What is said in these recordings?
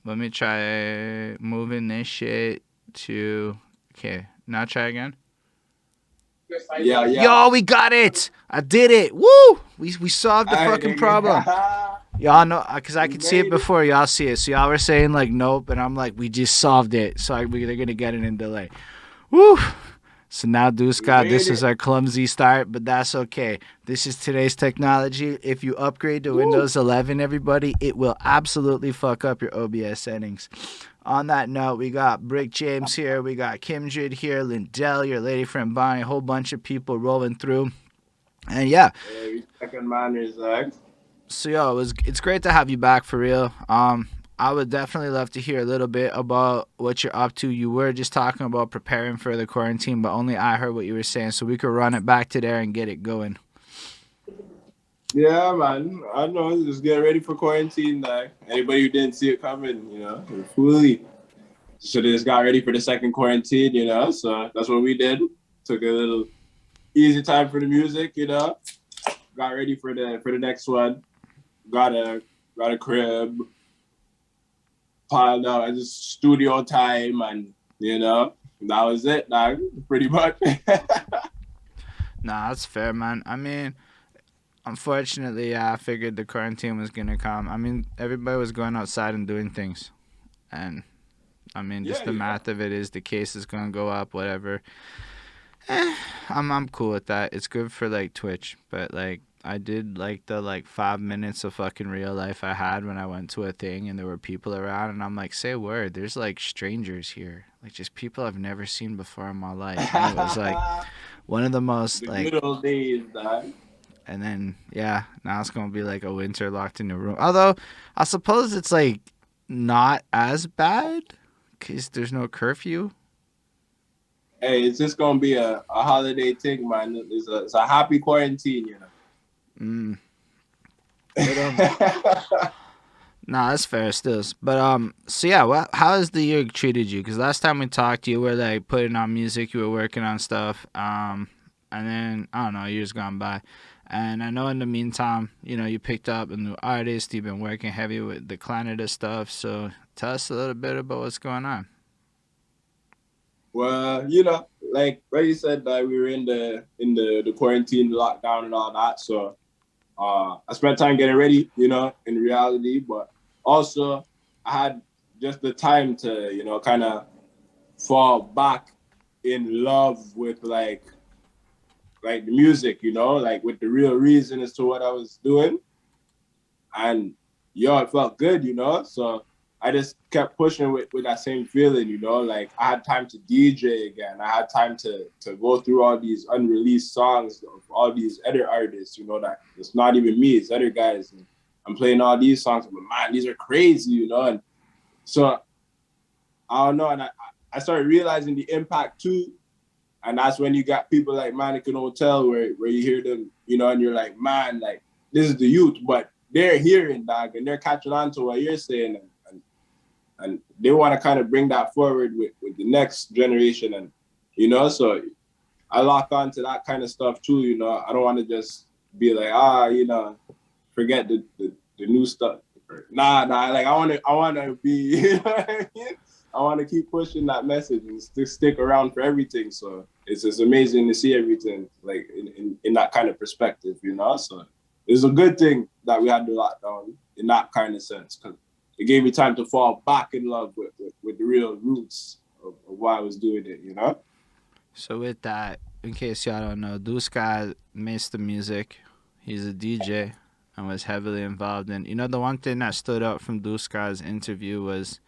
Let me try moving this shit to. Okay, now try again. Yeah, yeah. Yo, we got it! I did it! Woo! We solved the fucking problem. Y'all know, because I could see it before y'all see it. So y'all were saying, like, nope, and I'm like, we just solved it. So they're going to get it in delay. Woo! So now, DeusGod, this is our clumsy start, but that's okay. This is today's technology. If you upgrade to Windows 11, everybody, it will absolutely fuck up your OBS settings. On that note, we got Brick James here. We got Kimdred here, Lindell, your lady friend Bonnie, a whole bunch of people rolling through. And yeah. Second manners, Zach. So yo, it's great to have you back for real. I would definitely love to hear a little bit about what you're up to. You were just talking about preparing for the quarantine, but only I heard what you were saying, so we could run it back to there and get it going. Yeah, man. I know. Just get ready for quarantine. Like anybody who didn't see it coming, fully should have just got ready for the second quarantine. So that's what we did. Took a little easy time for the music. Got ready for the next one. Got a crib. Piled out. I just studio time, and that was it. Dog, pretty much. Nah, that's fair, man. I mean, unfortunately, yeah, I figured the quarantine was gonna come. I mean, everybody was going outside and doing things, and I mean, just the math of it is the case is gonna go up, whatever. I'm cool with that. It's good for like Twitch, but like I did like the 5 minutes of fucking real life I had when I went to a thing and there were people around, and I'm like, say a word, there's like strangers here, like just people I've never seen before in my life. And it was like one of the most the good old days, dog. And then yeah, now it's gonna be like a winter locked in a room. Although I suppose it's like not as bad because there's no curfew. Hey, it's just gonna be a holiday thing, man. It's a happy quarantine, Nah, that's fair still. But so yeah, how has the year treated you? Because last time we talked, you were like putting on music, you were working on stuff, and then I don't know, years gone by, and I know in the meantime, you picked up a new artist, you've been working heavy with the Klanada stuff. So tell us a little bit about what's going on. Well, like you said, that we were in the quarantine lockdown and all that. So I spent time getting ready, in reality, but also I had just the time to, kind of fall back in love with like the music, like with the real reason as to what I was doing. And it felt good, So I just kept pushing with that same feeling, like I had time to DJ again. I had time to go through all these unreleased songs of all these other artists, that it's not even me, it's other guys. And I'm playing all these songs, but man, these are crazy, And so I don't know, and I started realizing the impact too. And that's when you got people like Manikin Hotel where you hear them, and you're like, man, like this is the youth, but they're hearing, dog, and they're catching on to what you're saying. And they want to kind of bring that forward with the next generation. And, so I lock on to that kind of stuff too, I don't want to just be like, forget the new stuff. Nah, like I want to be, you know what I mean? I want to keep pushing that message and stick around for everything. So it's amazing to see everything like in that kind of perspective, So it's a good thing that we had the lockdown in that kind of sense, because it gave me time to fall back in love with the real roots of why I was doing it, So with that, in case y'all don't know, DeusGod makes the music. He's a DJ and was heavily involved in. The one thing that stood out from DeusGod's interview was,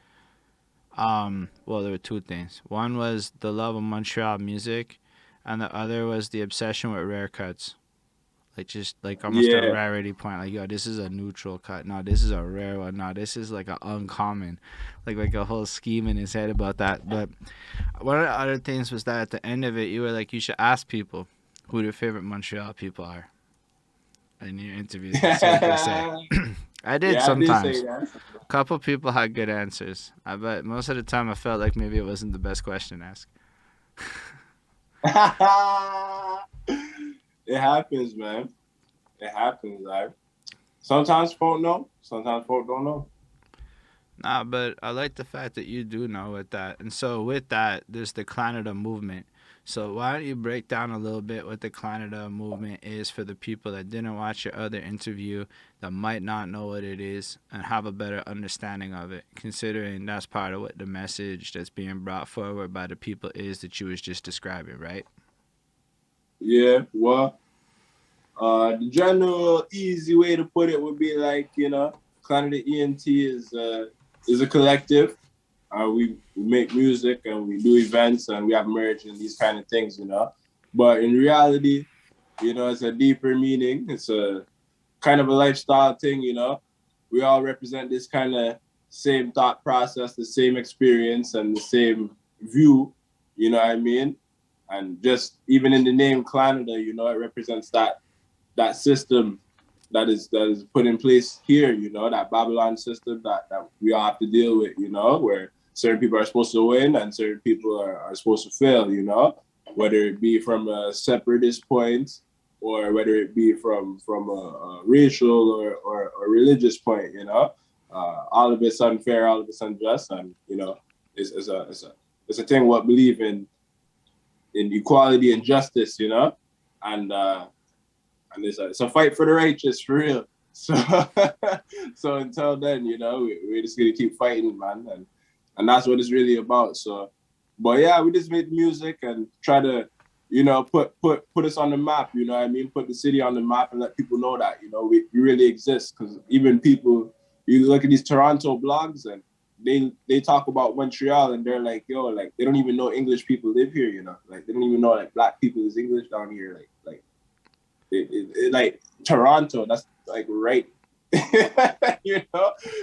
well, there were two things. One was the love of Montreal music, and the other was the obsession with rare cuts. Like just like almost a rarity point. Like, yo, this is a neutral cut. No, this is a rare one. No, this is like an uncommon. Like a whole scheme in his head about that. But one of the other things was that at the end of it, you were like, you should ask people who their favorite Montreal people are. In your interviews, that's what they say. I did sometimes. I did say that. A couple people had good answers. But most of the time, I felt like maybe it wasn't the best question to ask. It happens, man. It happens, right? sometimes folk know, sometimes folk don't know. Nah, but I like the fact that you do know with that. And so with that, there's the Klanada movement. So why don't you break down a little bit what the Klanada movement is for the people that didn't watch your other interview, that might not know what it is, and have a better understanding of it, considering that's part of what the message that's being brought forward by the people is that you was just describing, right? Yeah, well, the general easy way to put it would be like, Klanada ENT is a collective. We make music and we do events and we have merch and these kind of things, But in reality, it's a deeper meaning. It's a kind of a lifestyle thing, We all represent this kind of same thought process, the same experience and the same view, you know what I mean? And just even in the name Klanada, it represents that system that is put in place here, that Babylon system that we all have to deal with, where certain people are supposed to win and certain people are supposed to fail, whether it be from a separatist point or whether it be from a racial or religious point, all of it's unfair, all of it's unjust, and it's a thing what believe in equality and justice, and it's a fight for the righteous for real. So so until then, we're just gonna keep fighting, man, and that's what it's really about. So, but yeah, we just make music and try to, put us on the map. You know what I mean? Put the city on the map and let people know that we really exist. Because even people, you look at these Toronto blogs and they talk about Montreal and they're like, yo, like they don't even know English people live here. Like they don't even know like black people is English down here. Like Toronto, that's like right.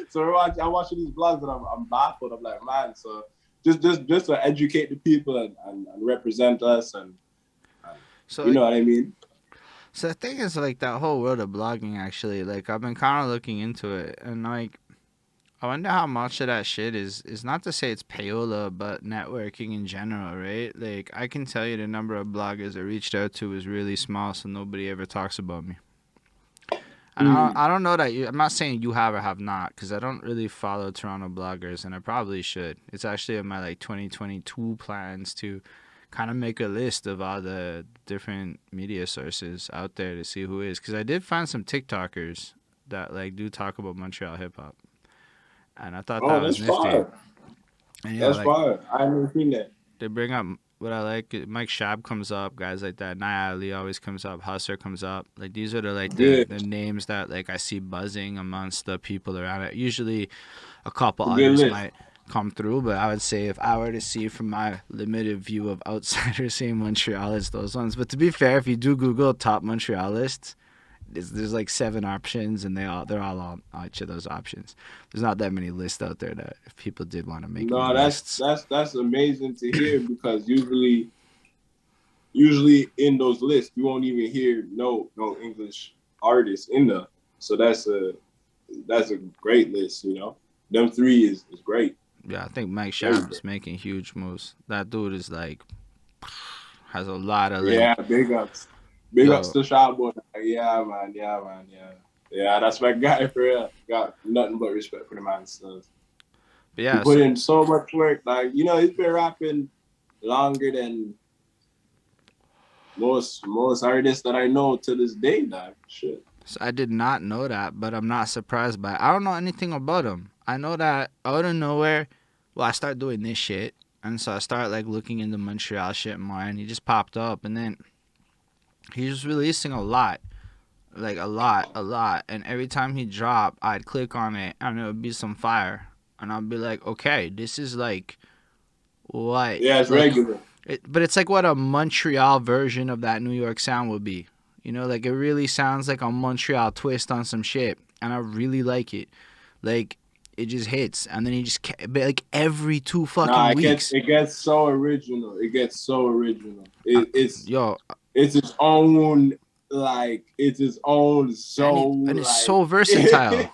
So I'm watching these blogs and I'm baffled. I'm like, man, so just to educate the people and represent us and So you know what I mean? So the thing is, like, that whole world of blogging, actually, like, I've been kind of looking into it, and, like, I wonder how much of that shit is not to say it's payola, but networking in general, right? Like, I can tell you the number of bloggers I reached out to is really small, so nobody ever talks about me. And I don't know that I'm not saying you have or have not, because I don't really follow Toronto bloggers, and I probably should. It's actually in my, like, 2022 plans to kind of make a list of all the different media sources out there to see who is, because I did find some TikTokers that like do talk about Montreal hip hop, and I thought that Oh, was that's nifty. fire. And yeah, That's like fire. I haven't seen that. they bring up what I like. Mike Shab comes up, guys like that. Naya Ali always comes up. Hustler comes up. Like these are Good. the names that like I see buzzing amongst the people around it. Usually, a couple A good others list. might come through, but I would say if I were to see from my limited view of outsiders seeing Montreal, it's those ones. But to be fair, if you do Google top Montreal lists, there's like 7 options, and they're all on each of those options. There's not that many lists out there that if people did want to make new No, lists. that's amazing to hear because usually in those lists you won't even hear no English artists in there. So that's a great list, Them three is great. Yeah, I think Mike Very Shab's great. making huge moves. That dude is like has a lot of Yeah, like big ups. Big ups yo. to Shabo. Yeah, man. Yeah, man. Yeah. Yeah, that's my guy for real. Got nothing but respect for the man. So But he yeah, put so in so much work. Like, he's been rapping longer than most artists that I know to this day, dog. Shit. So I did not know that, but I'm not surprised by it. I don't know anything about him. I know that out of nowhere, well, I start doing this shit, and so I start like looking into Montreal shit more, and he just popped up, and then he's just releasing a lot, like a lot, and every time he dropped, I'd click on it, and it would be some fire, and I'd be like, okay, this is like what, Yeah, it's like, regular. but it's like what a Montreal version of that New York sound would be. Like it really sounds like a Montreal twist on some shit, and I really like it. Like it just hits, and then he just but like every 2 Nah, fucking weeks. it gets so original. It gets so original. Uh, It's yo, it's its own it's its own and it's like so versatile.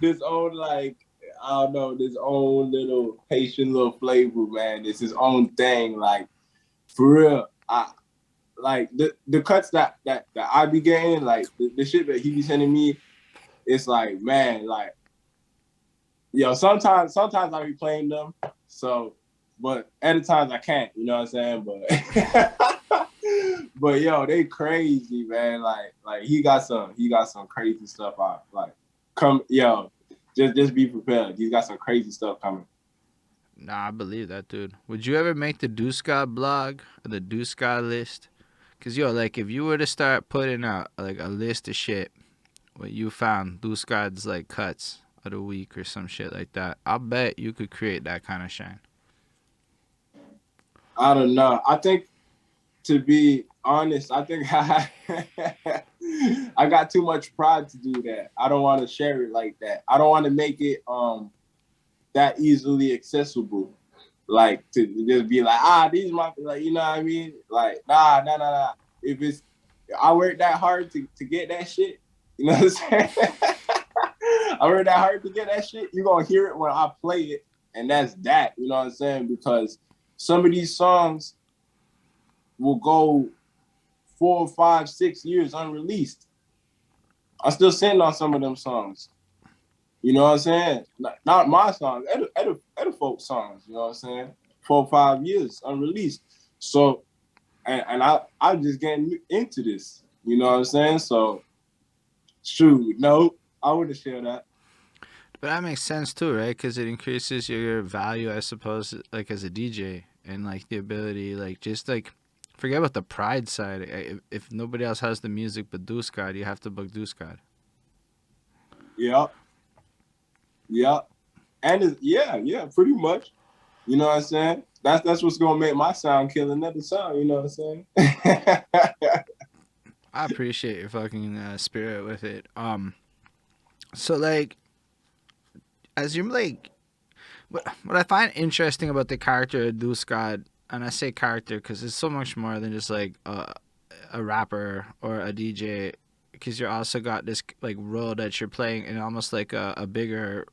this own like I don't know, this own little Haitian little flavor, man. It's his own thing. Like for real. I like the cuts that I be getting, like the shit that he be sending me, it's like, man, like, sometimes I be playing them. So, but other times I can't, you know what I'm saying? But but yo, they crazy, man. Like he got some crazy stuff out. Like, just be prepared. He's got some crazy stuff coming. Nah, I believe that, dude. Would you ever make the DeusGod blog or the DeusGod list? Cause like if you were to start putting out like a list of shit, what you found DeusGod's like cuts of the week or some shit like that, I'll bet you could create that kind of shine. I don't know. I think, to be honest, I think I got too much pride to do that. I don't want to share it like that. I don't want to make it that easily accessible. Like, to just be like, these my, like, you know what I mean? Like, nah. If it's, I worked that hard to get that shit. You know what I'm saying? I worked that hard to get that shit. You're gonna hear it when I play it, and that's that. You know what I'm saying? Because some of these songs will go 4, 5, 6 years unreleased. I'm still sitting on some of them songs. You know what I'm saying? Not my songs, other folk songs. You know what I'm saying? 4, 5 years unreleased. So, and I'm just getting into this. You know what I'm saying? So, shoot, no, I wouldn't share that. But that makes sense too, right? Because it increases your value, I suppose, like as a DJ, and like the ability, like just like forget about the pride side. If nobody else has the music but DeusGod, you have to book DeusGod. Yeah, yeah, and yeah, pretty much. You know what I'm saying? That's what's gonna make my sound kill another sound. You know what I'm saying? I appreciate your fucking spirit with it. So like, as you're like, what I find interesting about the character of DeusGod, and I say character because it's so much more than just like a rapper or a DJ, because you're also got this like role that you're playing in almost like a bigger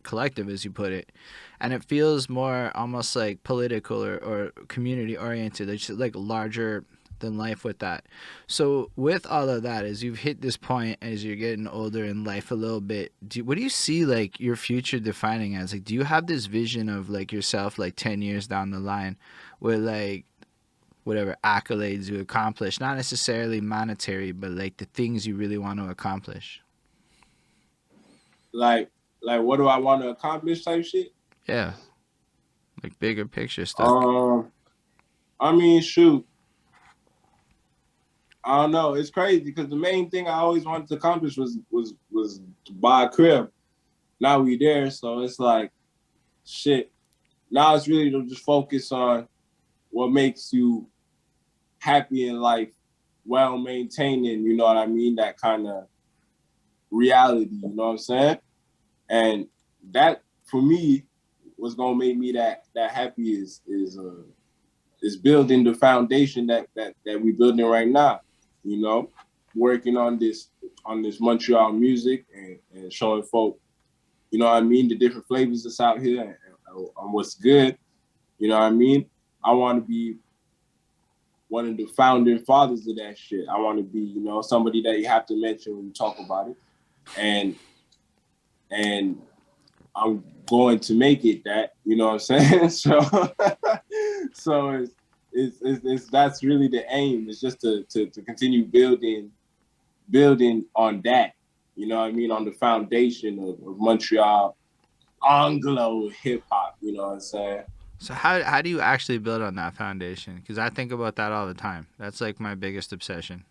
collective, as you put it, and it feels more almost like political or community oriented. It's like larger than life with that. So with all of that, as you've hit this point, as you're getting older in life a little bit, what do you see like your future defining as? Like, do you have this vision of like yourself like 10 years down the line, where like whatever accolades you accomplish, not necessarily monetary, but like the things you really want to accomplish? like, what do I want to accomplish? Type shit. Yeah, like bigger picture stuff. I mean, shoot. I don't know. It's crazy because the main thing I always wanted to accomplish was to buy a crib. Now we there, so it's like, shit. Now it's really to just focus on what makes you happy in life, well maintaining. You know what I mean? That kind of reality. You know what I'm saying? And that for me was gonna make me that happy is building the foundation that we building right now. You know, working on this Montreal music and showing folk, you know what I mean, the different flavors that's out here and what's good. You know what I mean? I want to be one of the founding fathers of that shit. I want to be, you know, somebody that you have to mention when you talk about it. And I'm going to make it that, you know what I'm saying? So it's that's really the aim. It's just to continue building on that. You know what I mean? On the foundation of Montreal Anglo hip hop. You know what I'm saying? So how do you actually build on that foundation? Because I think about that all the time. That's like my biggest obsession.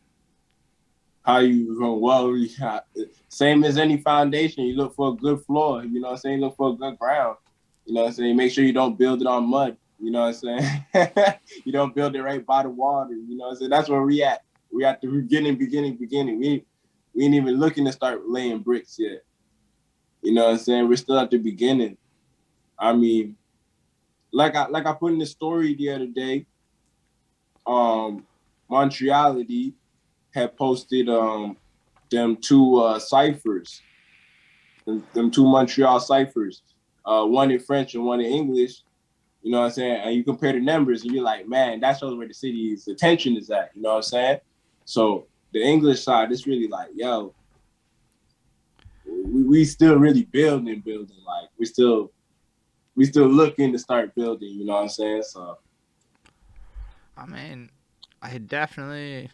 How you go? Well, same as any foundation, you look for a good floor. You know what I'm saying? You look for a good ground. You know what I'm saying? Make sure you don't build it on mud. You know what I'm saying? You don't build it right by the water. You know what I'm saying? That's where we at. We at the beginning. We ain't even looking to start laying bricks yet. You know what I'm saying? We're still at the beginning. I mean, like I put in the story the other day, Montreality had posted them two ciphers, them two Montreal ciphers, one in French and one in English. You know what I'm saying? And you compare the numbers and you're like, man, that shows where the city's attention is at. You know what I'm saying? So the English side, it's really like, yo, we still really building. Like we still looking to start building. You know what I'm saying? So I mean, I definitely.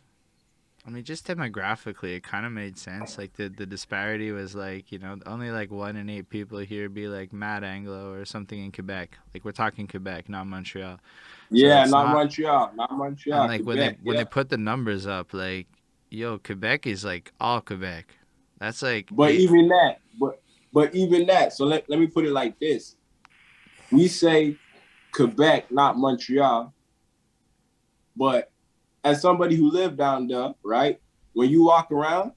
I mean, just demographically, it kind of made sense. Like the disparity was like, only like 1 in 8 people here be like mad Anglo or something in Quebec. Like we're talking Quebec, not Montreal. So yeah, it's not. not And Montreal, like when Quebec. they put the numbers up, like, yo, Quebec is like all Quebec. That's like But even that, but even that. So let me put it like this: we say Quebec, not Montreal. But as somebody who lived down there, right? When you walk around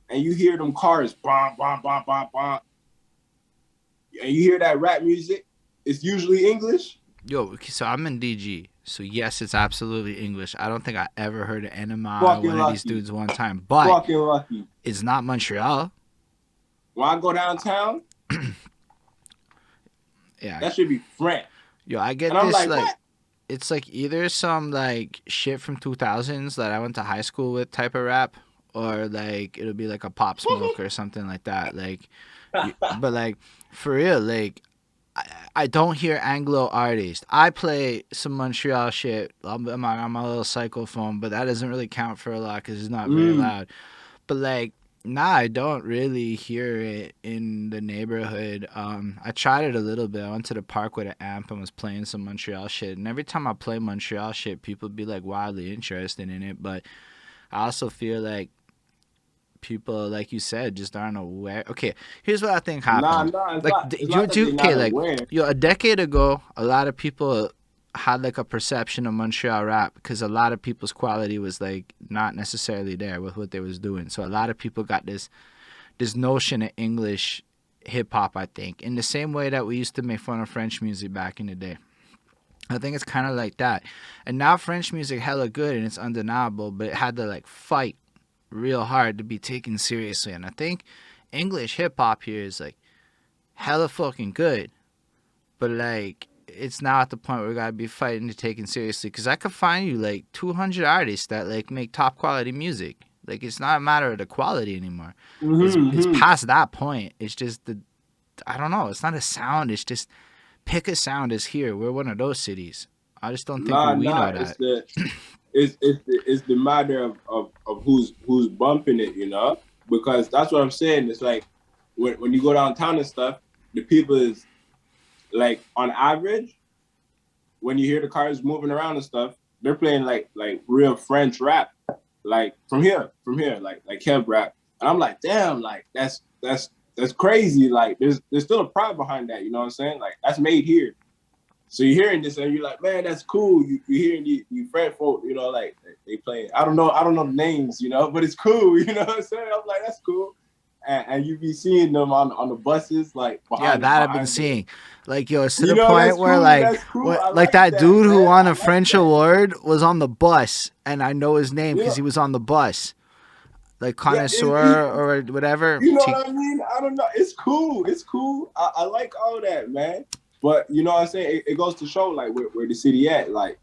and you hear them cars, bomb, bomb, bomb, bomb, bomb, and you hear that rap music, it's usually English. Yo, so I'm in DG. So yes, it's absolutely English. I don't think I ever heard of Enema or Fucking one of these lucky. dudes one time. But Fucking lucky. it's not Montreal. When I go downtown, Yeah. that should be French. Yo, I get and this I'm like, what? It's like either some like shit from 2000s that I went to high school with type of rap, or like it'll be like a Pop Smoke or something like that. Like, but like for real, like I don't hear Anglo artists. I play some Montreal shit on my little psychophone, but that doesn't really count for a lot because it's not very loud. But like, nah, I don't really hear it in the neighborhood. I tried it a little bit. I went to the park with an amp and was playing some Montreal shit. And every time I play Montreal shit, people be like wildly interested in it. But I also feel like people, like you said, just aren't aware. Okay, here's what I think happened. A decade ago, a lot of people had like a perception of Montreal rap because a lot of people's quality was like not necessarily there with what they was doing. So a lot of people got this notion of English hip hop, I think, in the same way that we used to make fun of French music back in the day. I think it's kind of like that. And now French music hella good and it's undeniable, but it had to like fight real hard to be taken seriously. And I think English hip hop here is like hella fucking good, but like it's now at the point where we gotta be fighting to take it seriously. Because I could find you like 200 artists that like make top quality music. Like it's not a matter of the quality anymore. It's past that point. It's just I don't know. It's not a sound. It's just pick a sound is here. We're one of those cities. I just don't think we know that. It's the matter of who's bumping it, because that's what I'm saying. It's like when you go downtown and stuff, the people is like on average, when you hear the cars moving around and stuff, they're playing like real French rap, like from here, like Kev rap, and I'm like, damn, like that's crazy. Like there's still a pride behind that, you know what I'm saying? Like that's made here. So you're hearing this and you're like, man, that's cool. You're hearing the French folk, like they playing. I don't know the names, but it's cool, you know what I'm saying? I'm like, that's cool. And you be seeing them on the buses, like behind. Yeah, that I've been seeing. Like, yo, it's to the point where like that dude who won a French award was on the bus, and I know his name because he was on the bus. Like Connoisseur or whatever. You know what I mean? I don't know. It's cool. I like all that, man. But you know what I'm saying? It goes to show like where the city at. Like,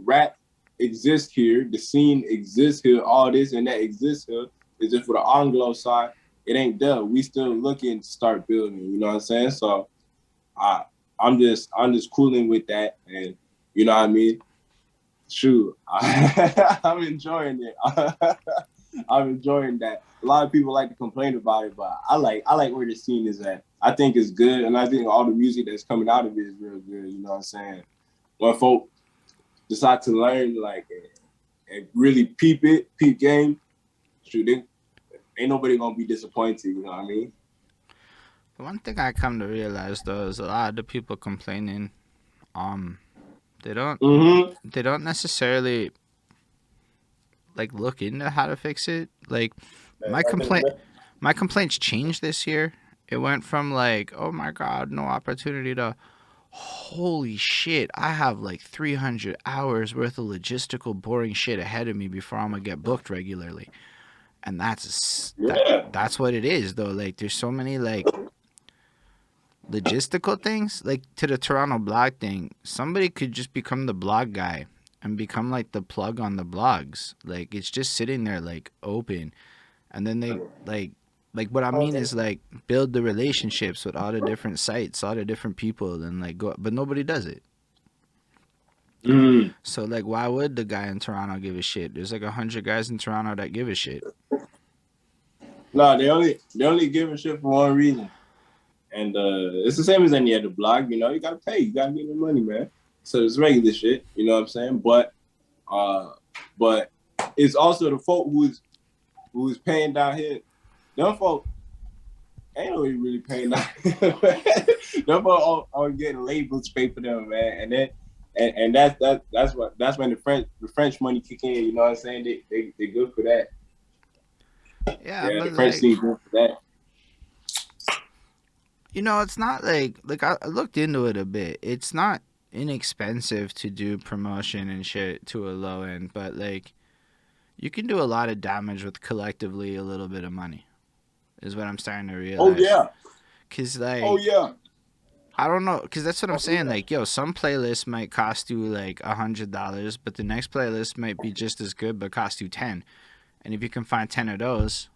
rap exists here, the scene exists here, all this and that exists here. It's just for the Anglo side, it ain't done. We still looking to start building, you know what I'm saying? So I'm just cooling with that, and you know what I mean? Shoot, I'm enjoying it. I'm enjoying that. A lot of people like to complain about it, but I like where the scene is at. I think it's good, and I think all the music that's coming out of it is real good. You know what I'm saying? When folk decide to learn, like, and really peep game, shoot, ain't nobody gonna be disappointed. You know what I mean? The one thing I come to realize though is a lot of the people complaining, they don't necessarily like look into how to fix it. Like my complaints changed this year. It went from like, oh my God, no opportunity to, holy shit, I have like 300 hours worth of logistical boring shit ahead of me before I'm gonna get booked regularly. And that's what it is though. Like there's so many like logistical things. Like to the Toronto blog thing, somebody could just become the blog guy and become like the plug on the blogs. Like it's just sitting there like open, and then they like Like what I mean is like build the relationships with all the different sites, all the different people, and like go. But nobody does it. Mm. So like, why would the guy in Toronto give a shit? There's like 100 guys in Toronto that give a shit. No, they only give a shit for one reason, and it's the same as any other blog. You know, you gotta pay, you gotta get the money, man. So it's regular shit. You know what I'm saying? But it's also the folk who's paying down here. Them folk ain't nobody really paying down. Them folk are getting labels paid for them, man, and then. And that's when the French money kick in. You know what I'm saying? They good for that. Yeah, Yeah, but the French like, team good for that. it's not like I looked into it a bit. It's not inexpensive to do promotion and shit to a low end, but like you can do a lot of damage with collectively a little bit of money. Is what I'm starting to Oh realize. yeah. Cause like Oh yeah. I don't know, cause that's what I'm Oh saying. yeah. Like, yo, some playlists might cost you like $100, but the next playlist might be just as good but cost you 10. And if you can find 10 of those,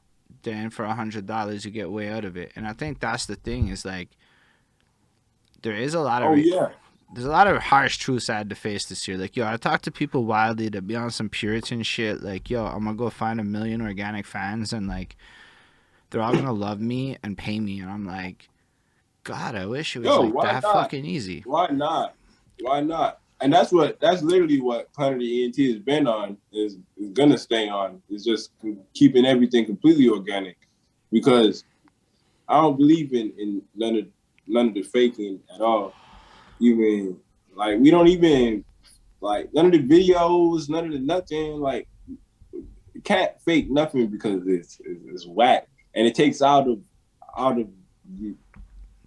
then for $100 you get way out of it. And I think that's the thing is like there is a lot of Oh yeah. there's a lot of harsh truths I had to face this year. Like, yo, I talked to people wildly to be on some Puritan shit. Like, yo, I'm gonna go find 1 million organic fans and like they're all gonna love me and pay me. And I'm like, God, I wish it was Yo, like why that not? fucking easy. Why not? Why not? And that's literally what Klanada ENT has been on, is gonna stay on. Is just keeping everything completely organic. Because I don't believe in none of the faking at all. Even like we don't even like none of the videos, none of the nothing. Like you can't fake nothing because it's whack. And it takes out of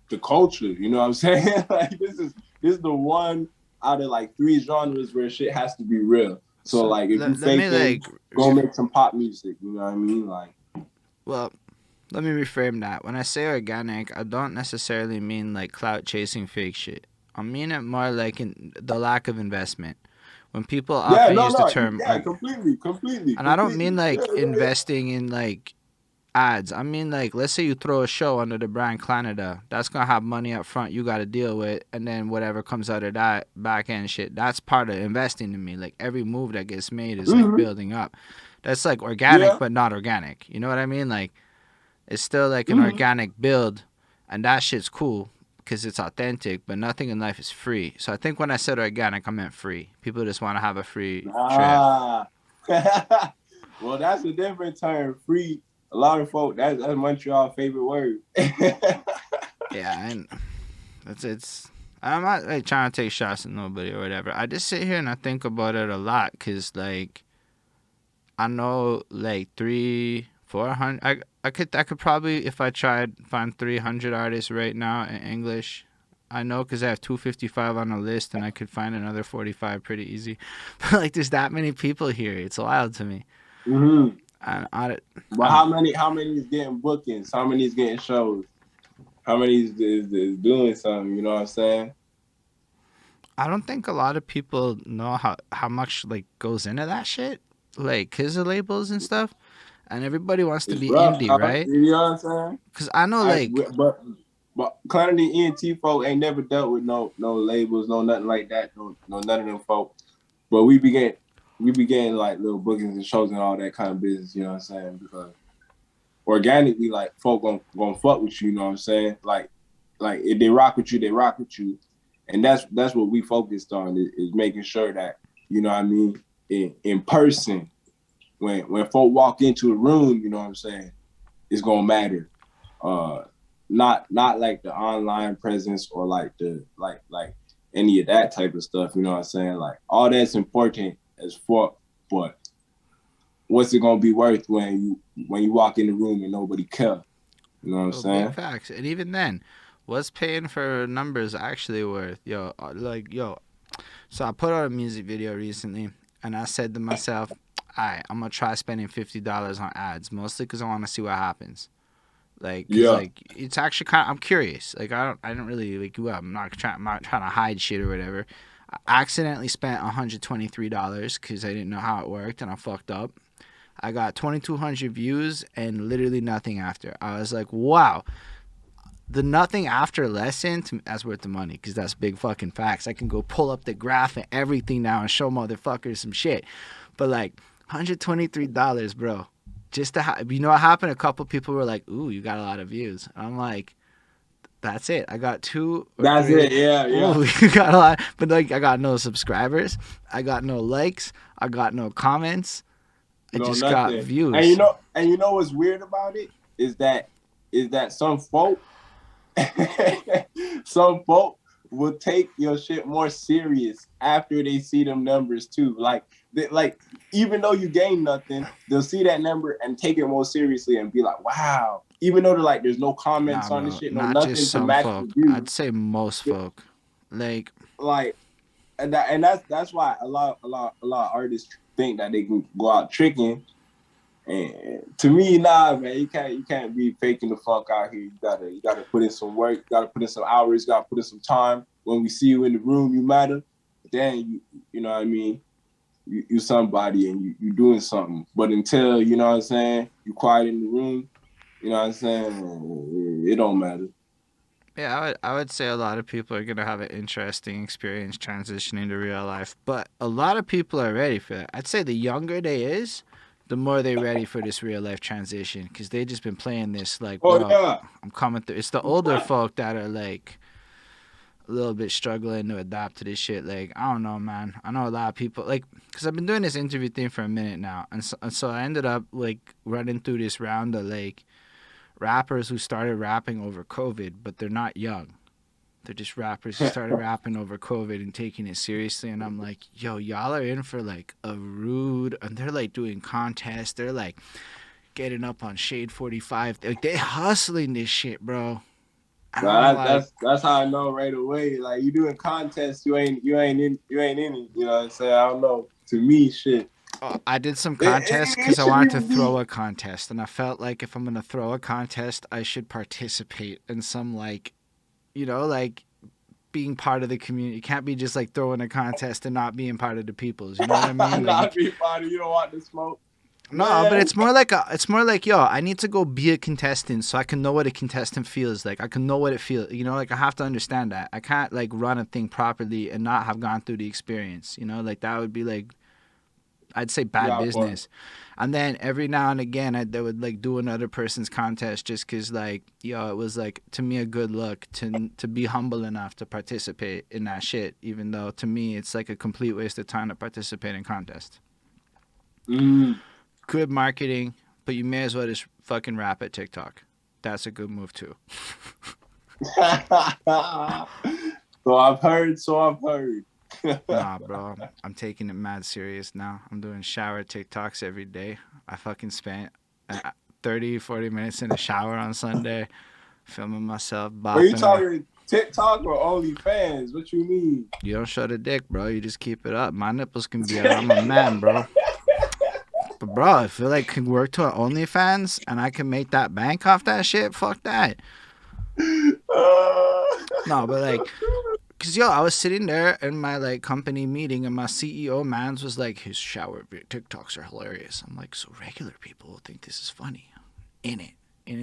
the culture, you know what I'm saying? Like this is the one out of like 3 genres where shit has to be real. So So like if you let me faking, like go make some pop music, you know what I mean? Like well, let me reframe that. When I say organic, I don't necessarily mean like clout chasing fake shit. I mean it more like in the lack of investment. When people yeah, often use the term, and I don't mean completely. Yeah, like yeah. investing in like ads. I mean like let's say you throw a show under the brand Klanada. That's gonna have money up front you gotta deal with, and then whatever comes out of that back end shit. That's part of investing to me. Like every move that gets made is like Mm-hmm. building up. That's like organic Yeah. but not organic. You know what I mean? Like it's still like an Mm-hmm. organic build, and that shit's cool because it's authentic. But nothing in life is free. So I think when I said organic, I meant free. People just want to have a free trip. Ah. Well, that's a different term. Free. A lot of folk, that's Montreal's favorite word. Yeah, and it's. I'm not like trying to take shots at nobody or whatever. I just sit here and I think about it a lot because like I know like 400. I could probably if I tried find 300 artists right now in English. I know because I have 255 on the list and I could find another 45 pretty easy. But like there's that many people here. It's wild to me. Mm-hmm. I But don't how many is getting bookings? How many is getting shows? How many is doing something? You know what I'm saying? I don't think a lot of people know how much like goes into that shit. Like his labels and stuff. And everybody wants to It's be rough, indie, dog. right? You know what I'm saying? Because I know I like but Klanada ENT folk ain't never dealt with no labels, no nothing like that, no none of them folk. But we began like little bookings and shows and all that kind of business. You know what I'm saying? Because organically, like folk gonna fuck with you. You know what I'm saying? Like if they rock with you, they rock with you, and that's what we focused on is making sure that you know what I mean in person when folk walk into a room, you know what I'm saying, it's gonna matter. Uh, not like the online presence or like the like any of that type of stuff. You know what I'm saying? Like all that's important as fuck, but what's it gonna be worth when you walk in the room and nobody care? You know what I'm oh, big saying? facts. And even then, what's paying for numbers actually worth? Yo, like yo. So I put out a music video recently, and I said to myself, "Alright, I'm gonna try spending $50 on ads, mostly because I want to see what happens." Like, cause Yeah. like it's actually kind of I'm curious. Like I don't really like well, I'm not trying to hide shit or whatever. I accidentally spent $123 because I didn't know how it worked and I fucked up. I got 2,200 views and literally nothing after. I was like, wow. The nothing after lesson, that's worth the money because that's big fucking facts. I can go pull up the graph and everything now and show motherfuckers some shit. But like $123, bro. Just to you know what happened? A couple people were like, ooh, you got a lot of views. I'm like, that's it. I got 2 or That's 3. it. Yeah. Ooh, you got a lot. But like, I got no subscribers. I got no likes. I got no comments. I just got views. And you know what's weird about it is that some folk will take your shit more serious after they see them numbers too. Like even though you gain nothing, they'll see that number and take it more seriously and be like, wow. Even though there's no comments on this shit, no nothing to match the views. I'd say most folk. Like and that's why a lot of artists think that they can go out tricking. And to me, nah, man, you can't be faking the fuck out here. You gotta put in some work. You gotta put in some hours. You gotta put in some time. When we see you in the room, you matter. But then you know what I mean. You somebody and you doing something. But until you know what I'm saying, you quiet in the room. You know what I'm saying. It don't matter. Yeah, I would say a lot of people are gonna have an interesting experience transitioning to real life, but a lot of people are ready for that. I'd say the younger they is, the more they're ready for this real life transition because they just been playing this like, bro, yeah. I'm coming through. It's the older folk that are like a little bit struggling to adapt to this shit. Like, I don't know, man. I know a lot of people like because I've been doing this interview thing for a minute now, and so I ended up like running through this round of like rappers who started rapping over COVID, but they're not young. They're just rappers who started rapping over COVID and taking it seriously. And I'm like, yo, y'all are in for like a rude, and they're like doing contests. They're like getting up on Shade 45. Like, they hustling this shit, bro. That's how I know right away. Like, you doing contests, you ain't in it. You know what I'm saying? I don't know. To me, shit. I did some contests because I wanted to throw a contest, and I felt like if I'm gonna throw a contest, I should participate in some like, you know, like being part of the community. You can't be just like throwing a contest and not being part of the peoples. You know what I mean? Like, not being part of. You don't want the smoke. No, man. But it's more like yo, I need to go be a contestant so I can know what a contestant feels like. I can know what it feels. You know, like I have to understand that. I can't like run a thing properly and not have gone through the experience. You know, like that would be like, I'd say bad business. And then every now and again, they would like do another person's contest just because like, yo, it was like to me a good look to be humble enough to participate in that shit. Even though to me it's like a complete waste of time to participate in contests. Good marketing, but you may as well just fucking rap at TikTok. That's a good move too. So I've heard. Nah, bro. I'm taking it mad serious now. I'm doing shower TikToks every day. I fucking spent 30, 40 minutes in the shower on Sunday filming myself. Are you talking TikTok or OnlyFans? What you mean? You don't show the dick, bro. You just keep it up. My nipples can be out. I'm a man, bro. But, bro, I feel like I can work to an OnlyFans and I can make that bank off that shit. Fuck that. No, but like, because, yo, I was sitting there in my, like, company meeting and my CEO mans was like, his shower TikToks are hilarious. I'm like, so regular people will think this is funny. In it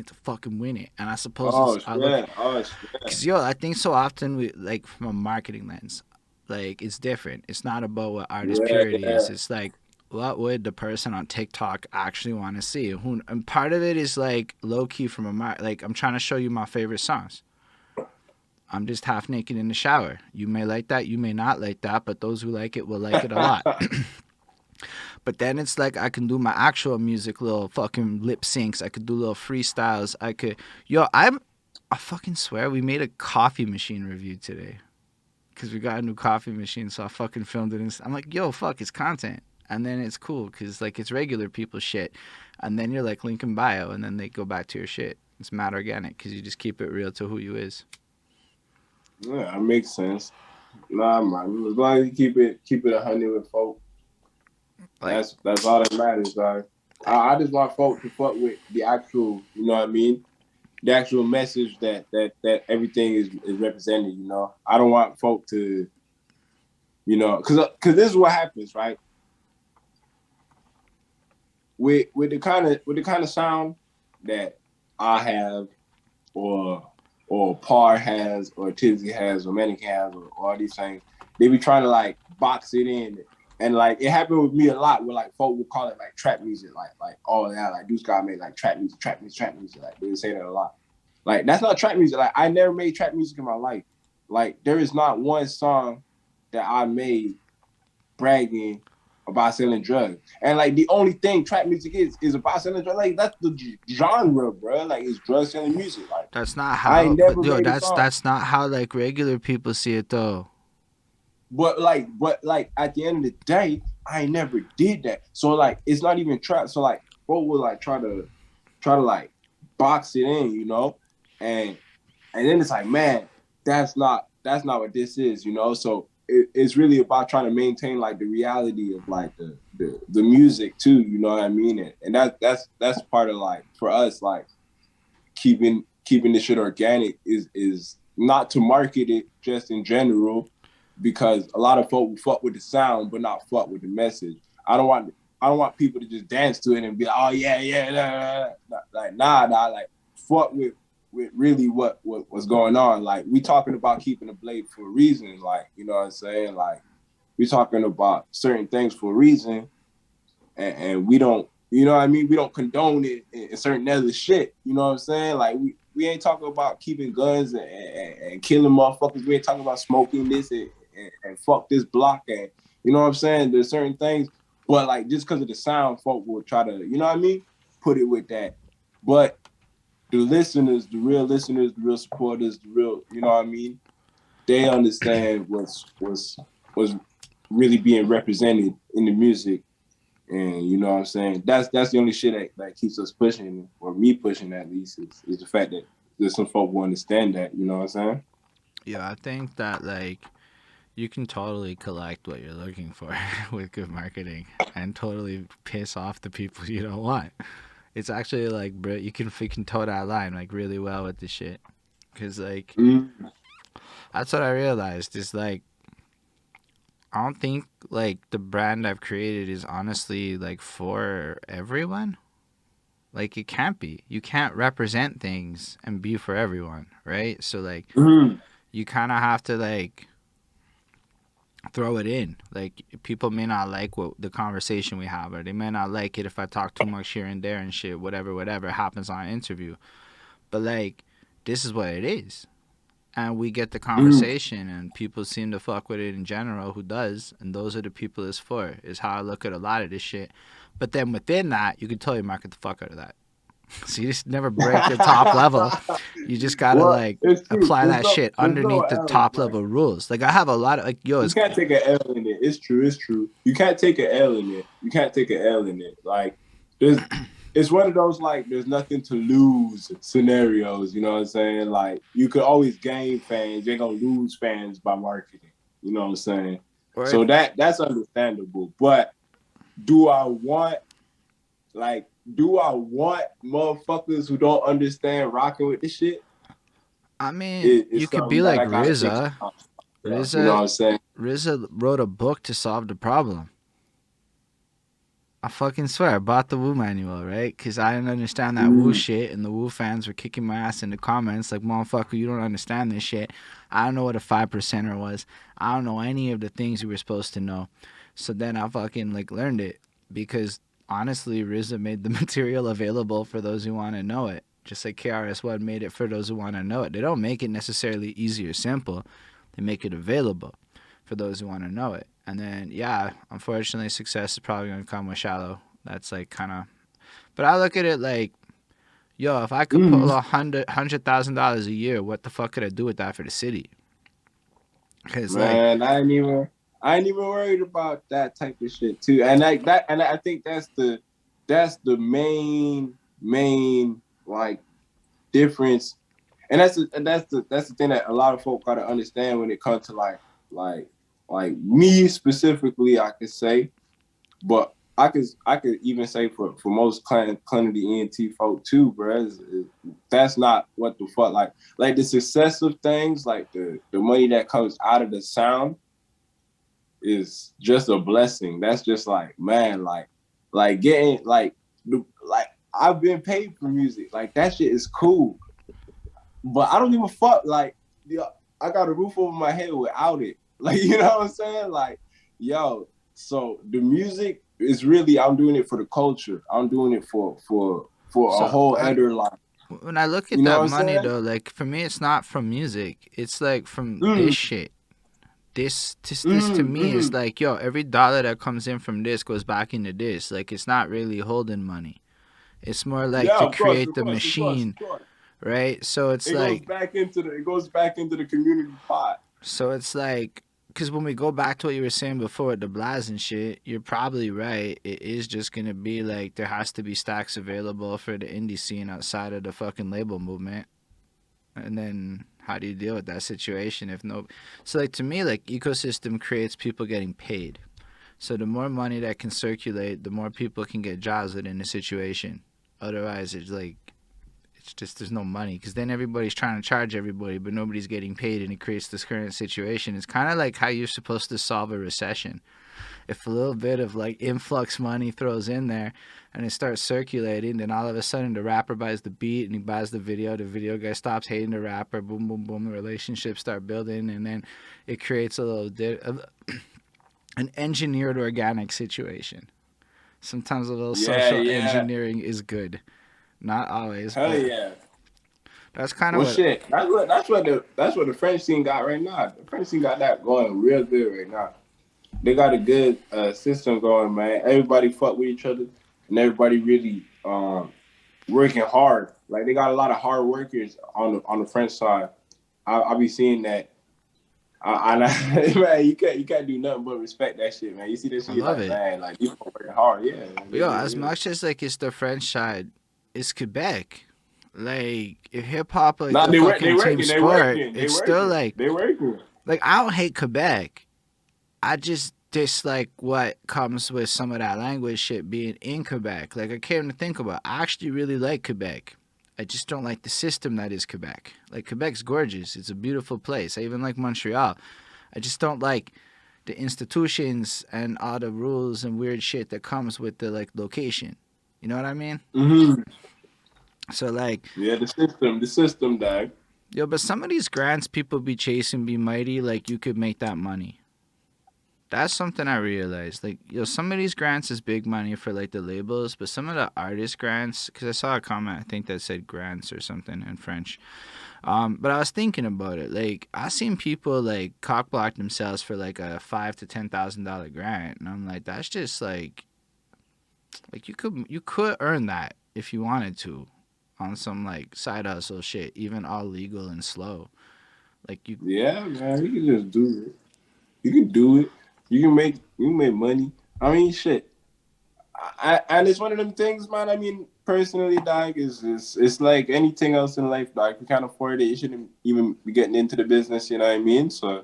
to fucking win it. And I suppose because, yo, I think so often we, like, from a marketing lens, like, it's different. It's not about what artist purity is. It's like, what would the person on TikTok actually want to see? And part of it is like low key from like I'm trying to show you my favorite songs. I'm just half naked in the shower. You may like that, you may not like that, but those who like it will like it a lot. But then it's like I can do my actual music, little fucking lip syncs. I could do little freestyles. I fucking swear we made a coffee machine review today because we got a new coffee machine. So I fucking filmed it. I'm like, yo, fuck, it's content. And then it's cool because, like, it's regular people shit. And then you're like, link in bio, and then they go back to your shit. It's mad organic because you just keep it real to who you is. Yeah, that makes sense. Nah, man. As long as you keep it 100 with folk, like, that's all that matters, dog. I just want folk to fuck with the actual, you know what I mean? The actual message that everything is represented, you know? I don't want folk to, you know, because this is what happens, right? with the kind of sound that I have, or Par has, or Tizzy has, or Manikin has, or all these things, they be trying to like box it in. And like it happened with me a lot where like folk would call it like trap music, like oh yeah, like DeusGod made like trap music, trap music, trap music. Like they would say that a lot. Like that's not trap music. Like I never made trap music in my life. Like there is not one song that I made bragging about selling drugs. And like the only thing trap music is about selling drugs. Like that's the genre, bro. Like it's drug selling music. Like That's not I how, ain't but never yo, made a that's song. that's not how like regular people see it though. But at the end of the day, I ain't never did that. So like it's not even trap. So like bro will like try to like box it in, you know? And then it's like, man, that's not what this is, you know. So it's really about trying to maintain like the reality of like the music too, you know what I mean? And that's part of like for us like keeping this shit organic is not to market it just in general, because a lot of folk will fuck with the sound but not fuck with the message. I don't want people to just dance to it and be like, oh yeah, yeah, like nah, like fuck with really what's going on. Like we talking about keeping the blade for a reason, like you know what I'm saying? Like we talking about certain things for a reason, and we don't, you know what I mean? We don't condone it in certain other shit. You know what I'm saying? Like we ain't talking about keeping guns and killing motherfuckers. We ain't talking about smoking this and fuck this block, and you know what I'm saying? There's certain things, but like just because of the sound, folk will try to, you know what I mean? Put it with that. But the listeners, the real listeners, the real supporters, the real, you know what I mean? They understand what's really being represented in the music. And you know what I'm saying? That's the only shit that keeps us pushing, or me pushing at least, is the fact that there's some folk who understand that, you know what I'm saying? Yeah, I think that like you can totally collect what you're looking for with good marketing and totally piss off the people you don't want. It's actually like, bro, you can toe that line like really well with this shit. Cause like Mm. that's what I realized is like I don't think like the brand I've created is honestly like for everyone. Like it can't be. You can't represent things and be for everyone, right? So like Mm. you kind of have to like throw it in. Like people may not like what the conversation we have, or they may not like it if I talk too much here and there and shit. Whatever happens on an interview. But like this is what it is, and we get the Mm. conversation, and people seem to fuck with it in general. Who does? And those are the people it's for. Is how I look at a lot of this shit. But then within that, you can totally market the fuck out of that. So you just never break the top level. You just gotta Well, like it's true. apply that shit There's no underneath the L, top right? level rules. Like I have a lot of like yo, You it's can't take an L in it. It's true. It's true. You can't take an L in it. You can't take an L in it. Like there's, it's one of those like there's nothing to lose scenarios. You know what I'm saying? Like you could always gain fans. You're gonna lose fans by marketing. You know what I'm saying? So word. that's understandable. But do I want like do I want motherfuckers who don't understand rocking with this shit? I mean, you It's could something be that like I gotta take some RZA. time. Yeah, you know what RZA, I'm saying? RZA wrote a book to solve the problem. I fucking swear, I bought the Wu manual, right? Because I didn't understand that Wu Mm. shit, and the Wu fans were kicking my ass in the comments like, motherfucker, you don't understand this shit. I don't know what a 5%er was. I don't know any of the things you were supposed to know. So then I fucking, like, learned it. Because, honestly, RZA made the material available for those who want to know it. Just like KRS-One made it for those who want to know it. They don't make it necessarily easy or simple. They make it available for those who want to know it. And then, yeah, unfortunately, success is probably going to come with shallow. That's like kind of. But I look at it like, yo, if I could pull Mm. $100,000 a year, what the fuck could I do with that for the city? Because like, Man, I ain't even worried about that type of shit too. And like that, and I think that's the main like difference. And that's the thing that a lot of folk gotta understand when it comes to like like me specifically, I could say, but I could even say for most Klanada ENT folk too, bro. That's not what the fuck like the success of things, like the money that comes out of the sound is just a blessing. That's just like, man, like getting I've been paid for music. Like that shit is cool. But I don't give a fuck. Like, yo, I got a roof over my head without it. Like, you know what I'm saying? Like, yo, so the music is really, I'm doing it for the culture. I'm doing it for a So whole other life. when I look at You know that what I'm money saying? though, like for me, it's not from music. It's like from this Mm, shit. This to me is mm. like, yo, every dollar that comes in from this goes back into this. Like it's not really holding money. It's more like Yeah, to of course, create of the course, of course, machine, of course. right? So it's like, It goes back into the community pot. because when we go back to what you were saying before with the Blaz and shit, you're probably right. It is just gonna be like there has to be stacks available for the indie scene outside of the fucking label movement. And then how do you deal with that situation if no? So like to me, like ecosystem creates people getting paid. So the more money that can circulate, the more people can get jobs within the situation. Otherwise, it's just there's no money because then everybody's trying to charge everybody, but nobody's getting paid, and it creates this current situation. It's kind of like how you're supposed to solve a recession. If a little bit of like influx money throws in there and it starts circulating, then all of a sudden the rapper buys the beat and he buys the video guy stops hating the rapper, boom boom boom, the relationships start building, and then it creates a little an engineered organic situation. Sometimes a little Yeah, social yeah. engineering is good, not always, Hell but yeah. that's kind of Well, what. shit. That's what the French scene got right now. The French scene got that going real good right now. They got a good system going, man. Everybody fuck with each other, and everybody really working hard. Like they got a lot of hard workers on the French side. I be seeing that. Man, you can't do nothing but respect that shit, man. You see that I shit, love like it. man, like you working hard, yeah, But yo, as yeah. much as like it's the French side, it's Quebec. Like if hip hop like Nah, a fucking team sport, they it's still working, they working. like I don't hate Quebec. I just dislike what comes with some of that language shit being in Quebec. Like I came to think about, I actually really like Quebec. I just don't like the system that is Quebec. Like Quebec's gorgeous. It's a beautiful place. I even like Montreal. I just don't like the institutions and all the rules and weird shit that comes with the like location. You know what I mean? Mm-hmm. So like, Yeah, the system, dog. yo, but some of these grants people be chasing be mighty, like you could make that money. That's something I realized. Like, yo, some of these grants is big money for like the labels, but some of the artist grants, because I saw a comment I think that said grants or something in French. But I was thinking about it. Like, I seen people like cockblock themselves for like a $5,000 to $10,000 grant, and I'm like, that's just like you could earn that if you wanted to, on some like side hustle shit, even all legal and slow. Like you, Yeah, man, you can just do it. You can do it. You can make money. I mean, shit. And it's one of them things, man. I mean, personally, dog, is it's like anything else in life, dog. If you can't afford it, you shouldn't even be getting into the business. You know what I mean? So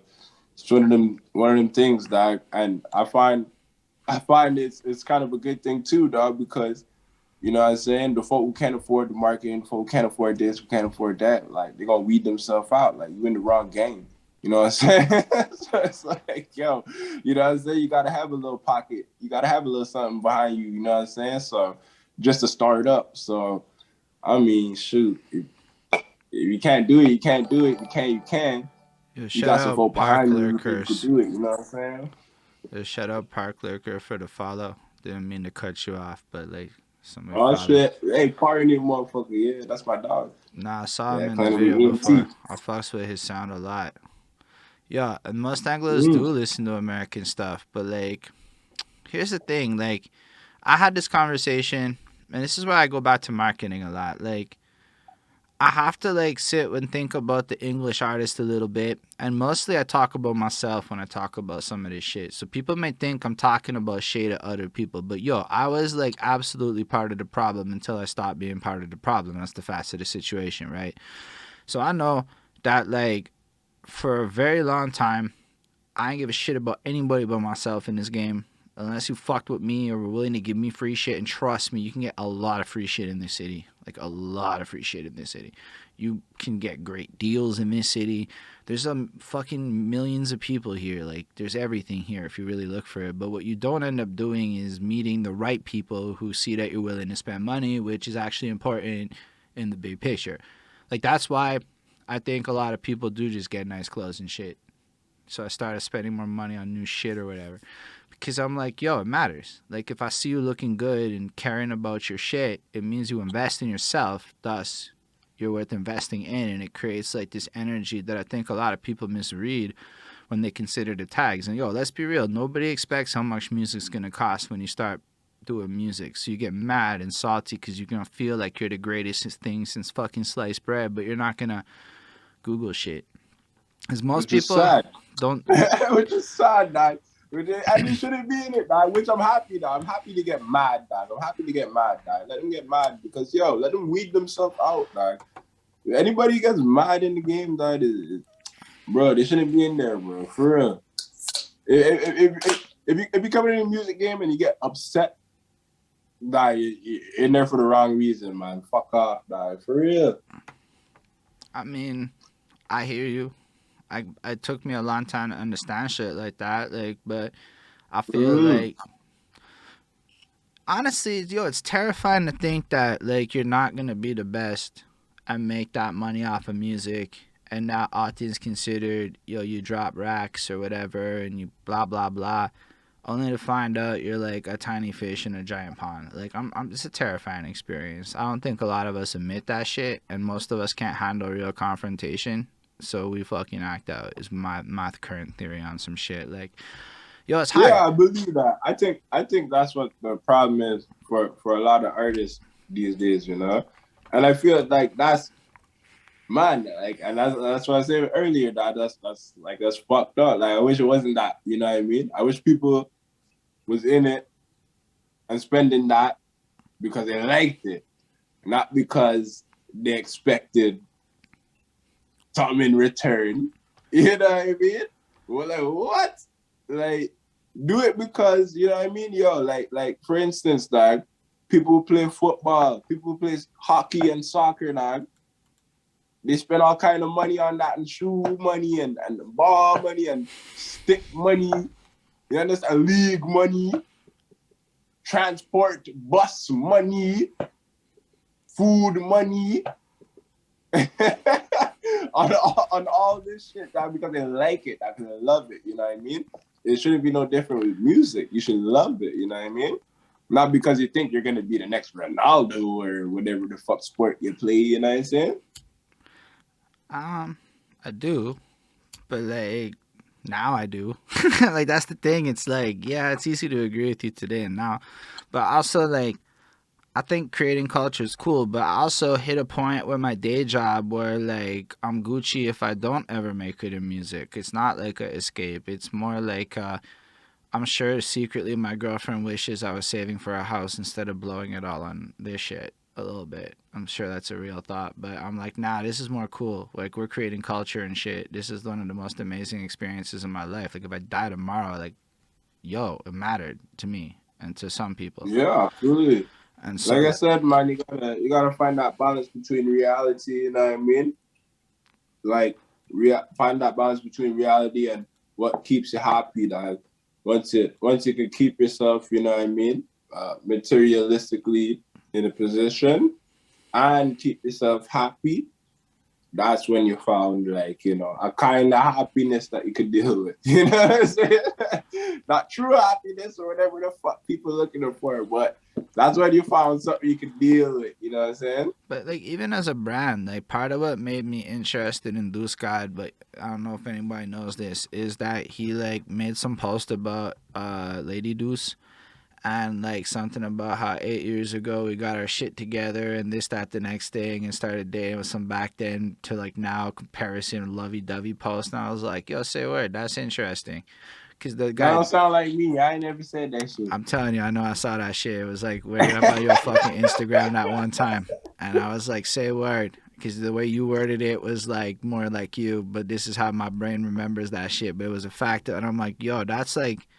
it's one of them things, dog. And I find it's kind of a good thing too, dog, because you know what I'm saying? The folk who can't afford the marketing, the folk who can't afford this, who can't afford that, like they're gonna weed themselves out. Like you in the wrong game. You know what I'm saying? So it's like, yo, you know what I'm saying? You gotta have a little pocket. You gotta have a little something behind you, you know what I'm saying? So just to start up. So I mean, shoot, if you can't do it, you can't do it. If you can, you can. yo, You shout got some out folk Park behind you who could Lurkers. do it, you know what I'm saying? Shout out Park Lurker for the follow. Didn't mean to cut you off, but like somebody Oh followed. shit. Hey, pardon it, motherfucker. Yeah, that's my dog. Nah, I saw him Yeah, in the Klanada video ENT. before. I fucks with his sound a lot. Yeah, and most Anglos do Mm. listen to American stuff, but like, here's the thing. Like, I had this conversation, and this is why I go back to marketing a lot. Like, I have to like sit and think about the English artist a little bit, and mostly I talk about myself when I talk about some of this shit. So people may think I'm talking about shit at other people, but yo, I was like absolutely part of the problem until I stopped being part of the problem. That's the facts of the situation, right? So I know that like for a very long time, I ain't give a shit about anybody but myself in this game. Unless you fucked with me or were willing to give me free shit, and trust me, you can get a lot of free shit in this city. Like a lot of free shit in this city. You can get great deals in this city. There's fucking millions of people here. Like, there's everything here if you really look for it. But what you don't end up doing is meeting the right people who see that you're willing to spend money, which is actually important in the big picture. Like, that's why I think a lot of people do just get nice clothes and shit. So I started spending more money on new shit or whatever. Because I'm like, yo, it matters. Like, if I see you looking good and caring about your shit, it means you invest in yourself. Thus, you're worth investing in. And it creates, like, this energy that I think a lot of people misread when they consider the tags. And, yo, let's be real. Nobody expects how much music's going to cost when you start doing music. So you get mad and salty because you're going to feel like you're the greatest thing since fucking sliced bread. But you're not going to Google shit. Because most people don't. Which is sad, dog. And you shouldn't be in it, dog. Which I'm happy, dog. I'm happy to get mad, dog. Let them get mad because, yo, let them weed themselves out, dog. If anybody gets mad in the game, dog, bro, they shouldn't be in there, bro. For real. If you come in the music game and you get upset, dog, you're in there for the wrong reason, man. Fuck off, dog. For real. I mean, I hear you. It took me a long time to understand shit like that, like, but I feel like, honestly, yo, it's terrifying to think that, like, you're not gonna be the best and make that money off of music, and now all things considered, yo, you drop racks or whatever, and you blah blah blah, only to find out you're like a tiny fish in a giant pond. Like, it's a terrifying experience. I don't think a lot of us admit that shit, and most of us can't handle real confrontation. So we fucking act out is my current theory on some shit. Like, yo, it's hard. Yeah, I believe that. I think that's what the problem is for a lot of artists these days, you know. And I feel like that's man, like, and that's what I said earlier. That's fucked up. Like, I wish it wasn't that. You know what I mean? I wish people was in it and spending that because they liked it, not because they expected something in return. You know what I mean? We're like, what? Like, do it because, you know what I mean? Yo, like for instance, dog, people who play football, people who play hockey and soccer, dog, they spend all kind of money on that, and shoe money and ball money and stick money. You understand? League money, transport, bus money, food money. on all this shit, dog, because they like it, because they love it, you know what I mean? It shouldn't be no different with music. You should love it, you know what I mean? Not because you think you're going to be the next Ronaldo or whatever the fuck sport you play, you know what I'm saying? I do, but, like, now I do. Like, that's the thing. It's like, yeah, it's easy to agree with you today and now, but also, like, I think creating culture is cool, but I also hit a point with my day job where, like, I'm Gucci if I don't ever make it in music. It's not like a escape. It's more like I'm sure secretly my girlfriend wishes I was saving for a house instead of blowing it all on this shit a little bit. I'm sure that's a real thought, but I'm like, nah, this is more cool. Like, we're creating culture and shit. This is one of the most amazing experiences in my life. Like, if I die tomorrow, like, yo, it mattered to me and to some people. Yeah, absolutely. And so, like I said, man, you gotta find that balance between reality, you know what I mean? Like, find that balance between reality and what keeps you happy, dog. Once you can keep yourself, you know what I mean, materialistically in a position and keep yourself happy, that's when you found, like, you know, a kind of happiness that you could deal with. You know what I'm saying? Not true happiness or whatever the fuck people looking for, but that's when you found something you could deal with. You know what I'm saying? But, like, even as a brand, like, part of what made me interested in DeusGod, but I don't know if anybody knows this, is that he, like, made some post about Lady Deuce. And, like, something about how 8 years ago we got our shit together and this, that, the next thing, and started dating with some back then to, like, now comparison lovey-dovey post. And I was like, yo, say a word. That's interesting. Because the guy... That don't sound like me. I ain't never said that shit. I'm telling you, I know I saw that shit. It was like wearing up on your fucking Instagram that one time. And I was like, say a word. Because the way you worded it was, like, more like you. But this is how my brain remembers that shit. But it was a fact. And I'm like, yo, that's like...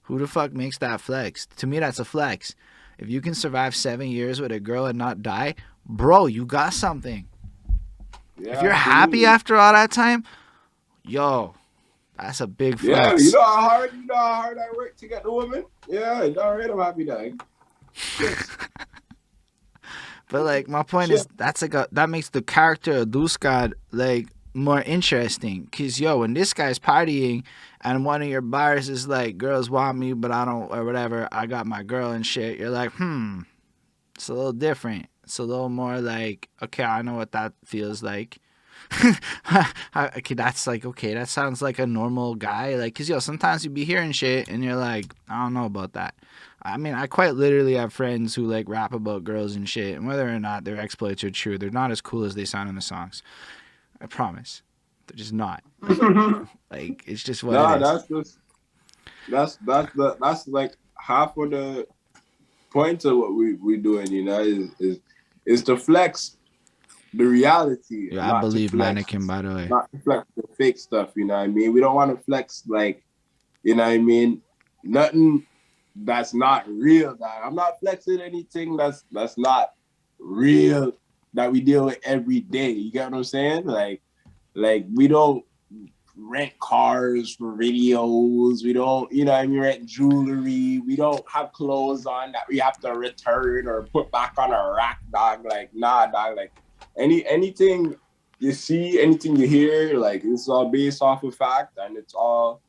Who the fuck makes that flex? To me, that's a flex. If you can survive 7 years with a girl and not die, bro, you got something. If Yeah, you're happy absolutely. after all that time, yo, that's a big Yeah, you flex. know how hard I work to get the woman. Yeah, all right, I'm happy now. Shit, But like my point shit. is that's like that makes the character of DeusGod like more interesting. Cause yo, when this guy's partying and one of your bars is like girls want me but I don't or whatever, I got my girl and shit, you're like, it's a little different. It's a little more like, okay, I know what that feels like. Okay, that's like okay. That sounds like a normal guy. Like, cause yo, sometimes you be hearing shit and you're like, I don't know about that. I mean, I quite literally have friends who like rap about girls and shit, and whether or not their exploits are true, they're not as cool as they sound in the songs. I promise, they're just not. Like, it's just what it Nah, is. that's just that's like half of the point of what we doing. You know, is to flex the reality, Yeah, I not to believe flex, Manikin, by the way. not to flex the fake stuff. You know what I mean? We don't want to flex like, you know what I mean? Nothing that's not real. Dog. I'm not flexing anything that's not real that we deal with every day. You get what I'm saying? Like we don't rent cars for videos. We don't, you know what I mean, rent jewelry. We don't have clothes on that we have to return or put back on a rack, dog. Like, nah, dog. Like anything you see, anything you hear, like it's all based off of fact, and it's all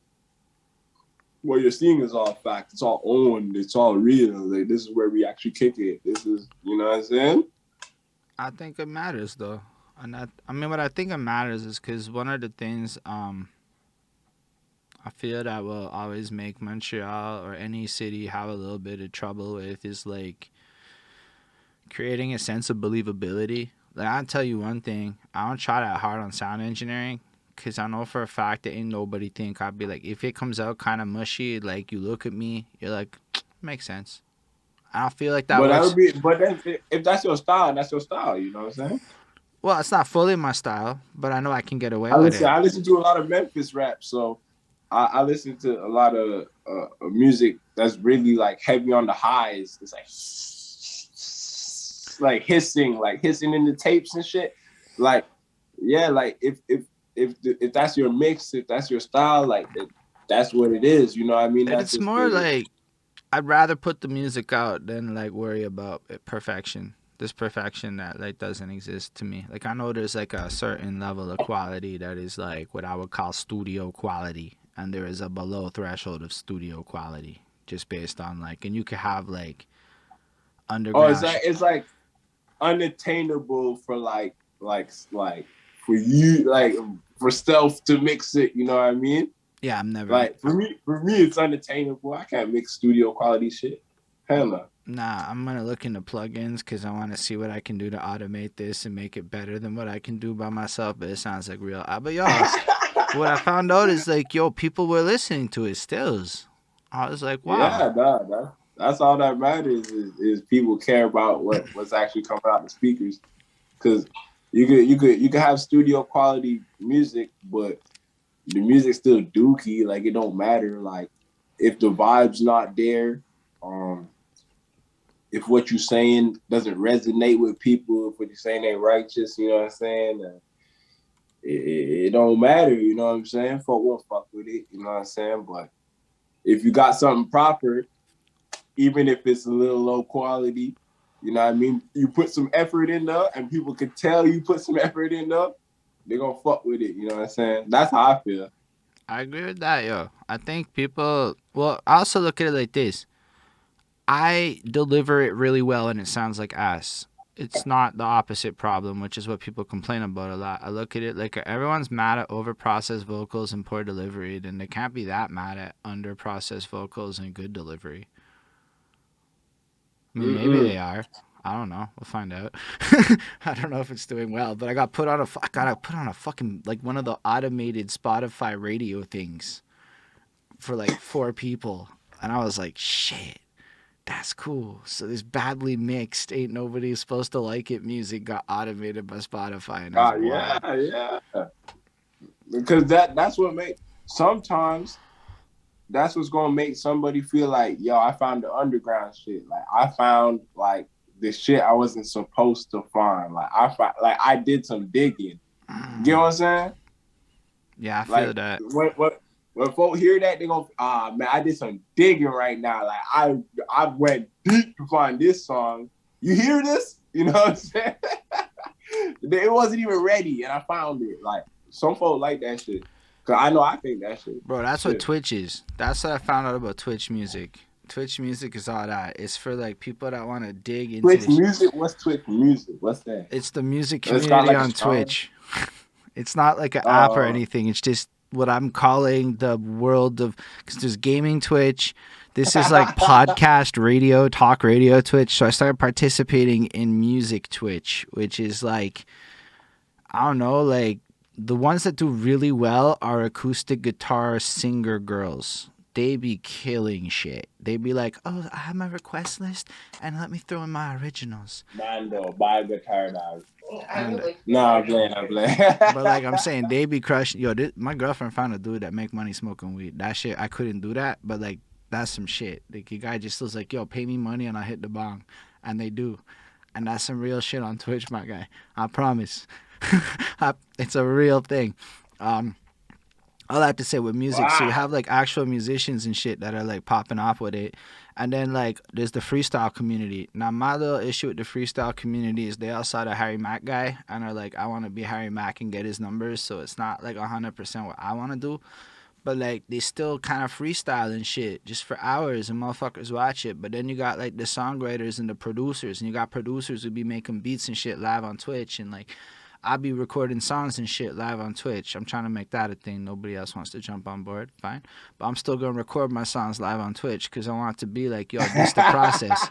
what you're seeing is all fact. It's all owned. It's all real. Like this is where we actually kick it. This is, you know what I'm saying? I think it matters though, and I mean, what I think it matters is because one of the things I feel that will always make Montreal or any city have a little bit of trouble with is like creating a sense of believability. Like I'll tell you one thing, I don't try that hard on sound engineering because I know for a fact that ain't nobody think I'd be like, if it comes out kind of mushy, like you look at me, you're like, makes sense. I don't feel like that But that would works. be, but then if that's your style, that's your style. You know what I'm saying? Well, it's not fully my style, but I know I can get away with it. I listen to a lot of Memphis rap, so I listen to a lot of music that's really like heavy on the highs. It's like hissing in the tapes and shit. Like, yeah, like if that's your mix, if that's your style, like that's what it is. You know what I mean? That's It's just more the like I'd rather put the music out than like worry about perfection. This perfection that like doesn't exist to me. Like I know there's like a certain level of quality that is like what I would call studio quality, and there is a below threshold of studio quality just based on like, and you could have like oh, underground. it's like unattainable for like for you like for self to mix it. You know what I mean? Yeah, I'm never. Like for me, it's unattainable. I can't mix studio quality shit. Hell no. Nah, I'm gonna look into plugins because I want to see what I can do to automate this and make it better than what I can do by myself. But it sounds like real. But yo, what I found out is like, yo, people were listening to his stills. I was like, wow. Yeah, nah, that's all that matters is people care about what's actually coming out the speakers. Because you could have studio quality music, but the music's still dookie. Like it don't matter. Like if the vibe's not there, um, if what you're saying doesn't resonate with people, if what you're saying ain't righteous, you know what I'm saying? It don't matter, you know what I'm saying? Folk won't fuck with it, you know what I'm saying? But if you got something proper, even if it's a little low quality, you know what I mean? You put some effort in there and people can tell you put some effort in there, they're gonna fuck with it, you know what I'm saying? That's how I feel. I agree with that, yo. I think people. Well, I also look at it like this. I deliver it really well and it sounds like ass. It's not the opposite problem, which is what people complain about a lot. I look at it like everyone's mad at over processed vocals and poor delivery, then they can't be that mad at under processed vocals and good delivery. I mean, maybe Mm-mm. they are. I don't know. We'll find out. I don't know if it's doing well, but I got put on a. I got put on a fucking like one of the automated Spotify radio things for like 4 people, and I was like, shit. That's cool. So this badly mixed, ain't nobody supposed to like it music got automated by Spotify, and I was like, Yeah, wow. yeah. Because that's what makes sometimes that's what's gonna make somebody feel like, yo, I found the underground shit. Like I found like the shit I wasn't supposed to find. Like I did some digging. You know what I'm saying? Yeah, I feel Like that. when folk hear that, they go, man, I did some digging right now. Like I went deep to find this song. You hear this? You know what I'm saying? It wasn't even ready, and I found it. Like some folk like that shit. Cause I know I think that shit. Bro, that's what Shit. Twitch is. That's what I found out about Twitch music. Twitch music is all that. It's for like people that want to dig into Twitch this. music? What's Twitch music? What's that? It's the music It's not community like a on strong. Twitch. It's not like an app or Uh, anything. It's just what I'm calling the world of, because there's gaming Twitch. This is like podcast radio, talk radio Twitch. So I started participating in music Twitch, which is like, I don't know, like the ones that do really well are acoustic guitar singer girls. They be killing shit. They be like, oh, I have my request list and let me throw in my originals. Mando, buy a guitar now. And No, I'm playing. but like I'm saying, they be crushing. Yo, my girlfriend found a dude that make money smoking weed. That shit, I couldn't do that. But like, that's some shit. Like, the guy just was like, yo, pay me money and I hit the bong, and they do, and that's some real shit on Twitch, my guy. I promise. It's a real thing. All I have to say with music, so you have like actual musicians and shit that are like popping off with it. And then like there's the freestyle community. Now my little issue with the freestyle community is they all saw the Harry Mack guy and are like, I want to be Harry Mack and get his numbers. So it's not like 100% what I want to do. But like they still kind of freestyle and shit just for hours and motherfuckers watch it. But then you got like the songwriters and the producers, and you got producers who be making beats and shit live on Twitch, and like I be recording songs and shit live on Twitch. I'm trying to make that a thing. Nobody else wants to jump on board. Fine. But I'm still going to record my songs live on Twitch because I want it to be like, yo, this the process.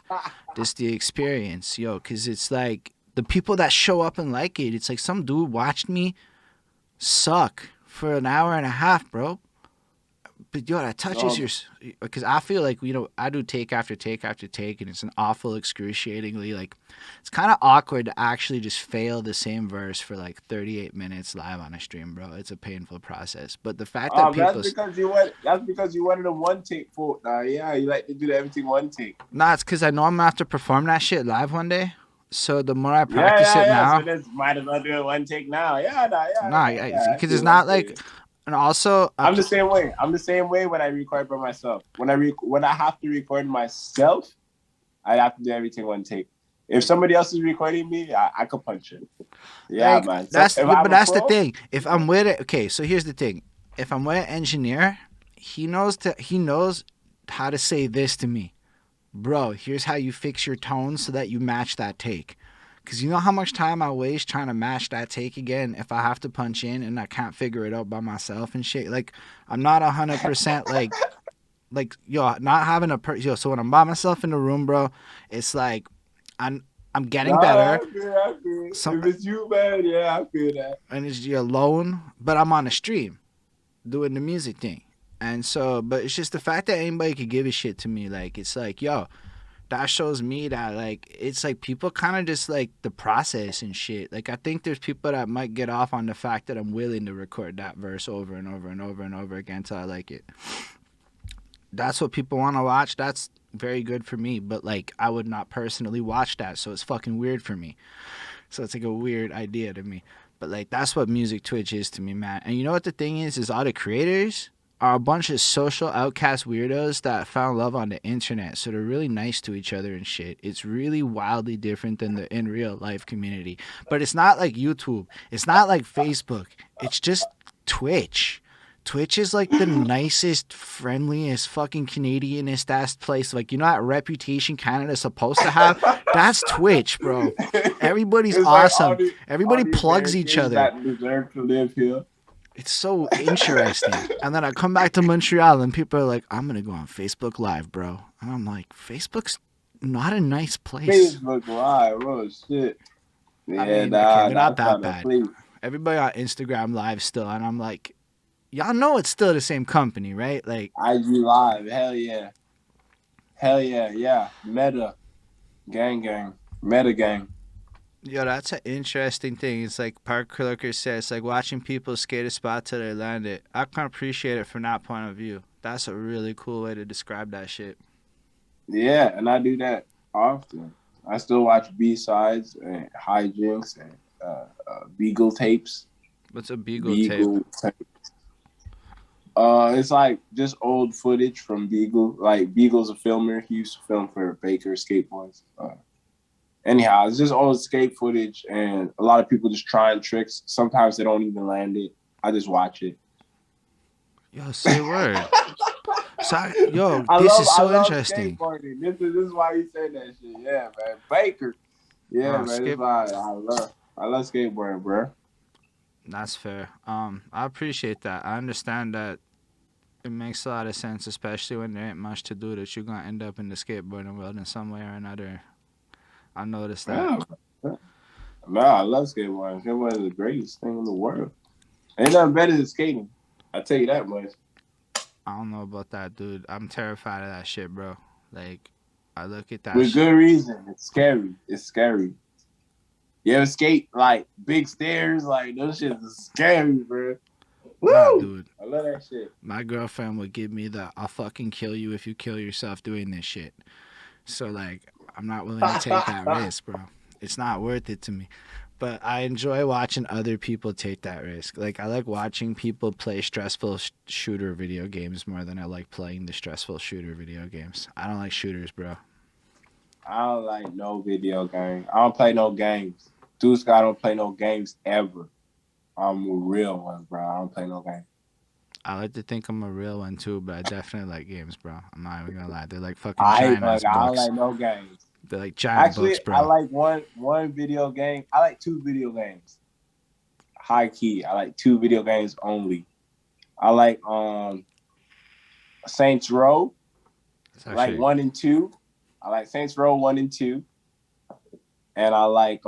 This the experience, yo. Because it's like the people that show up and like it, it's like some dude watched me suck for an hour and a half, bro. But yo, that touches your, because I feel like, you know, I do take after take after take, and it's an awful, excruciatingly, like, it's kind of awkward to actually just fail the same verse for like 38 minutes live on a stream, bro. It's a painful process. But the fact that people, that's because you wanted a one take for yeah, you like to do everything one take. nah, it's because I know I'm gonna have to perform that shit live one day. So the more I practice it now, so this might as well do it one take now. because it's not like. And also, I'm the same way. I'm the same way when I record by myself. When I have to record myself, I have to do everything one take. If somebody else is recording me, I could punch it. Yeah, like, man. That's the thing. If I'm with it, okay. So here's the thing. If I'm with an engineer, he knows how to say this to me, bro. Here's how you fix your tone so that you match that take. Because you know how much time I waste trying to match that take again if I have to punch in and I can't figure it out by myself and shit. Like, I'm not 100% like, yo, not having yo, so when I'm by myself in the room, bro, it's like, I'm getting better. I feel. If it's you, man, yeah, I feel that. And it's you're alone, but I'm on a stream doing the music thing. And so, but it's just the fact that anybody could give a shit to me. Like, it's like, yo, that shows me that, like, it's like people kind of just like the process and shit. Like, I think there's people that might get off on the fact that I'm willing to record that verse over and over and over and over again until I like it. That's what people want to watch. That's very good for me. But, like, I would not personally watch that. So it's fucking weird for me. So it's like a weird idea to me. But, like, that's what music Twitch is to me, man. And you know what the thing is all the creators are a bunch of social outcast weirdos that found love on the internet. So they're really nice to each other and shit. It's really wildly different than the in real life community. But it's not like YouTube. It's not like Facebook. It's just Twitch. Twitch is like the nicest, friendliest, fucking Canadianist ass place. Like, you know that reputation Canada's supposed to have? That's Twitch, bro. Everybody's awesome. Like everybody plugs each other. That deserve to live here. It's so interesting. And then I come back to Montreal and people are like, I'm going to go on Facebook Live, bro. And I'm like, Facebook's not a nice place. Facebook Live, oh shit. Yeah, I mean, okay, not that bad. Everybody on Instagram Live still. And I'm like, y'all know it's still the same company, right? Like, IG Live, hell yeah. Hell yeah, yeah. Meta. Gang. Meta gang. Yo, that's an interesting thing. It's like Park Clerker says, it's like watching people skate a spot till they land it. I can appreciate it from that point of view. That's a really cool way to describe that shit. Yeah, and I do that often. I still watch B-sides and hijinks and Beagle tapes. What's a Beagle tape? Beagle tape. It's like just old footage from Beagle. Like Beagle's a filmer. He used to film for Baker Skateboards. Anyhow, it's just old skate footage, and a lot of people just trying tricks. Sometimes they don't even land it. I just watch it. Yo, say word. So, yo, I this love, is I so love interesting. skateboarding. This is why he said that shit. Yeah, man. Baker. Yeah, man. That's why I love skateboarding, bro. That's fair. I appreciate that. I understand that it makes a lot of sense, especially when there ain't much to do, that you're gonna end up in the skateboarding world in some way or another. I noticed that. Yeah. No, I love skateboarding. Skateboarding is the greatest thing in the world. Ain't nothing better than skating. I tell you that much. I don't know about that, dude. I'm terrified of that shit, bro. Like, I look at that With shit. good reason. It's scary. It's scary. You ever skate like big stairs? Like those shit is scary, bro. Nah, Woo! dude. I love that shit. My girlfriend would give me the "I'll fucking kill you if you kill yourself doing this shit." So like, I'm not willing to take that risk, bro. It's not worth it to me. But I enjoy watching other people take that risk. Like, I like watching people play stressful shooter video games more than I like playing the stressful shooter video games. I don't like shooters, bro. I don't like no video game. I don't play no games. DeusGod don't play no games ever. I'm a real one, bro. I don't play no games. I like to think I'm a real one too, but I definitely like games, bro. I'm not even gonna lie. They're like fucking I hate giant ass like I don't books. like no games. They're like giant Actually, books, bro. I like one video game. I like two video games. High key. I like two video games only. I like Saints Row, like 1 and 2. I like Saints Row 1 and 2. And I like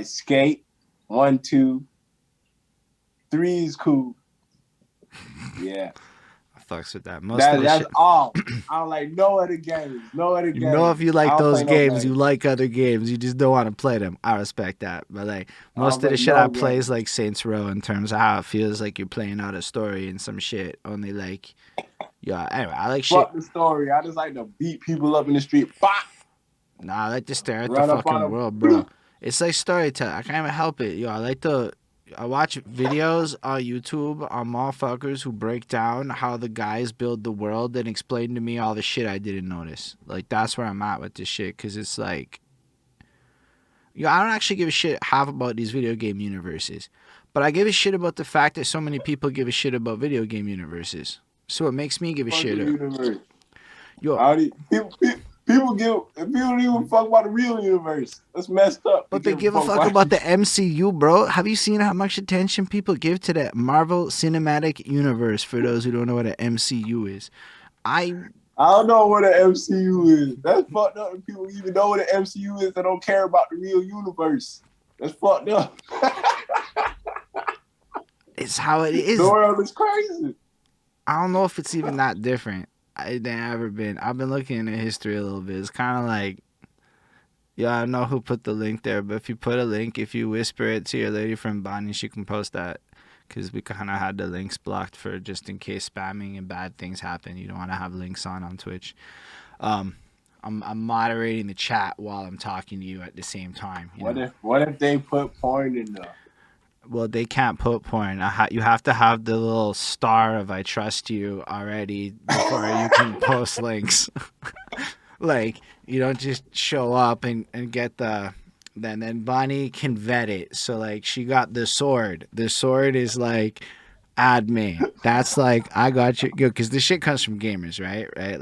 Skate 1, 2, 3 is cool. Yeah. I fucks with that. That's all. I don't like no other games. No other games. You know, if you like those games, you games. like other games. You just don't want to play them. I respect that. But like most of the shit I play is like Saints Row in terms of how it feels like you're playing out a story and some shit. Only like, yeah. Anyway, I like shit. Fuck the story. I just like to beat people up in the street. Bop! Nah, I like to stare at the fucking world, bro. It's like storytelling. I can't even help it. Yo, I watch videos on YouTube on motherfuckers who break down how the guys build the world and explain to me all the shit I didn't notice. Like, that's where I'm at with this shit, because it's like, I don't actually give a shit half about these video game universes, but I give a shit about the fact that so many people give a shit about video game universes. So it makes me give a shit. Yo, people don't even fuck about the real universe. That's messed up. But they give a fuck about the MCU, bro. Have you seen how much attention people give to that Marvel Cinematic Universe? For those who don't know what an MCU is, I don't know what an MCU is. That's fucked up. People even know what an MCU is. They don't care about the real universe. That's fucked up. It's how it is. The world is crazy. I don't know if it's even that different. It ain't ever been. I've been looking into history a little bit. It's kind of like, yeah, I don't know who put the link there, but if you put a link, if you whisper it to your lady from Bonnie, she can post that, because we kind of had the links blocked for just in case spamming and bad things happen. You don't want to have links on Twitch. I'm moderating the chat while I'm talking to you at the same time. What if they put porn in there? Well, they can't put porn. You have to have the little star of "I trust you" already before you can post links. Like, you don't just show up and get the... Then Bonnie can vet it. So, like, she got the sword. The sword is like, add me. That's like, I got you. Because this shit comes from gamers, right? Right?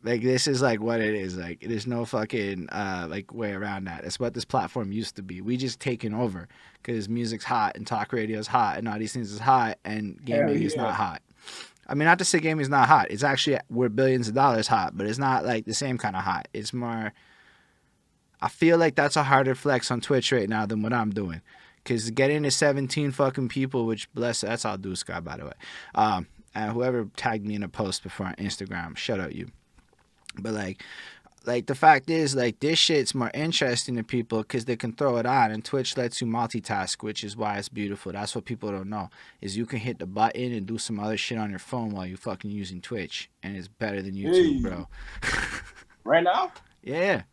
Like this is like what it is. Like, there's no fucking like way around that. It's what this platform used to be. We just taken over because music's hot and talk radio is hot and all these things is hot and gaming is not hot. I mean, not to say gaming is not hot. It's actually, we're billions of dollars hot, but it's not like the same kind of hot. It's more, I feel like that's a harder flex on Twitch right now than what I'm doing. Because getting to 17 fucking people, which that's all DeusGod, by the way. And whoever tagged me in a post before on Instagram, shout out you. But like the fact is, like, this shit's more interesting to people because they can throw it on, and Twitch lets you multitask, which is why it's beautiful. That's what people don't know, is you can hit the button and do some other shit on your phone while you fucking using Twitch, and it's better than YouTube, bro. Right now? Yeah.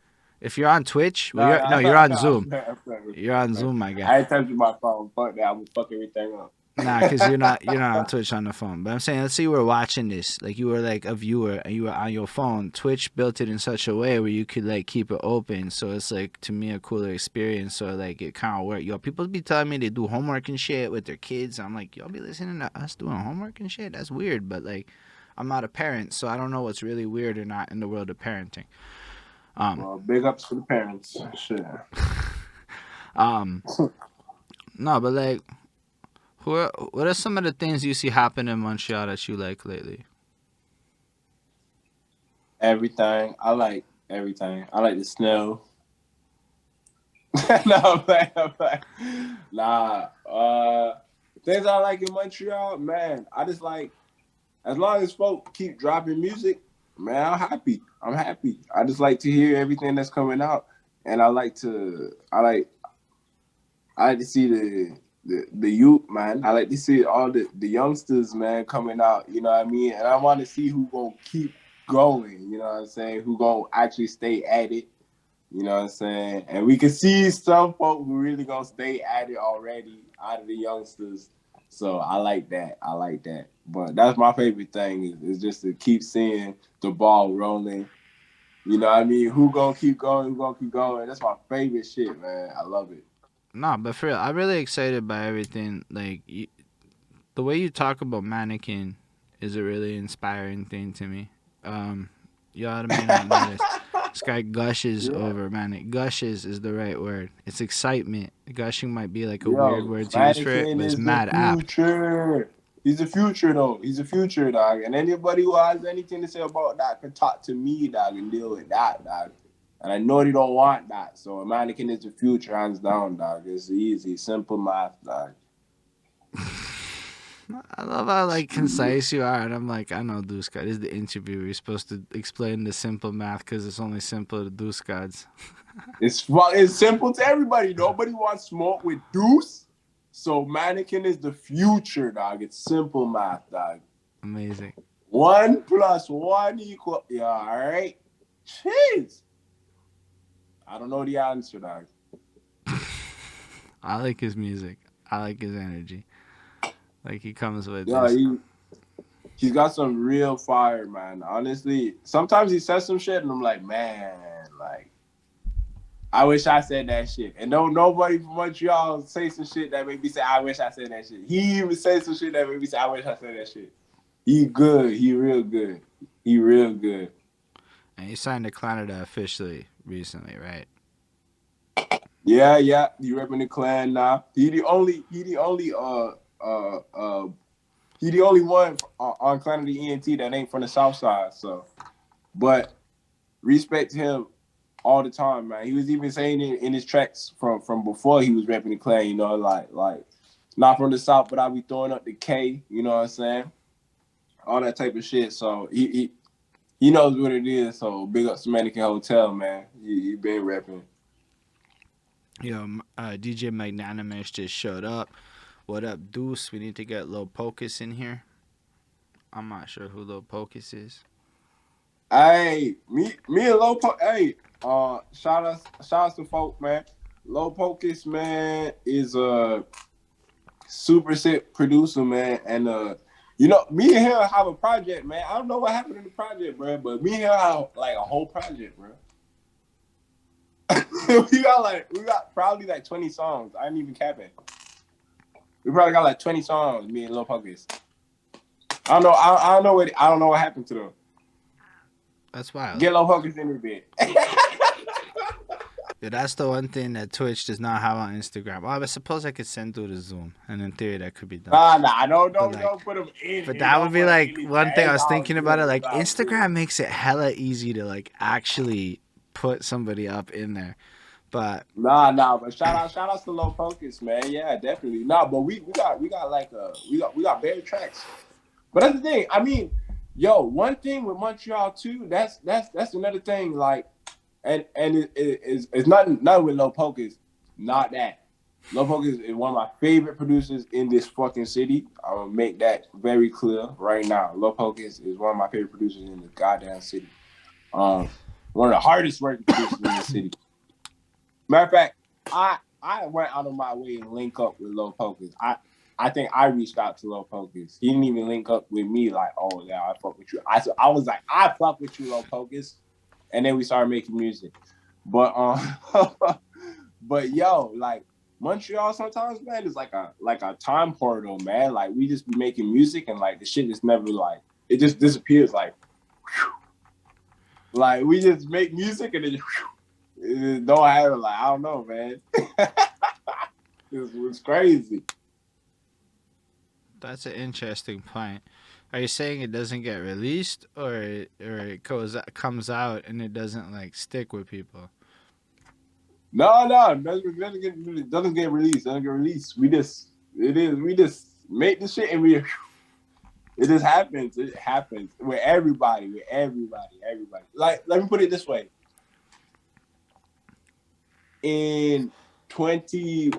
If you're on Twitch, well, No, no, no, you're no, on no. Zoom. I'm playing. You're on Zoom, my guy. I ain't touching my phone. Fuck that. I will fuck everything up. Nah, because you're not on Twitch on the phone. But I'm saying, let's say you were watching this, like you were like a viewer and you were on your phone. Twitch built it in such a way where you could like keep it open, so it's like to me a cooler experience. So like it kind of worked. Yo, people be telling me they do homework and shit with their kids. I'm like, y'all be listening to us doing homework and shit? That's weird. But like, I'm not a parent, so I don't know what's really weird or not in the world of parenting. Well, big ups to the parents. Shit. No, but like. What are some of the things you see happen in Montreal that you like lately? Everything. I like everything. I like the snow. No, I'm playing. Nah. Things I like in Montreal, man. I just like, as long as folk keep dropping music, man, I'm happy. I just like to hear everything that's coming out, and I like to see the youth, man. I like to see all the youngsters, man, coming out, you know what I mean? And I want to see who gonna keep going, you know what I'm saying? Who gonna actually stay at it, you know what I'm saying? And we can see some folk who really gonna stay at it already out of the youngsters. So I like that. But that's my favorite thing is just to keep seeing the ball rolling. You know what I mean? Who gonna keep going? That's my favorite shit, man. I love it. No, but for real, I'm really excited by everything. Like, the way you talk about Manikin is a really inspiring thing to me. Y'all may not know this. This guy gushes over Manic. Gushes is the right word. It's excitement. Gushing might be like a weird word to use for it, but it's mad apt. He's the future, though. He's the future, dog. And anybody who has anything to say about that can talk to me, dog, and deal with that, dog. And I know they don't want that. So a mannequin is the future, hands down, dog. It's easy, simple math, dog. I love how like concise you are, and I'm like, I know DeusGod. This is the interview. You're supposed to explain the simple math because it's only simple to DeusGods. It's simple to everybody. Nobody wants smoke with Deuce. So mannequin is the future, dog. It's simple math, dog. Amazing. 1 + 1 = yeah, all right. Jeez. I don't know the answer, dog. I like his music. I like his energy. Like he comes with he's got some real fire, man. Honestly, sometimes he says some shit and I'm like, man, like, I wish I said that shit. And don't nobody from Montreal say some shit that make me say, I wish I said that shit. He even says some shit that make me say, I wish I said that shit. He good. He real good. And he signed to Klanada officially recently, right? Yeah. You repping the clan now. He the only one on Klanada ENT that ain't from the South Side. So, but respect to him all the time, man. He was even saying it in his tracks from before he was repping the clan. You know, like not from the South, but I be throwing up the K. You know what I'm saying? All that type of shit. So he knows what it is. So big up to Manikin Hotel, man. He been repping. Yo, DJ Magnanimous just showed up. What up, Deuce? We need to get Lil Pocus in here. I'm not sure who Lil Pocus is. Hey, me and Lil Pocus. Hey, shout out to folk, man. Lil Pocus, man, is a super sick producer, man, and you know, me and him have a project, man. I don't know what happened in the project, bro, but me and him have like a whole project, bro. we got probably like 20 songs. I ain't even capping. We probably got like 20 songs, me and Lil Pocus. I don't know what happened to them. That's wild. Get Lil Pocus in a bit. Yeah, that's the one thing that Twitch does not have on Instagram. Well, I suppose I could send through the Zoom, and in theory that could be done. Don't put them in. But that would be like one thing I was thinking about it. Like Instagram makes it hella easy to like actually put somebody up in there. But but shout out to Lil Pocus, man. Yeah, definitely. But we got better tracks. But that's the thing. I mean, yo, one thing with Montreal too. That's another thing. Like, and it's not with Lil Pocus. Not that. Lil Pocus is one of my favorite producers in this fucking city. I'm gonna make that very clear right now. Lil Pocus is one of my favorite producers in the goddamn city. one of the hardest working producers in the city. Matter of fact, I went out of my way to link up with Lil Pocus. I think I reached out to Lil Pocus. He didn't even link up with me like, oh yeah, I fuck with you. I was like, I fuck with you, Lil Pocus. And then we started making music. But but yo, like Montreal sometimes, man, is like a time portal, man. Like we just be making music and like the shit is never like it just disappears like whew. Like we just make music and it don't have it like I don't know, man. It's crazy. That's an interesting point. Are you saying it doesn't get released, or it comes out and it doesn't like stick with people? No, it doesn't get released. We just make the shit and it just happens. It happens with everybody. Like, let me put it this way. In what year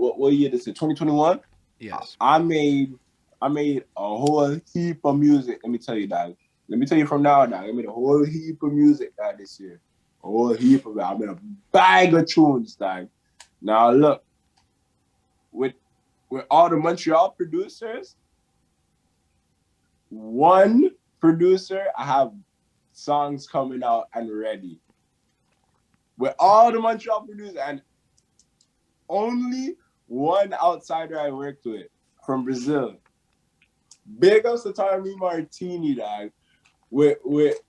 this is? 2021? Yes. I made a whole heap of music. Let me tell you, dog. Let me tell you from now, dog. I made a whole heap of music, dog, this year. A whole heap of it. I made a bag of tunes, dog. Now look, with all the Montreal producers, one producer, I have songs coming out and ready. With all the Montreal producers and only one outsider I worked with from Brazil. Big ups to Tommy Martini, dog. With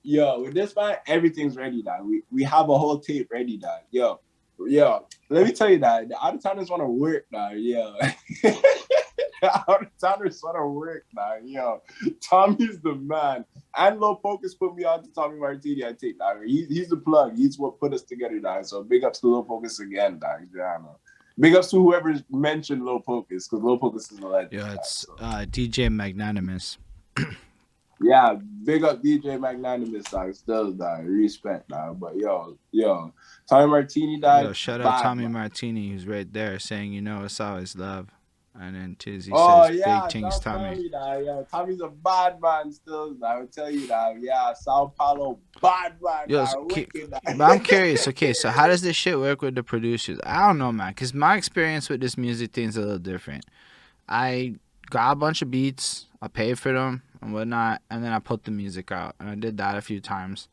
this man, everything's ready, dog. We have a whole tape ready, dog. Yo, let me tell you, dog. The out-of-towners want to work, dog. Yo. The out-of-towners want to work, dog. Yo, Tommy's the man. And Lil Pocus put me on to Tommy Martini, I think, dog. He's the plug. He's what put us together, dog. So big ups to Lil Pocus again, dog. Yeah, I know. Big ups to whoever mentioned Lil Pocus, because Lil Pocus is a legend. Yeah, it's DJ Magnanimous. Yeah, big up DJ Magnanimous, dog. Still, dog. Respect, dog. But yo, Tommy Martini, dog. Yo, shout out Tommy Martini, who's right there saying, it's always love. And then Tizzy says, big things, Tommy. Yo, Tommy's a bad man still, dog. I will tell you, dog. Yeah, Sao Paulo, bad man. Yo, but I'm curious. Okay, so how does this shit work with the producers? I don't know, man, because my experience with this music thing is a little different. I got a bunch of beats, I paid for them and whatnot, and then I put the music out. And I did that a few times.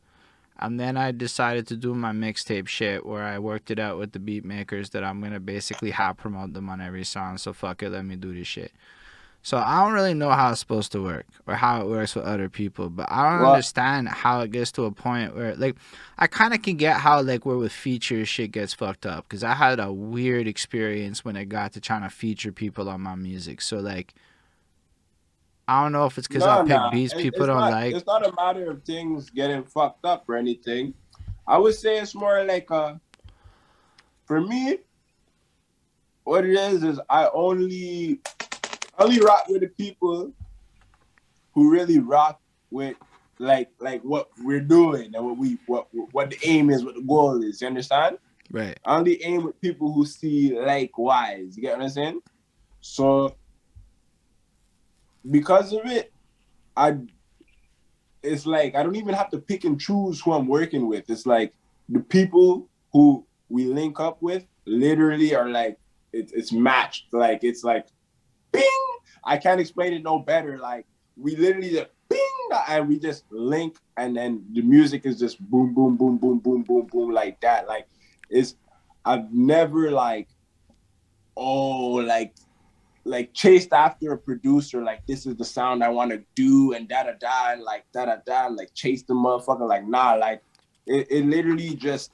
And then I decided to do my mixtape shit where I worked it out with the beat makers that I'm going to basically have promote them on every song. So fuck it, let me do this shit. So I don't really know how it's supposed to work or how it works with other people. But I don't understand how it gets to a point where, like, I kind of can get how, like, where with features shit gets fucked up. Because I had a weird experience when it got to trying to feature people on my music. So, like, I don't know if it's because I pick beats people don't like. It's not a matter of things getting fucked up or anything. I would say it's more like for me, what it is I only rock with the people who really rock with like what we're doing and what the aim is, what the goal is. You understand? Right. I only aim with people who see likewise. You get what I'm saying? So because of it, it's like I don't even have to pick and choose who I'm working with. It's like the people who we link up with literally are like it's matched. Like it's like bing. I can't explain it no better. Like we literally just bing and we just link and then the music is just boom, boom, boom, boom, boom, boom, boom like that. Like I've never like chased after a producer, like this is the sound I want to do and da-da-da and like da-da-da and like chase the motherfucker. Like nah, like it literally just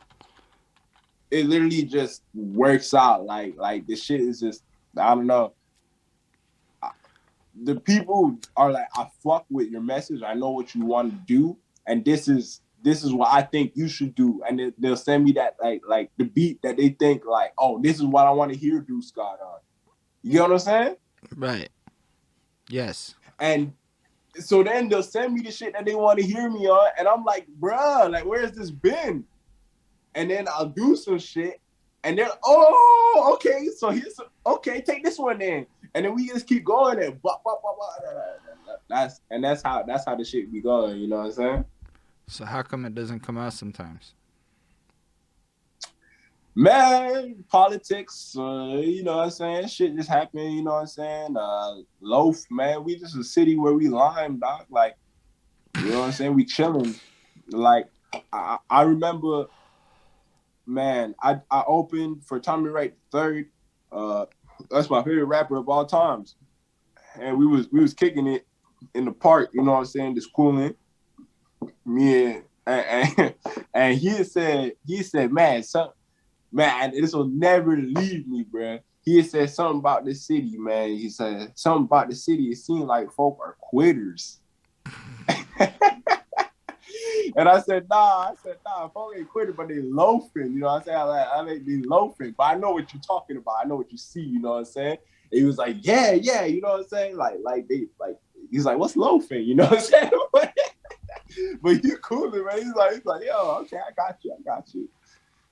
works out. Like this shit is just, I don't know. The people are like, I fuck with your message. I know what you want to do. And this is what I think you should do. And they'll send me that like the beat that they think like, oh, this is what I want to hear DeusGod on. You know what I'm saying? Right. Yes. And so then they'll send me the shit that they want to hear me on, and I'm like, bruh, like, where's this been? And then I'll do some shit, and they're, oh, okay, so okay, take this one then. And then we just keep going and that's how the shit be going, you know what I'm saying? So how come it doesn't come out sometimes? Man, politics, you know what I'm saying? Shit just happened, you know what I'm saying? Loaf, man, we just a city where we lime, dog. Like, you know what I'm saying? We chilling. Like, I remember, man, I opened for Tommy Wright III. That's my favorite rapper of all times. And we was kicking it in the park, you know what I'm saying? Just cooling. Me and he said, man, this will never leave me, bro. He said something about the city, man. He said something about the city. It seemed like folk are quitters. And I said, nah, folk ain't quitters, but they loafing. You know what I'm saying? I like they loafing. But I know what you're talking about. I know what you see, you know what I'm saying? And he was like, yeah, you know what I'm saying? He's like, what's loafing? You know what I'm saying? But you cooling, man. He's like, yo, okay, I got you.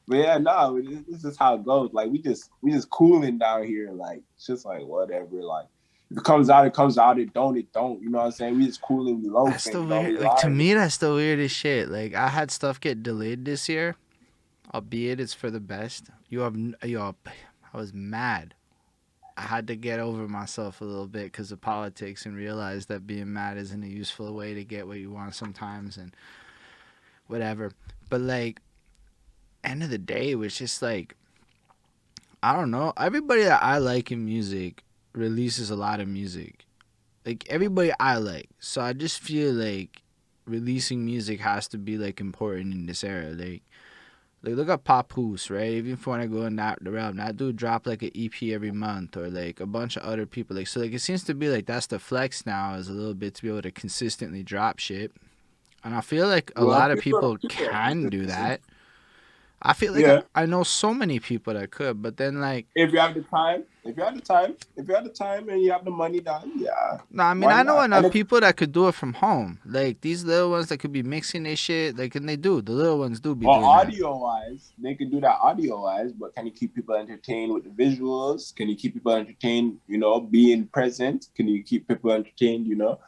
But yeah, no, this is how it goes. Like we just cooling down here. Like it's just like whatever. Like if it comes out, it comes out. It don't. You know what I'm saying? We just cooling, we loafing. That's the You know, weird. we Like to lying. me, that's the weirdest shit. Like I had stuff get delayed this year, albeit it's for the best. I was mad. I had to get over myself a little bit because of politics and realize that being mad isn't a useful way to get what you want sometimes and whatever. But like, end of the day, it was just like, I don't know. Everybody that I like in music releases a lot of music. Like everybody I like. So I just feel like releasing music has to be like important in this era. Like look at Papoose, right? Even if you want to go in that realm, that dude dropped like an EP every month, or like a bunch of other people. Like so, like it seems to be like that's the flex now, is a little bit to be able to consistently drop shit. And I feel like a Well, lot of people people can do that. I feel like yeah. I know so many people that could, but then like, If you have the time, and you have the money, then yeah, no, I mean why I know not? And enough people that could do it from home. Like these little ones that could be mixing their shit, like and they do. The little ones do be or doing that. audio wise, they could do that audio wise, but can you keep people entertained with the visuals? Can you keep people entertained, you know, being present? Can you keep people entertained, you know?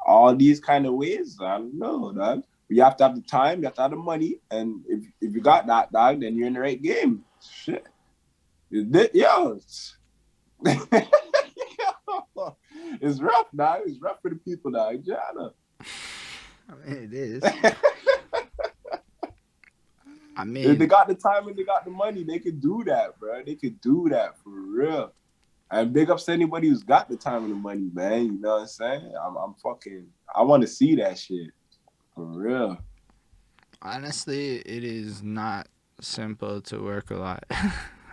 All these kind of ways, I don't know, dog. You have to have the time, you have to have the money, and if you got that, dog, then you're in the right game. Shit. Yo. It's rough, dog. It's rough for the people, dog. Jana. I mean, it is. I If they mean, got the time and they got the money, they could do that, bro. They could do that for real. And big ups to anybody who's got the time and the money, man. You know what I'm saying? I want to see that shit. For real. honestly, it is not simple to work a lot.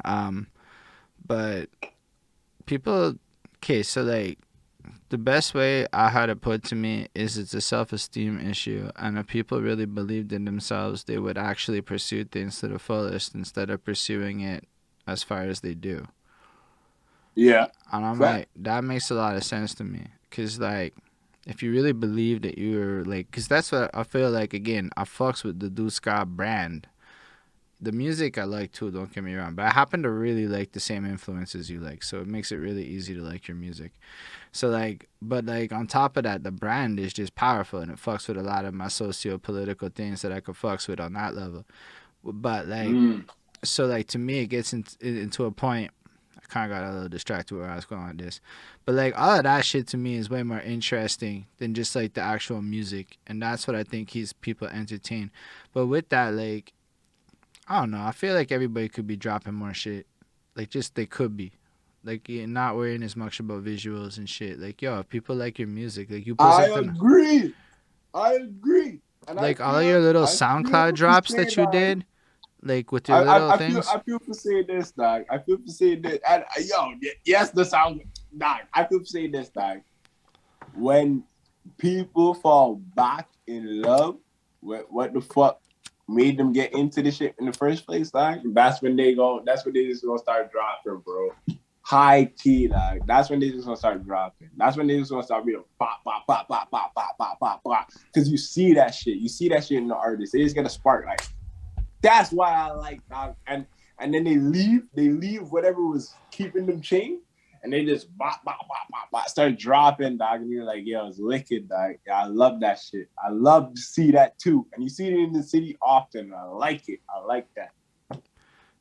um, but people, okay, so like the best way I had it put to me is it's a self-esteem issue, and if people really believed in themselves, they would actually pursue things to the fullest instead of pursuing it as far as they do. Yeah. And I'm Fact. like, that makes a lot of sense to me, cause like, if you really believe that you're like, cause that's what I feel like. Again, I fucks with the DeusGod brand. The music I like too, don't get me wrong, but I happen to really like the same influences you like, so it makes it really easy to like your music. So like, but like on top of that, the brand is just powerful and it fucks with a lot of my socio-political things that I could fucks with on that level. But like, so like to me, it gets into a point. I kind of got a little distracted where I was going with this, but like all of that shit to me is way more interesting than just like the actual music, and that's what I think keeps people entertained. But with that, like, I don't know. I feel like everybody could be dropping more shit. Like, just they could be. Like, you're not worrying as much about visuals and shit. Like, yo, if people like your music, like, you put I something. agree. I agree. And Like, all of your little I SoundCloud feel to drops say that you that. did, like, with your little things. I feel for saying this, dog. I feel for saying this. And yes, the sound, dog. I feel for saying this, dog. When people fall back in love with what the fuck made them get into this shit in the first place, dog, that's when they just gonna start dropping, bro. High key, dog. That's when they just gonna start dropping. That's when they just gonna start being pop, pop, pop, pop, pop, pop, pop, pop, pop. Because you see that shit. You see that shit in the artist. They just get a spark. Like, that's why I like, dog. And then they leave whatever was keeping them chained, and they just bop, bop, bop, bop, bop, start dropping, dog. And you're like, yo, it's wicked, dog. Yeah, I love that shit. I love to see that too. And you see it in the city often. I like it. I like that.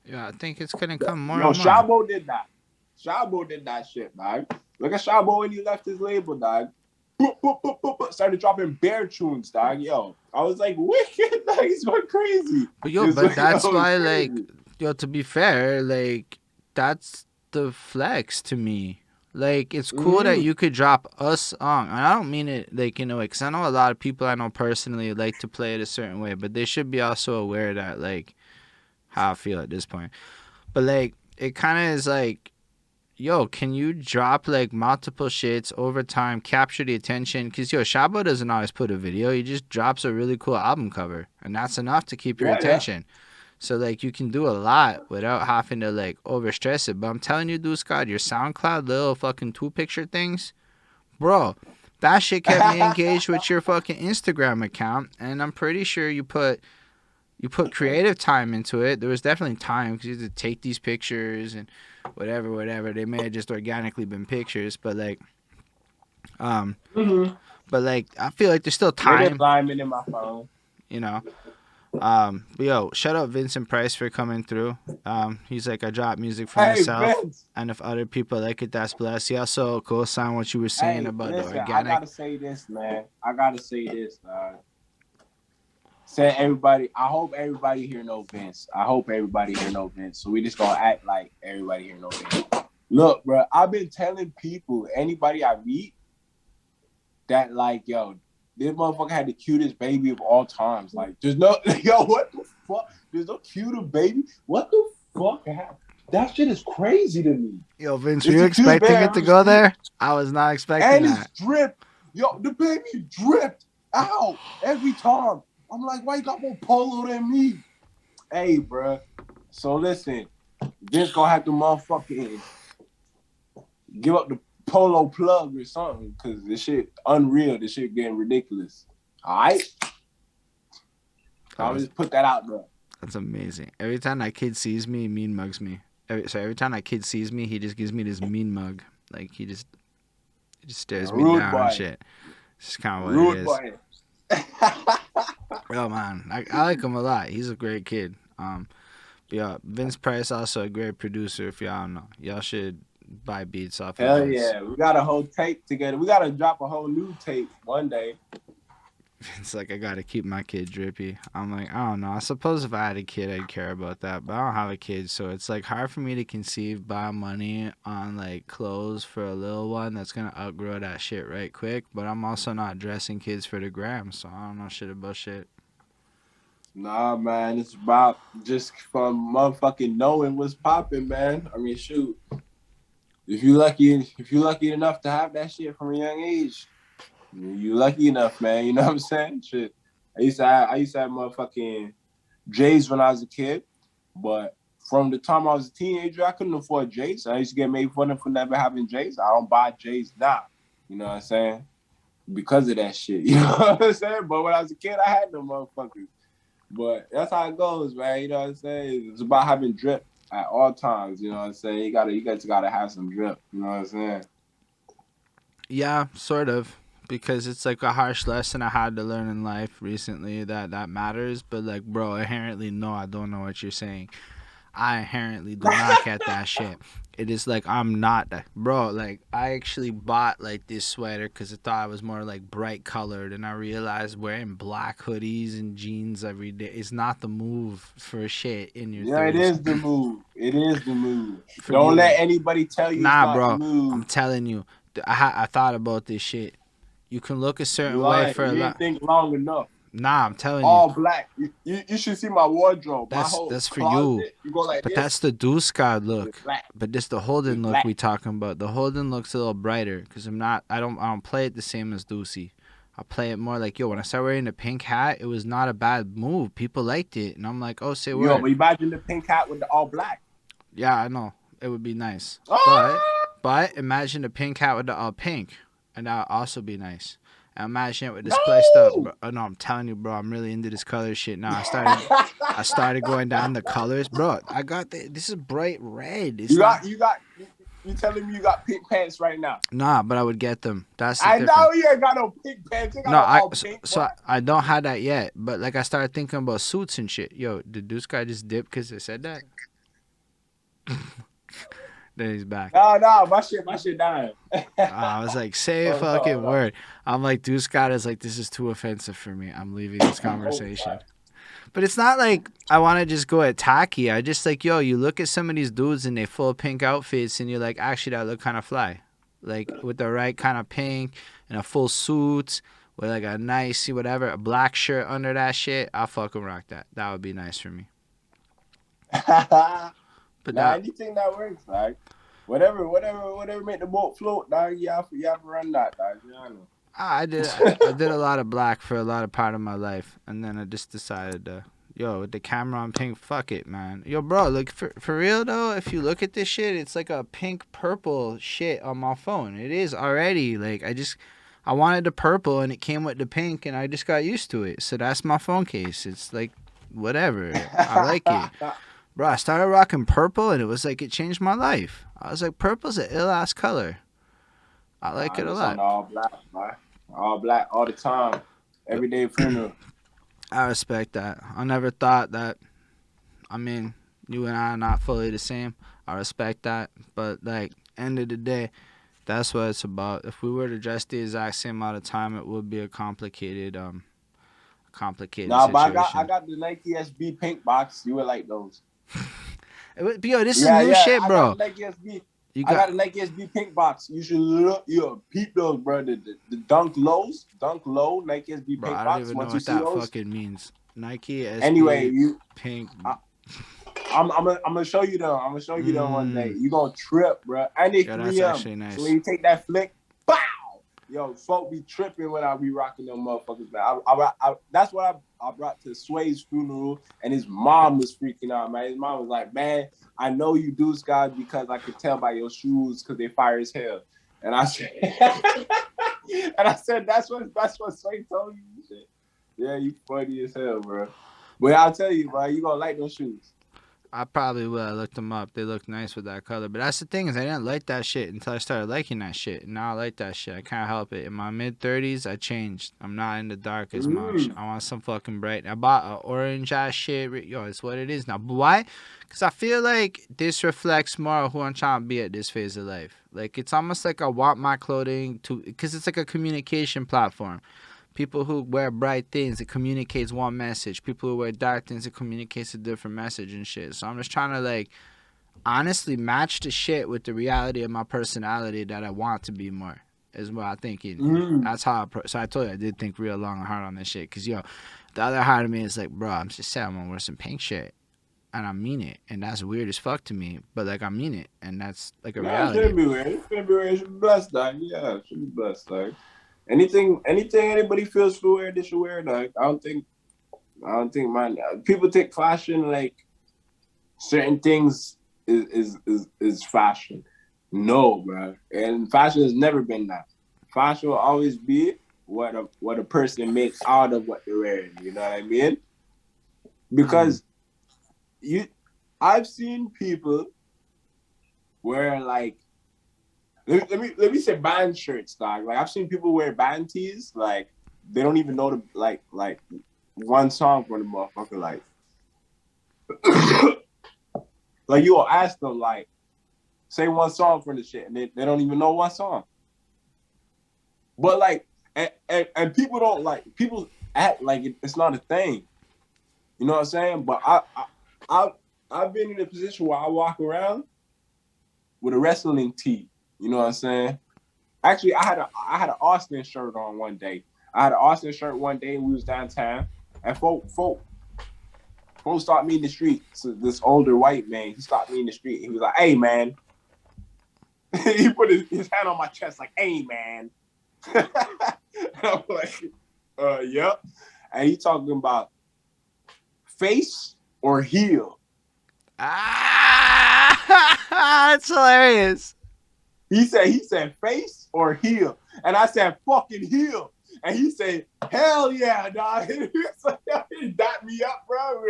Yeah, I think it's gonna come more Yo, and more. Shabo did that. Shabo did that shit, dog. Look at Shabo when he left his label, dog. Boop, boop, boop, boop, boop. Started dropping bear tunes, dog. Yo, I was like, wicked, dog. He's going crazy. But yo, but that's why, like, yo, to be fair, like, that's the flex to me. Like, it's cool that you could drop a song. And I don't mean it, like, in a way, because I know a lot of people I know personally like to play it a certain way, but they should be also aware that, like, how I feel at this point. But, like, it kind of is like, yo, can you drop, like, multiple shits over time, capture the attention? Because, yo, Shabo doesn't always put a video. He just drops a really cool album cover. And that's enough to keep your attention. Yeah. So, like, you can do a lot without having to, like, overstress it. But I'm telling you, DeusGod, your SoundCloud little fucking 2-picture things, bro, that shit kept me engaged with your fucking Instagram account. And I'm pretty sure you put creative time into it. There was definitely time because you had to take these pictures and whatever. They may have just organically been pictures, but like, but like, I feel like there's still time. Alignment in my phone. You know. But yo, shout out Vincent Price for coming through. He's like, I drop music for myself, Vince. And if other people like it, that's blessed. He also co-signed what you were saying about the organic. I gotta say this, man. Say everybody. I hope everybody here know Vince. So we just gonna act like everybody here know Vince. Look, bro, I've been telling people, anybody I meet, that like, yo, this motherfucker had the cutest baby of all times. Like, there's no, yo, what the fuck? There's no cuter baby. What the fuck happened? That shit is crazy to me. Yo, Vince, were you expecting it to go there? I was not expecting that. And it's dripped. Yo, the baby dripped out every time. I'm like, why you got more polo than me? Hey, bro. So listen, Vince gonna have to motherfucking give up the polo plug or something, because this shit unreal. This shit getting ridiculous. All right? I'll just put that out there. That's amazing. Every time that kid sees me, he mean mugs me. Every time that kid sees me, he just gives me this mean mug. Like, he just stares me down and shit. It's just kind of what it is. Yo, man, I like him a lot. He's a great kid. Yeah, Vince Price also a great producer. If y'all don't know, y'all should buy beats off. Hell of yeah, we got a whole tape together. We gotta drop a whole new tape one day. It's like, I gotta keep my kid drippy. I'm like, I don't know. I suppose if I had a kid, I'd care about that, but I don't have a kid, so it's like hard for me to conceive buy money on like clothes for a little one that's gonna outgrow that shit right quick. But I'm also not dressing kids for the gram, so I don't know shit about shit. Nah, man, it's about just from motherfucking knowing what's popping, man. I mean, shoot, if you lucky enough to have that shit from a young age, you lucky enough, man. You know what I'm saying? Shit. I used to have motherfucking J's when I was a kid, but from the time I was a teenager, I couldn't afford J's. I used to get made fun of for never having J's. I don't buy J's now. You know what I'm saying? Because of that shit. You know what I'm saying? But when I was a kid, I had them motherfuckers. But that's how it goes, man. You know what I'm saying? It's about having drip at all times. You know what I'm saying? You guys gotta have some drip. You know what I'm saying? Yeah, sort of. Because it's like a harsh lesson I had to learn in life recently that matters. But like, bro, inherently, no, I don't know what you're saying. I inherently do not get that shit. It is like, I'm not that. Bro, like, I actually bought like this sweater because I thought it was more like bright colored. And I realized wearing black hoodies and jeans every day is not the move for shit in your 30s. Yeah, it is the move. It is the move. Don't let anybody tell you it's not the move. I'm telling you. I thought about this shit. You can look a certain way for a lot. You didn't think long enough. Nah, I'm telling you. All black. You should see my wardrobe. That's for closet, you go like but this. That's the DeusGod look. But this the Holden look we talking about. The Holden looks a little brighter because I don't play it the same as Deucey. I play it more like, yo, when I started wearing the pink hat, it was not a bad move. People liked it, and I'm like, oh, say word. Yo, but imagine the pink hat with the all black. Yeah, I know. It would be nice. Oh! But imagine the pink hat with the all pink, and that would also be nice. Imagine it with this spliced up. Bro. Oh, no, I'm telling you, bro. I'm really into this color shit now. I started going down the colors, bro. I got this is bright red. You telling me you got pink pants right now? Nah, but I would get them. That's the I know you ain't got no pink pants. I don't have that yet. But like, I started thinking about suits and shit. Yo, did DeusGod just dip because I said that? Then he's back. No, my shit dying. I was like, say a Hold on, fucking hold on. word. I'm like, DeusGod is like, this is too offensive for me. I'm leaving this conversation. But it's not like I want to just go attacky. I just like, yo, you look at some of these dudes in their full pink outfits and you're like, actually, that look kind of fly. Like with the right kind of pink and a full suit with like a nice, whatever, a black shirt under that shit. I'll fucking rock that. That would be nice for me. But Nah, that, anything that works, like whatever make the boat float, dog. You have to run that, dog. You know. I did a lot of black for a lot of part of my life, and then I just decided to, yo, with the camera on pink, fuck it, man. Yo, bro, look, for real though, if you look at this shit, it's like a pink purple shit on my phone. It is already like I wanted the purple and it came with the pink, and I just got used to it. So that's my phone case. It's like whatever. I like it. Bro, I started rocking purple and it was like it changed my life. I was like, purple's an ill ass color. I like it a lot. All black, man. All black all the time. Everyday funeral. I respect that. I never thought that. I mean, you and I are not fully the same. I respect that. But like, end of the day, that's what it's about. If we were to dress the exact same amount of time, it would be a complicated situation. But I got the Nike SB pink box. You would like those. Yo, this is new shit, bro. I got the Nike SB pink box. You should look, peep those, bro. The Dunk Low Nike SB bro, pink I don't box. even Once know you what see that those, fucking means. Nike SB anyway, pink. I'm gonna show you them. I'm gonna show you them one day. You gonna trip, bro. And they 3M. That's actually nice. So when you take that flick, bow. Yo, folk be tripping when I be rocking them motherfuckers, man. That's what I brought to Sway's funeral, and his mom was freaking out, man. His mom was like, man, I know you DeusGod because I could tell by your shoes because they fire as hell. And I said, that's what Sway told you. Shit. Yeah, you funny as hell, bro. But I'll tell you, bro, you gonna like those shoes. I probably will. I looked them up. They look nice with that color. But that's the thing is I didn't like that shit until I started liking that shit. And now I like that shit. I can't help it. In my mid-30s, I changed. I'm not in the dark as much. I want some fucking bright. I bought an orange-ass shit. Yo, it's what it is now. But why? Because I feel like this reflects more of who I'm trying to be at this phase of life. Like, it's almost like I want my clothing to... Because it's like a communication platform. People who wear bright things, it communicates one message. People who wear dark things, it communicates a different message and shit. So I'm just trying to, like, honestly match the shit with the reality of my personality that I want to be more, is what I'm thinking. That's how so I told you I did think real long and hard on this shit. Because, yo, the other part of me is like, bro, I'm just saying I'm going to wear some pink shit. And I mean it. And that's weird as fuck to me. But, like, I mean it. And that's, like, a reality. It should be weird. It should be blessed, dog. Yeah, it should be blessed, dog. Anything anybody feels to wear, they should wear. Like I don't think, man. People take fashion like certain things is fashion. No, bro. And fashion has never been that. Fashion will always be what a person makes out of what they're wearing. You know what I mean? Because I've seen people wear like. Let me say band shirts, dog. Like I've seen people wear band tees, like they don't even know the like one song from the motherfucker. Like, like you will ask them like, say one song from the shit, and they don't even know one song. But like, and people don't like people act like it's not a thing. You know what I'm saying? But I've been in a position where I walk around with a wrestling tee. You know what I'm saying? Actually, I had an Austin shirt on one day. I had an Austin shirt one day and we was downtown. And folks stopped me in the street. So this older white man, he stopped me in the street. He was like, hey, man. He put his hand on my chest like, hey, man. And I'm like, yep. And he talking about face or heel. That's hilarious. He said face or heel. And I said fucking heel. And he said, hell yeah, dog. He got me up, bro.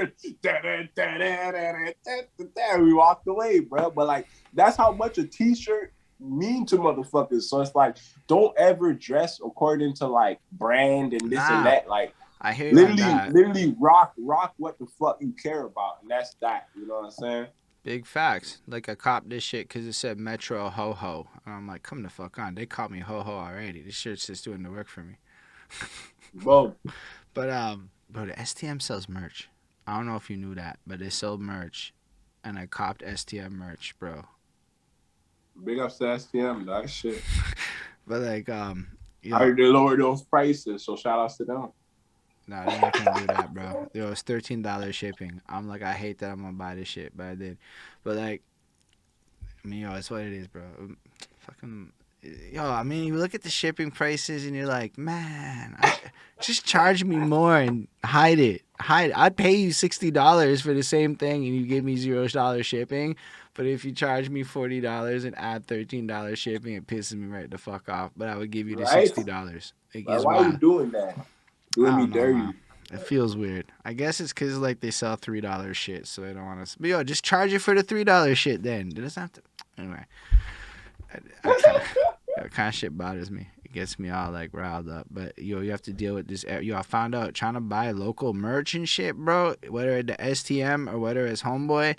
We walked away, bro. But like, that's how much a t-shirt mean to motherfuckers. So it's like, don't ever dress according to like brand and this and that. Like, I hear literally rock what the fuck you care about. And that's that. You know what I'm saying? Big facts. Like I copped this shit because it said Metro Ho Ho, and I'm like, come the fuck on. They called me Ho Ho already. This shit's just doing the work for me. Bro, But bro, the STM sells merch. I don't know if you knew that, but they sell merch, and I copped STM merch, bro. big ups to STM, that shit. But like I heard they lowered those prices, so shout outs to them. nah, they're not gonna do that, bro. It was $13 shipping. I'm like, I hate that I'm gonna buy this shit, but I did. But like, I mean, yo, it's what it is, bro. Fucking, yo, I mean, you look at the shipping prices and you're like, man, just charge me more and hide it. I'd pay you $60 for the same thing and you give me $0 shipping. But if you charge me $40 and add $13 shipping, it pisses me right the fuck off. But I would give you the $60. Like, why are you doing that? Doing me dirty. Man. It feels weird. I guess it's because like they sell $3 shit, so they don't want to. But yo, just charge it for the $3 shit then. It doesn't have to. Anyway, that kind of shit bothers me. It gets me all like riled up. But yo, you have to deal with this. Yo, I found out trying to buy local merch and shit, bro. Whether it's the STM or whether it's Homeboy,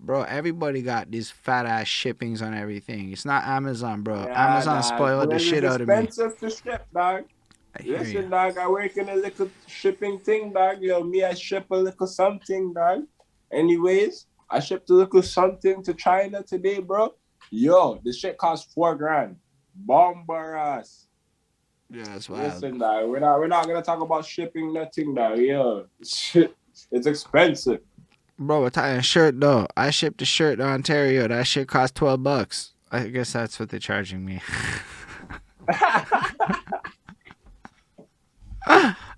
bro. Everybody got these fat ass shippings on everything. It's not Amazon, bro. Yeah, Amazon spoiled the shit out of me. It's expensive to ship, dog. Listen, dog, I work in a little shipping thing, dog. Yo, me, I ship a little something, dog. Anyways, I shipped a little something to China today, bro. Yo, this shit cost $4,000. Bomber ass. Yeah, that's wild. Listen, dog, we're not gonna talk about shipping nothing, dog. Yo, shit, it's expensive. Bro, we're talking a shirt though. I shipped a shirt to Ontario. That shit cost $12. I guess that's what they're charging me.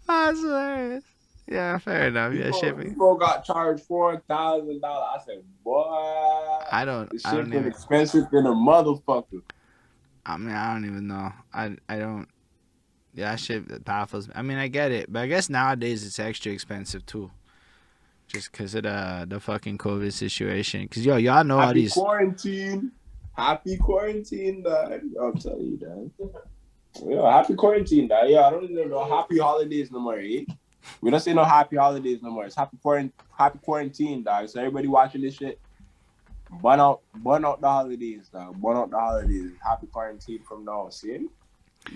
That's hilarious. Yeah, fair enough. Yeah, shipping. People got charged $4,000. I said, boy, I don't even expensive than a motherfucker. I mean, I don't even know. I don't. Yeah, that shit baffles me. I mean, I get it, but I guess nowadays it's extra expensive too, just because of the fucking COVID situation. Cause yo, y'all know all these happy quarantine, dog. I'm telling you, dog. Yeah, happy quarantine, dog. Yeah, I don't even know happy holidays no more, eh? We don't say no happy holidays no more. It's happy quarantine, dog. So everybody watching this shit, burn out the holidays, dog. Burn out the holidays. Happy quarantine from now, see?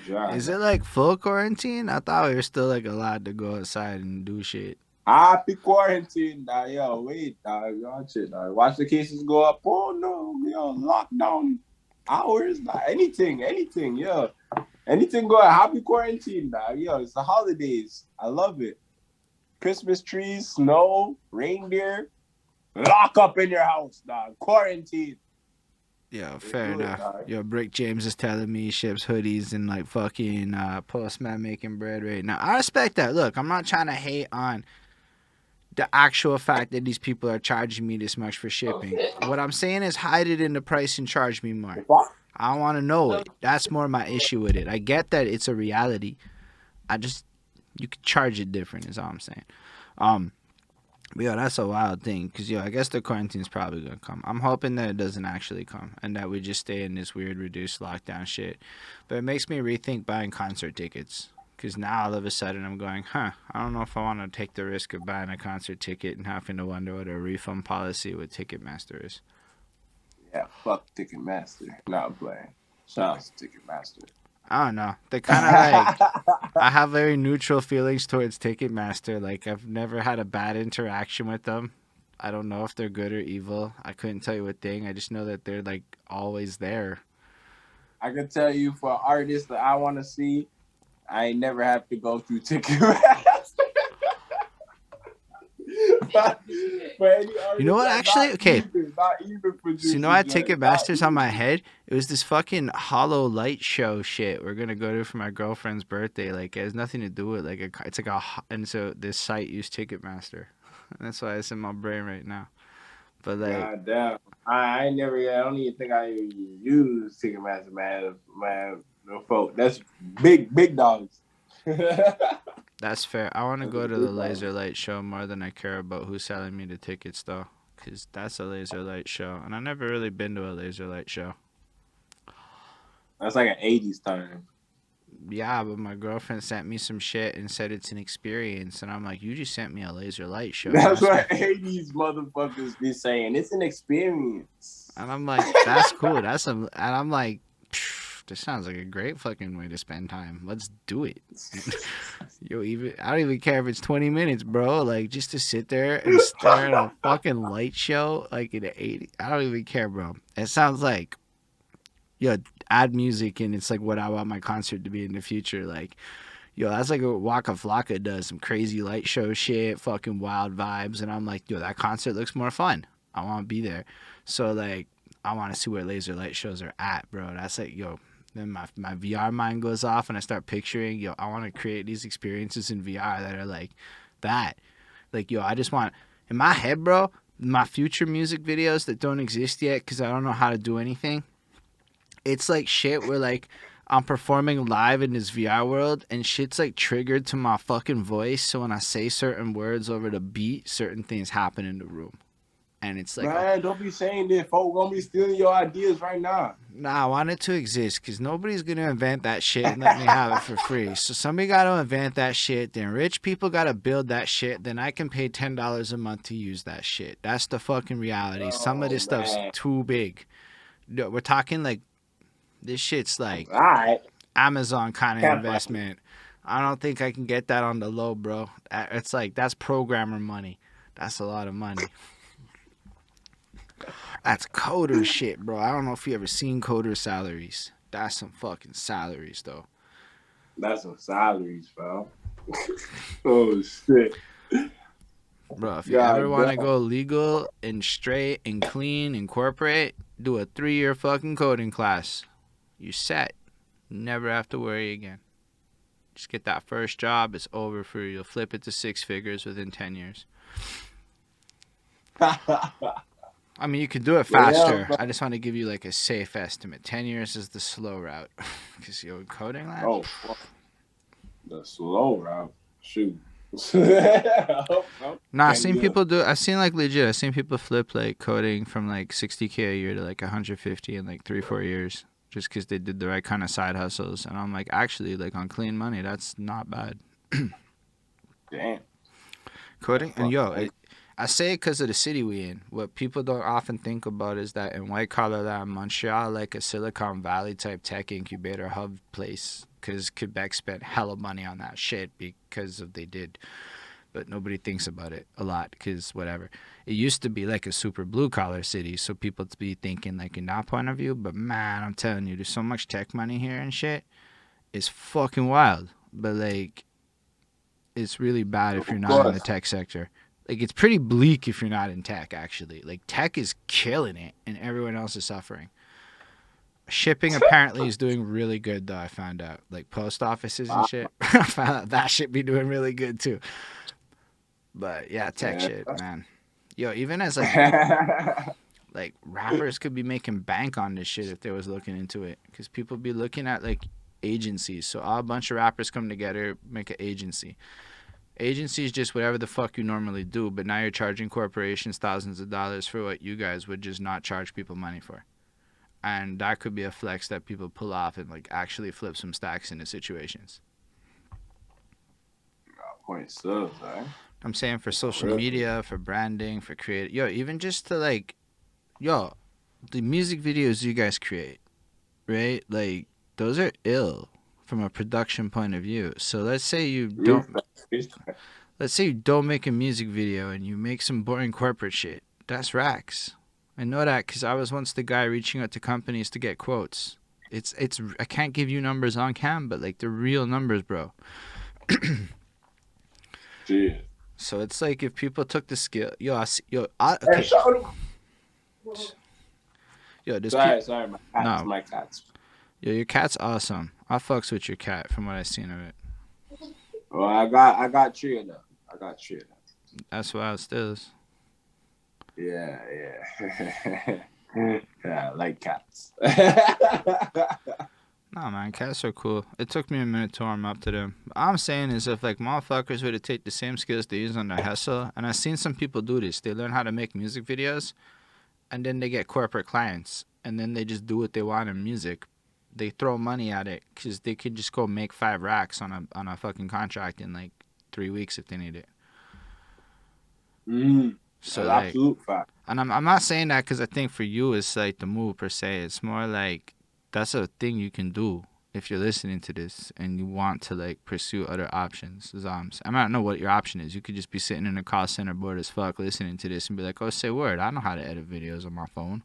Yeah. Is it like full quarantine? I thought we were still like allowed to go outside and do shit. Happy quarantine, dog. Yo, wait, dog. Watch it, dog. Watch the cases go up. Oh no, yo, lockdown hours, dog. Anything, yo. Anything go. Happy quarantine, dog. Yo, it's the holidays. I love it. Christmas trees, snow, reindeer. Lock up in your house, dog. Quarantine. Yo, fair enough. Yo, Brick James is telling me he ships hoodies and like fucking Postman making bread right now. I respect that. Look, I'm not trying to hate on the actual fact that these people are charging me this much for shipping. What I'm saying is hide it in the price and charge me more. I want to know it. That's more my issue with it. I get that it's a reality. You could charge it different is all I'm saying. But yo, that's a wild thing. Because, yo, I guess the quarantine's probably going to come. I'm hoping that it doesn't actually come. And that we just stay in this weird reduced lockdown shit. But it makes me rethink buying concert tickets. Because now all of a sudden I'm going, I don't know if I want to take the risk of buying a concert ticket and having to wonder what a refund policy with Ticketmaster is. Yeah, fuck Ticketmaster. Not playing. Shout out to Ticketmaster. I don't know. They kind of like, I have very neutral feelings towards Ticketmaster. Like, I've never had a bad interaction with them. I don't know if they're good or evil. I couldn't tell you a thing. I just know that they're, like, always there. I can tell you for artists that I want to see, I ain't never have to go through Ticketmaster. You know what? Actually, okay. So you know I Ticketmaster's on my head? It was this fucking hollow light show shit we're gonna go to for my girlfriend's birthday. Like, it has nothing to do with and so this site used Ticketmaster. That's why it's in my brain right now. But like, God damn, I don't even think I even use Ticketmaster, man. No folk, that's big dogs. That's fair. I want to go to the laser light show more than I care about who's selling me the tickets, though. Because that's a laser light show. And I've never really been to a laser light show. That's like an 80s time. yeah, but my girlfriend sent me some shit and said it's an experience. And I'm like, you just sent me a laser light show. That's what 80s motherfuckers be saying. It's an experience. And I'm like, that's cool. And I'm like, this sounds like a great fucking way to spend time. Let's do it. I don't even care if it's 20 minutes, bro. Like, just to sit there and stare at a fucking light show, like in the 80s. I don't even care, bro. It sounds like, add music, and it's like what I want my concert to be in the future. Like, that's like what Waka Flocka does. Some crazy light show shit, fucking wild vibes. And I'm like, that concert looks more fun. I want to be there. So, like, I want to see where laser light shows are at, bro. That's like, then my VR mind goes off and I start picturing, I want to create these experiences in VR that are like that. Like, I just want, in my head, bro, my future music videos that don't exist yet because I don't know how to do anything. It's like shit where, like, I'm performing live in this VR world and shit's like triggered to my fucking voice. So when I say certain words over the beat, certain things happen in the room. And it's like, man, don't be saying that. Folk gonna be stealing your ideas right now. Nah, I want it to exist because nobody's gonna invent that shit and let me have it for free. So somebody gotta invent that shit. Then rich people gotta build that shit. Then I can pay $10 a month to use that shit. That's the fucking reality. Some of this stuff's too big. We're talking like, this shit's like Amazon kind of investment. I don't think I can get that on the low, bro. It's like, that's programmer money. That's a lot of money. That's coder shit, bro. I don't know if you ever seen coder salaries. That's some fucking salaries, though. That's some salaries, bro. Oh, shit. Bro, if you ever want to go legal and straight and clean and corporate, do a 3-year fucking coding class. You're set. Never have to worry again. Just get that first job. It's over for you. You'll flip it to 6 figures within 10 years. I mean, you could do it faster. I just want to give you like a safe estimate. 10 years is the slow route. Because coding lab? Oh, fuck. The slow route? Shoot. Nah, I've seen people do. I've seen people flip like coding from like $60K a year to like 150 in like 3-4 years. Just because they did the right kind of side hustles. And I'm like, actually, like on clean money, that's not bad. Damn. Coding? And I say it because of the city we in. What people don't often think about is that in white collar land, Montreal, like a Silicon Valley type tech incubator hub place, because Quebec spent hella money on that shit because of they did. But nobody thinks about it a lot because whatever. It used to be like a super blue collar city, so people to be thinking like in that point of view. But man, I'm telling you, there's so much tech money here and shit. It's fucking wild. But like, it's really bad if you're not in the tech sector. Like, it's pretty bleak if you're not in tech, actually. Like, tech is killing it, and everyone else is suffering. Shipping apparently is doing really good, though, I found out. Like, post offices and shit. I found out that shit be doing really good, too. But, yeah, tech shit, man. Even as, like, rappers could be making bank on this shit if they was looking into it. Because people be looking at, like, agencies. So, a bunch of rappers come together, make an agency. Agency is just whatever the fuck you normally do, but now you're charging corporations thousands of dollars for what you guys would just not charge people money for. And that could be a flex that people pull off and like actually flip some stacks into situations. Point subs, right? I'm saying for social media, for branding, for creative, even just to like, the music videos you guys create, right? Like, those are ill from a production point of view. So let's say you don't make a music video and you make some boring corporate shit. That's racks. I know that because I was once the guy reaching out to companies to get quotes. It's I can't give you numbers on cam, but like, they're real numbers, bro. Jeez. So it's like if people took the skill, okay. Sorry, my cats. Your cat's awesome. I fucks with your cat from what I've seen of it. Well, I got 3 of them. That's why it stills. Yeah. Yeah, I like cats. Nah, man, cats are cool. It took me a minute to warm up to them. All I'm saying is if, like, motherfuckers were to take the same skills they use on their hustle, and I've seen some people do this. They learn how to make music videos, and then they get corporate clients, and then they just do what they want in music. they throw money at it because they could just go make 5 racks on a fucking contract in like 3 weeks if they need it. So That's like, absolute fact. and I'm not saying that because I think for you it's like the move per se. It's more like that's a thing you can do if you're listening to this and you want to like pursue other options. I don't know what your option is. You could just be sitting in a call center bored as fuck listening to this and be like, oh, say word, I know how to edit videos on my phone.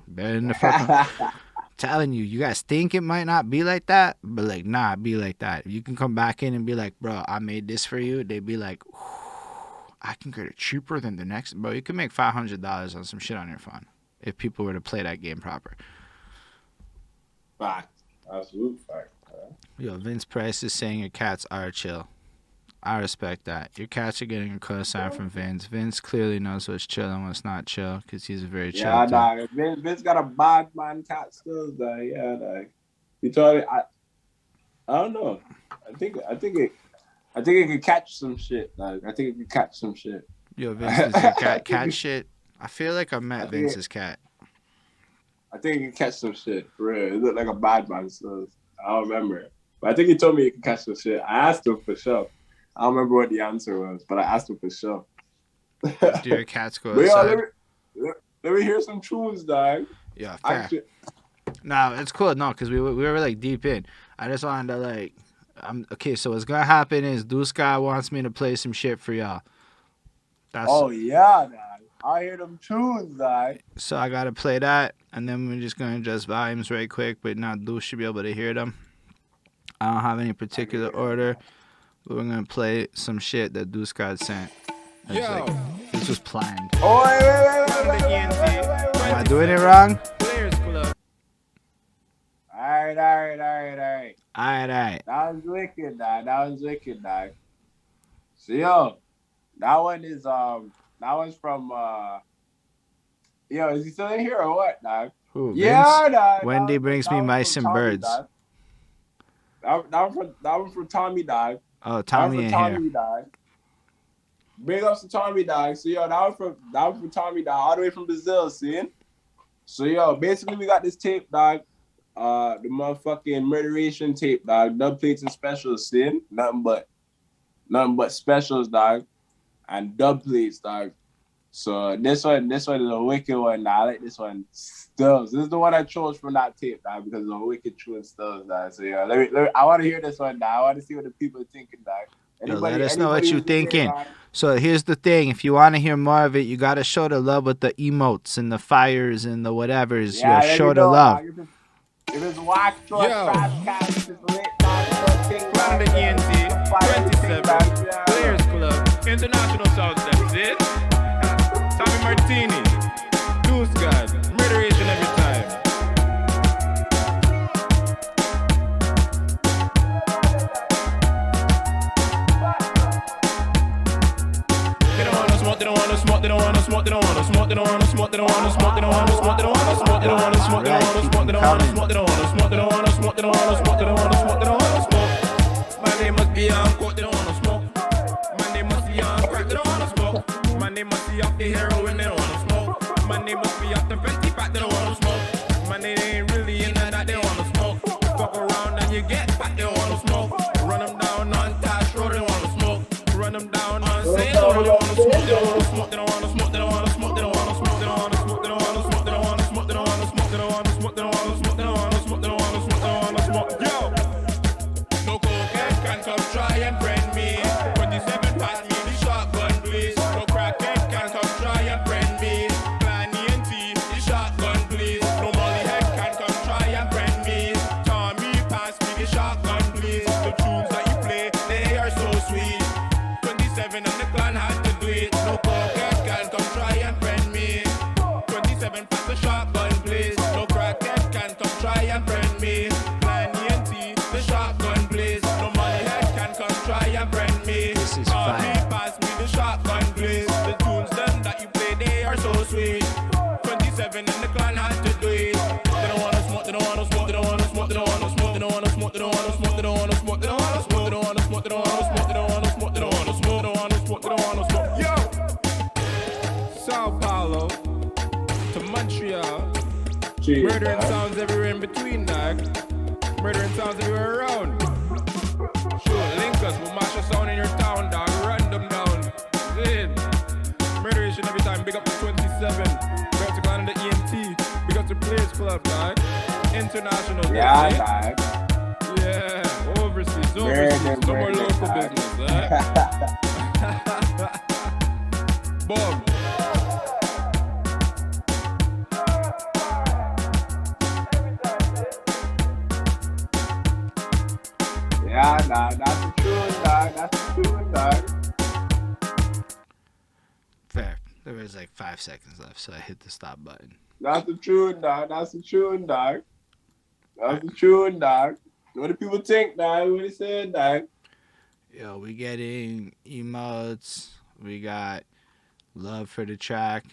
Better than the fucking telling you. You guys think it might not be like that, but like, nah, it be like that. If you can come back in and be like, bro, I made this for you, they'd be like, I can get it cheaper than the next. Bro, you can make $500 on some shit on your phone if people were to play that game proper. Fact. Absolute fact. Yo, Vince Price is saying your cats are chill. I respect that. Your cats are getting a cosign from Vince. Vince clearly knows what's chill and what's not chill because he's a very chill dude. Dog. Vince got a bad man cat still, dog. Yeah, dog. He told me, I don't know. I think it could catch some shit, dog. I think it could catch some shit. Yo, Vince, is your cat shit? I feel like I met Vince's cat. I think he can catch some shit, for real. It looked like a bad man, so I don't remember. But I think he told me he could catch some shit. I asked him for sure. I don't remember what the answer was, but I asked him for sure. Do your cats go outside? Let me hear some tunes, dog. Yeah, fair. No, it's cool. No, because we were like deep in. I just wanted to like, okay, so what's going to happen is DeusGod wants me to play some shit for y'all. Yeah, dog. I hear them tunes, dog. So I gotta play that, and then we're just gonna adjust volumes right quick. But now Deus should be able to hear them. I don't have any particular order, but we're gonna play some shit that DeusGod sent. Like, this was planned. Oh, wait. Am I doing it wrong? Players Club. All right. Alright. That was wicked, dog. So yo, that one's from yo, is he still in here or what, dog? Who, yeah, Vince? dog. Wendy brings me mice and birds. That one from Tommy, dog. Oh, Tommy in here. Dog. Big ups to Tommy, dog. So yo, that one from Tommy, dog, all the way from Brazil, see? So yo, basically we got this tape, dog. The motherfucking murderation tape, dog. Dub plates and specials, see? Nothing but specials, dog. And dub plates, dog. So this one is a wicked one, dog. I like this one. Stills. This is the one I chose from that tape, dog, because it's a wicked true and stills, dog. So yeah, let me, I want to hear this one, dog. I want to see what the people are thinking, dog. Let us know what you're thinking. So here's the thing. If you want to hear more of it, you got to show the love with the emotes and the fires and the whatevers. Yeah, show the love. If it's whack, trash cast, it's lit, dog. Klanada ENT, 27, Players Club, International Sound Steps, it? Tommy Martini, DeusGod, murderation every time. They don't wanna smoke, they don't wanna smoke, they don't wanna smoke, they don't wanna smoke, they don't wanna smoke, they don't wanna smoke, they don't wanna smoke, they don't wanna smoke, they don't wanna smoke, they don't wanna smoke, they don't wanna smoke, they don't wanna smoke, they don't wanna smoke, they don't wanna smoke, they don't wanna smoke, they don't wanna smoke. My name must be on court, they don't wanna smoke. My name must be on crack, they don't wanna smoke. My name must be off the heroin, they don't wanna smoke. My name must be off the Fenty pack, they don't wanna smoke. My name ain't really in that, they don't wanna smoke. Fuck around and you get back, they don't wanna smoke. Run them down on Tash Road, they don't wanna smoke. Run them down on St. Laurent, they don't wanna smoke, they don't wanna smoke, they don't wanna smoke, they don't wanna smoke, they don't wanna smoke, they don't wanna smoke, they don't wanna smoke, they don't wanna smoke, they don't wanna smoke, they don't wanna smoke, they don't wanna smoke, they don't wanna smoke, they don't wanna smoke, they don't wanna smoke. Yo, no cocaine can come try and friend me. 27 pass me the shotgun, please. No crackhead can come try and friend me. Plan ENT, the shotgun, please. No molly head can come try and friend me. Tommy pass me the shotgun, please. The tunes that you play, they are so sweet. 27 and the clan had to do Change, Murdering dog. sounds everywhere in between, dog. Murdering sounds everywhere around. Sure, link us, we'll mash a sound in your town, dog. Run them down. Zin. Murderation every time. Big up to 27. Big up to Klanada ENT. Big up to Players Club, dog. International. Yeah, that's dog. it. Yeah, overseas. Murder, No more murder, local dog. business, eh? Boom. Yeah, dog. That's the truth, dog. That's the truth, dog. Fair. There was like 5 seconds left, so I hit the stop button. That's the truth, dog. That's the truth, dog. That's the truth, dog. What do people think, dog? What they said, dog? Yo, we getting emotes. We got love for the track.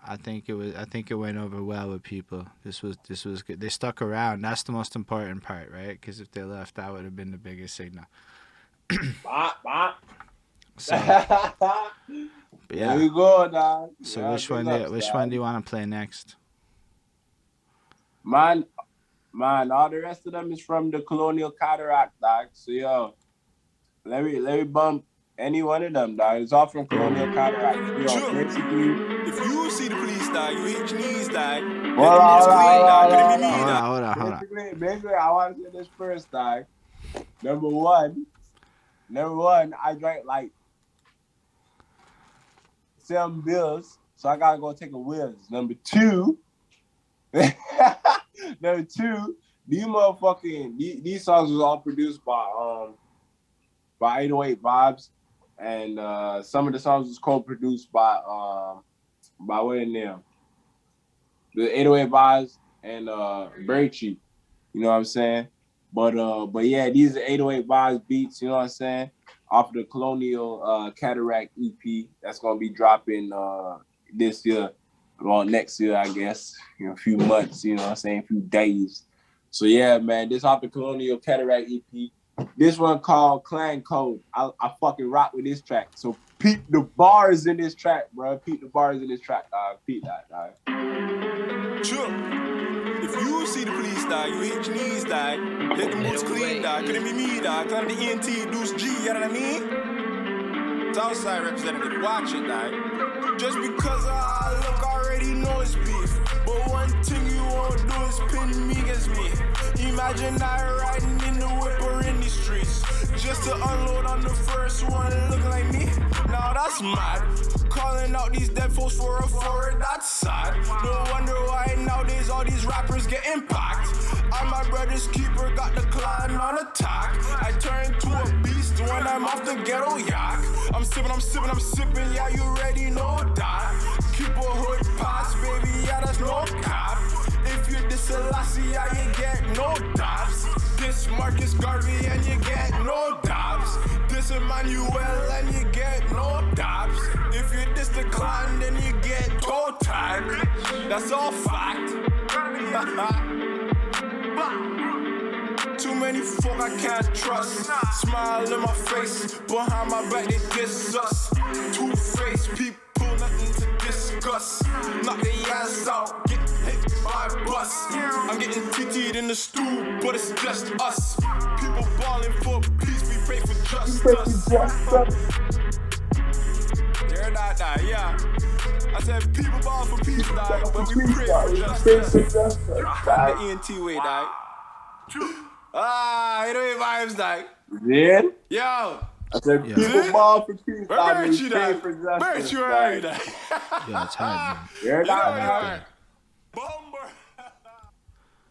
I think it went over well with people. This was good. They stuck around. That's the most important part, right? Because if they left, that would have been the biggest signal. Bop, bop. So, but yeah. There you go, dog. So Yeah, which big one ups, do dog. you want to play next? Man, all the rest of them is from the Colonial Cataract, dog. So yo, let me bump any one of them, dog. It's all from Colonial Cataract. Yo, basically. If you see the police, dog, you hit your knees, dog. Hold on. Basically, I want to say this first, dog. Number one, I drank like 7 bills, so I gotta go take a whiz. Number two, these songs was all produced by 808 Vibes, and some of the songs was co-produced by what in there? The 808 Vibes and Very Cheap. You know what I'm saying? But yeah, these are 808 Vibes beats, you know what I'm saying? Off the Colonial Cataract EP that's gonna be dropping this year, well, next year, I guess, a few months, you know what I'm saying, a few days. So yeah, man, this off the Colonial Cataract EP. This one called Clan Code. I fucking rock with this track. So peep the bars in this track, bro. Peep the bars in this track, dog. Peep that, dog. Sure. If you see the police, dog, you hit your knees, dog. Let them boots clean, dog. Couldn't be me, dog. Klanada ENT, DeusGod, you know what I mean? Southside representative, watch it, dog. Just because I look, already know it's beef. But one thing you won't do is pin me against me. Imagine I riding in the whip or in the streets, just to unload on the first one looking like me. Now that's mad. Calling out these dead folks for a forward, that's sad. No wonder why nowadays all these rappers get impact. I'm my brother's keeper, got the clan on attack. I turn to a beast when I'm off the ghetto yak. I'm sipping, yeah, you already know that. Keep a hood pass, baby, yeah, that's no cap. If you diss Selassie, yeah, you get no dabs. This Marcus Garvey and you get no dabs. This Emmanuel and you get no dabs. If you diss the clan, then you get toe tag. That's all fact. Too many folk I can't trust. Smile in my face, behind my back they diss us. Two-faced people, nothing to discuss. Knock their ass out, get hit by a bus. I'm getting TT'd in the stool, but it's just us. People balling for peace, we pray for justice. Hear that, yeah. I said people ball for peace, dog, but we pray for justice. The ENT way, dog. You know your vibes, dog. Yeah? Yo. I said people ball for peace, dog. We you, pray dog. for justice, You dog. already, dog. Yeah, it's hard, man. Hear You know that, you dog? are. Bomber.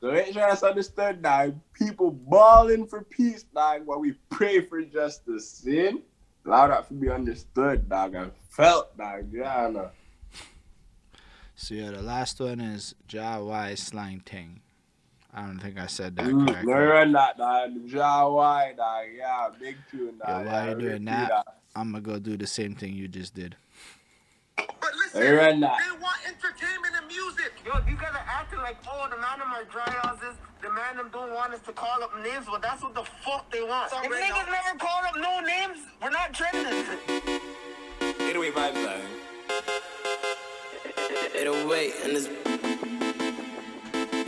So make sure that's understood, dog. People balling for peace, dog, while we pray for justice. See? Allow that to be understood, dog. I felt, dog. Yeah, I know. So yeah, the last one is Ja Y Slang Ting. I don't think I said that No, correctly. run that, dog. Ja Y, dog. Yeah, big tune, dog. Yeah, while Yeah, you're doing big that, tune, I'm gonna go do the same thing you just did. But listen, Hey, run that. they want entertainment and music. Yo, you guys are acting like, oh, the man of my dry houses, the man them don't want us to call up names, but that's what the fuck they want. If niggas never call up no names, we're not trending. 808 vibes, dog. 808 and this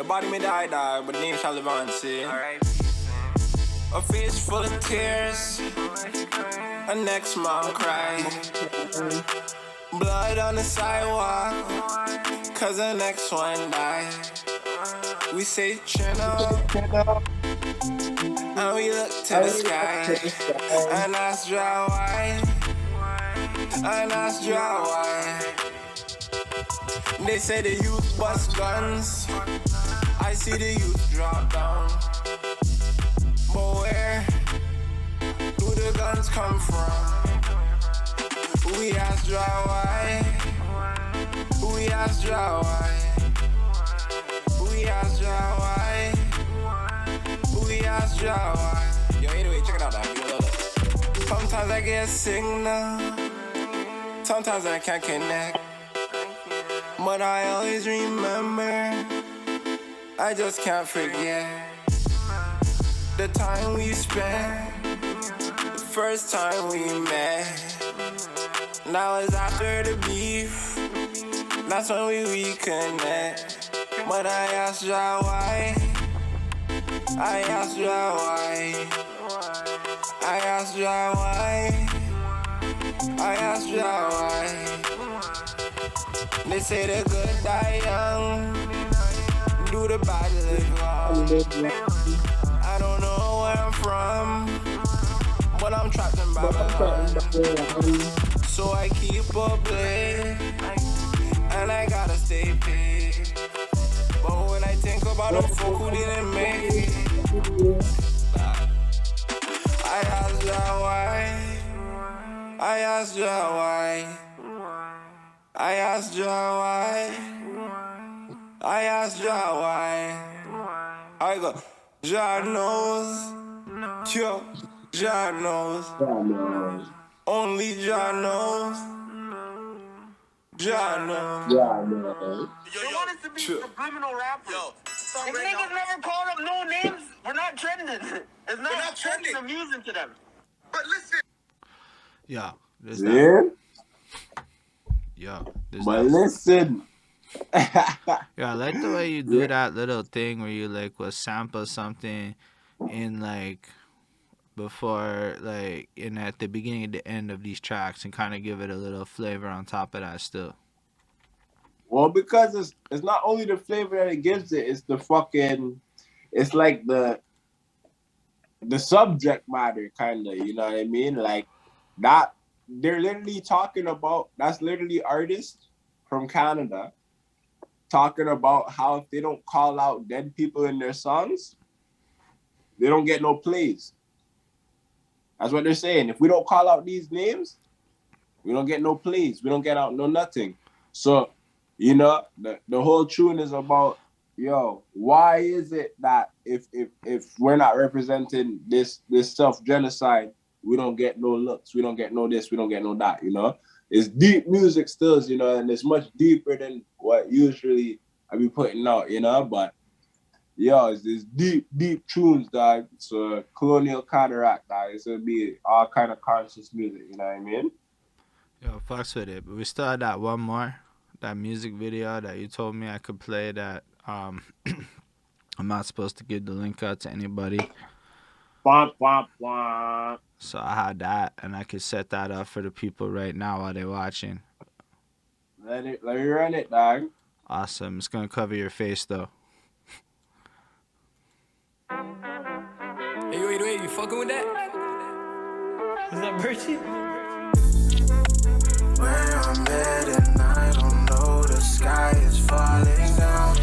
The body may die, but the name shall live on, see. A face full of tears, a next mom cry. Blood on the sidewalk, cause the next one died. We say chin up, and we look to the sky. And that's dry white, and that's dry white. They say the youth bust guns, I see the youth drop down. But where do the guns come from? We ask dry white, we ask dry white, we ask dry white, we ask dry white. Yo, anyway, check it out, dog. Sometimes I get a signal, sometimes I can't connect. But I always remember, I just can't forget the time we spent, the first time we met. Now it's after the beef, that's when we reconnect. But I asked ya why, I asked ya why, I asked ya why, I asked ya why. They say the good die young, do the bad live long. I don't know where I'm from, but I'm trapped in Babylon. So I keep a blade, and I gotta stay paid. But when I think about the folk who didn't make it, I ask ya why, I ask ya why, I ask ya why, I ask ya why. I go, Jah knows, yo, Jah knows. Only Jah knows. Jah knows. They want us to be subliminal rappers. If niggas never called up no names, we're not trending. It's not trending. Amusing to them. But listen. Yeah. Yeah? But that. listen. Yeah, I like the way you do that little thing where you like will sample something in like before like in at the beginning and the end of these tracks and kind of give it a little flavor on top of that still. Well, because it's not only the flavor that it gives it's the fucking, it's like the subject matter kind of, you know what I mean? Like that, they're literally talking about, that's literally artists from Canada talking about how if they don't call out dead people in their songs, they don't get no plays. That's what they're saying. If we don't call out these names, we don't get no plays. We don't get out no nothing. So, you know, the whole tune is about, yo, why is it that if we're not representing this self-genocide, we don't get no looks, we don't get no this, we don't get no that, you know? It's deep music still, you know, and it's much deeper than what usually I be putting out, you know? But, yo, it's this deep tunes, dog. It's a colonial counteract, dog. It's gonna be all kind of conscious music, you know what I mean? Yo, fucks with it. But we still had that one more, that music video that you told me I could play that I'm not supposed to give the link out to anybody. Bwomp, bwomp, bwomp. So I had that, and I could set that up for the people right now while they're watching. Let me run it, dog. Awesome. It's gonna cover your face though. Hey, wait, you fucking with that? Is that Bertie? Where I'm at and I don't know, the sky is falling down.